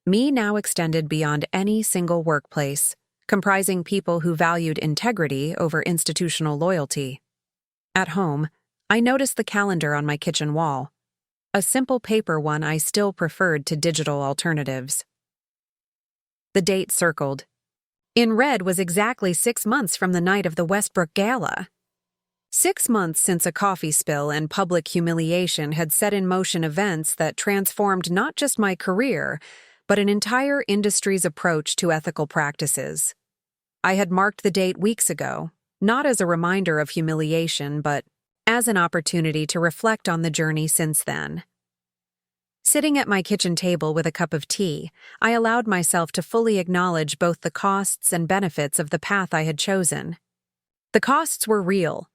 me now extended beyond any single workplace, comprising people who valued integrity over institutional loyalty. At home, I noticed the calendar on my kitchen wall, a simple paper one I still preferred to digital alternatives. The date circled. In red was exactly 6 months from the night of the Westbrook Gala. 6 months since a coffee spill and public humiliation had set in motion events that transformed not just my career, but an entire industry's approach to ethical practices. I had marked the date weeks ago, not as a reminder of humiliation, but as an opportunity to reflect on the journey since then. Sitting at my kitchen table with a cup of tea, I allowed myself to fully acknowledge both the costs and benefits of the path I had chosen. The costs were real.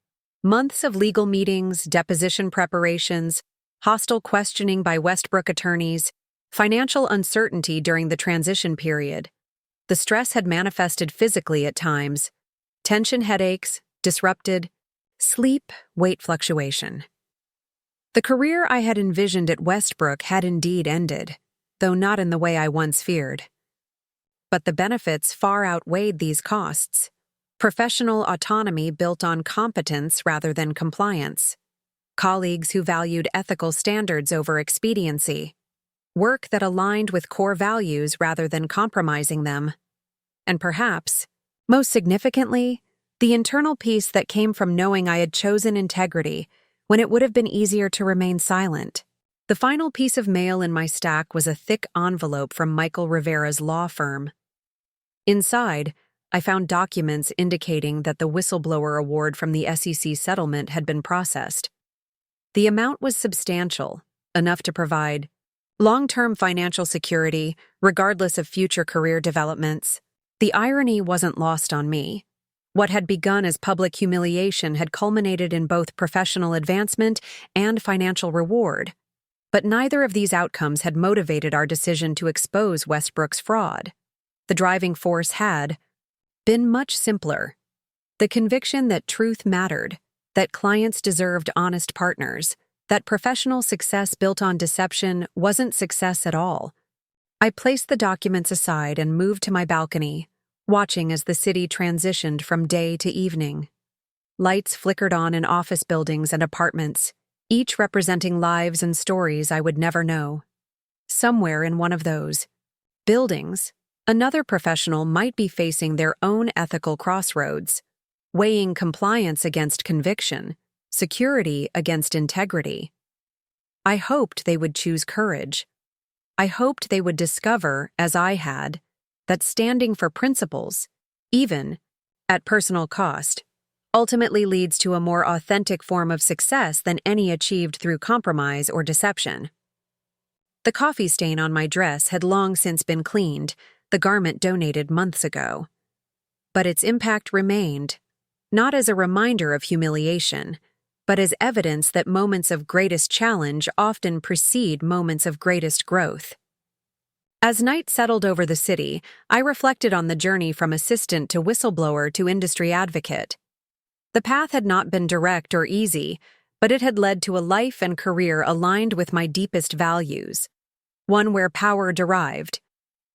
Months of legal meetings, deposition preparations, hostile questioning by Westbrook attorneys, financial uncertainty during the transition period. The stress had manifested physically at times. Tension headaches, disrupted sleep, weight fluctuation. The career I had envisioned at Westbrook had indeed ended, though not in the way I once feared. But the benefits far outweighed these costs. Professional autonomy built on competence rather than compliance. Colleagues who valued ethical standards over expediency. Work that aligned with core values rather than compromising them. And perhaps, most significantly, the internal peace that came from knowing I had chosen integrity when it would have been easier to remain silent. The final piece of mail in my stack was a thick envelope from Michael Rivera's law firm. Inside, I found documents indicating that the whistleblower award from the SEC settlement had been processed. The amount was substantial, enough to provide long-term financial security, regardless of future career developments. The irony wasn't lost on me. What had begun as public humiliation had culminated in both professional advancement and financial reward. But neither of these outcomes had motivated our decision to expose Westbrook's fraud. The driving force had been much simpler. The conviction that truth mattered, that clients deserved honest partners, that professional success built on deception wasn't success at all. I placed the documents aside and moved to my balcony, watching as the city transitioned from day to evening. Lights flickered on in office buildings and apartments, each representing lives and stories I would never know. Somewhere in one of those buildings, another professional might be facing their own ethical crossroads, weighing compliance against conviction, security against integrity. I hoped they would choose courage. I hoped they would discover, as I had, that standing for principles, even at personal cost, ultimately leads to a more authentic form of success than any achieved through compromise or deception. The coffee stain on my dress had long since been cleaned, the garment donated months ago. But its impact remained, not as a reminder of humiliation, but as evidence that moments of greatest challenge often precede moments of greatest growth. As night settled over the city, I reflected on the journey from assistant to whistleblower to industry advocate. The path had not been direct or easy, but it had led to a life and career aligned with my deepest values, one where power derived,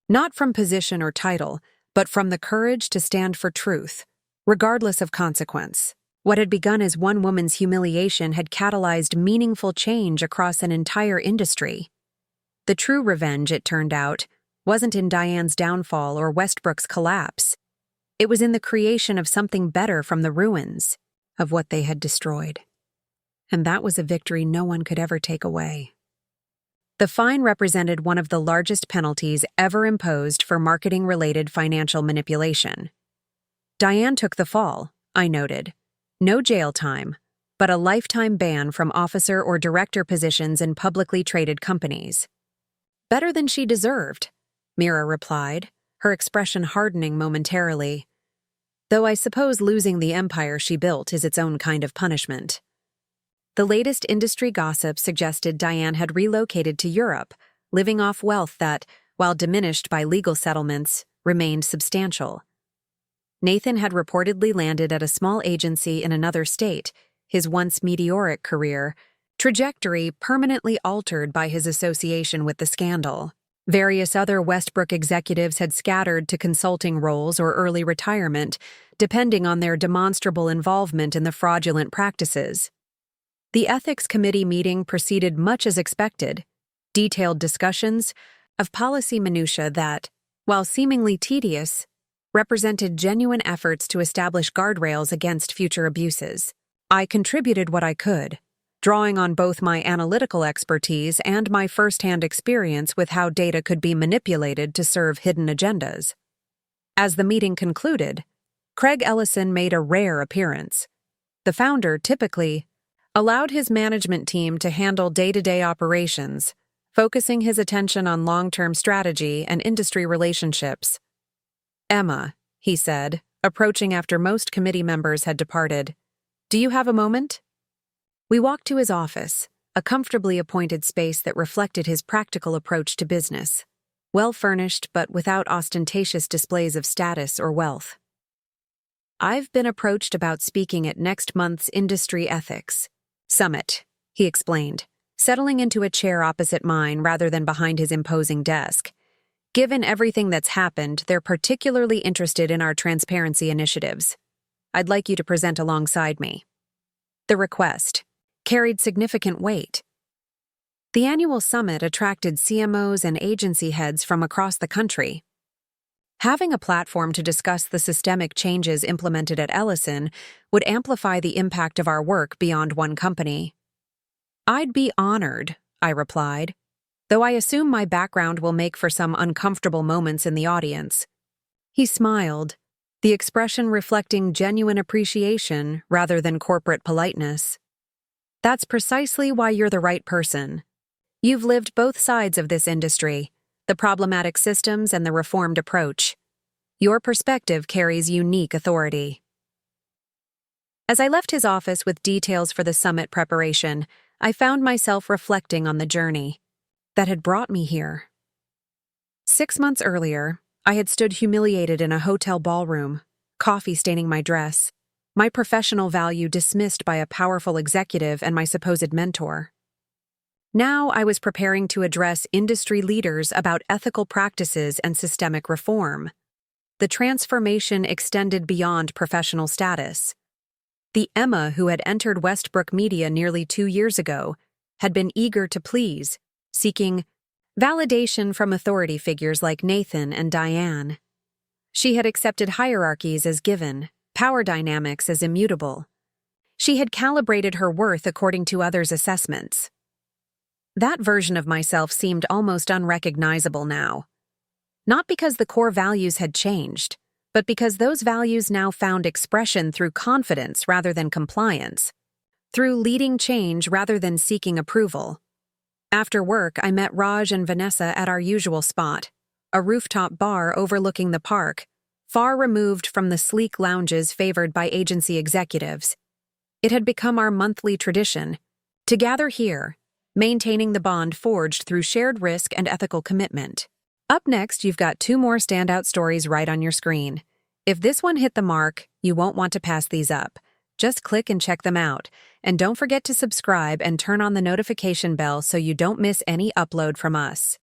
not from position or title, but from the courage to stand for truth, regardless of consequence. What had begun as one woman's humiliation had catalyzed meaningful change across an entire industry. The true revenge, it turned out, wasn't in Diane's downfall or Westbrook's collapse. It was in the creation of something better from the ruins of what they had destroyed. And that was a victory no one could ever take away. The fine represented one of the largest penalties ever imposed for marketing-related financial manipulation. Diane took the fall, I noted. No jail time, but a lifetime ban from officer or director positions in publicly traded companies. Better than she deserved, Mira replied, her expression hardening momentarily. Though I suppose losing the empire she built is its own kind of punishment. The latest industry gossip suggested Diane had relocated to Europe, living off wealth that, while diminished by legal settlements, remained substantial. Nathan had reportedly landed at a small agency in another state, his once meteoric career trajectory permanently altered by his association with the scandal. Various other Westbrook executives had scattered to consulting roles or early retirement, depending on their demonstrable involvement in the fraudulent practices. The ethics committee meeting proceeded much as expected, detailed discussions of policy minutiae that, while seemingly tedious, represented genuine efforts to establish guardrails against future abuses. I contributed what I could, drawing on both my analytical expertise and my first-hand experience with how data could be manipulated to serve hidden agendas. As the meeting concluded, Craig Ellison made a rare appearance. The founder typically allowed his management team to handle day-to-day operations, focusing his attention on long-term strategy and industry relationships. "Emma," he said, approaching after most committee members had departed, Do you have a moment? We walked to his office, a comfortably appointed space that reflected his practical approach to business. Well furnished, but without ostentatious displays of status or wealth. I've been approached about speaking at next month's Industry Ethics Summit, he explained, settling into a chair opposite mine rather than behind his imposing desk. Given everything that's happened, they're particularly interested in our transparency initiatives. I'd like you to present alongside me. The request carried significant weight. The annual summit attracted CMOs and agency heads from across the country. Having a platform to discuss the systemic changes implemented at Ellison would amplify the impact of our work beyond one company. I'd be honored, I replied, though I assume my background will make for some uncomfortable moments in the audience. He smiled, the expression reflecting genuine appreciation rather than corporate politeness. That's precisely why you're the right person. You've lived both sides of this industry, the problematic systems and the reformed approach. Your perspective carries unique authority. As I left his office with details for the summit preparation, I found myself reflecting on the journey that had brought me here. 6 months earlier, I had stood humiliated in a hotel ballroom, coffee staining my dress, my professional value dismissed by a powerful executive and my supposed mentor. Now I was preparing to address industry leaders about ethical practices and systemic reform. The transformation extended beyond professional status. The Emma who had entered Westbrook Media nearly 2 years ago had been eager to please, seeking validation from authority figures like Nathan and Diane. She had accepted hierarchies as given, power dynamics as immutable. She had calibrated her worth according to others' assessments. That version of myself seemed almost unrecognizable now. Not because the core values had changed, but because those values now found expression through confidence rather than compliance, through leading change rather than seeking approval. After work, I met Raj and Vanessa at our usual spot, a rooftop bar overlooking the park, far removed from the sleek lounges favored by agency executives. It had become our monthly tradition to gather here, maintaining the bond forged through shared risk and ethical commitment. Up next, you've got 2 more standout stories right on your screen. If this one hit the mark, you won't want to pass these up. Just click and check them out. And don't forget to subscribe and turn on the notification bell so you don't miss any upload from us.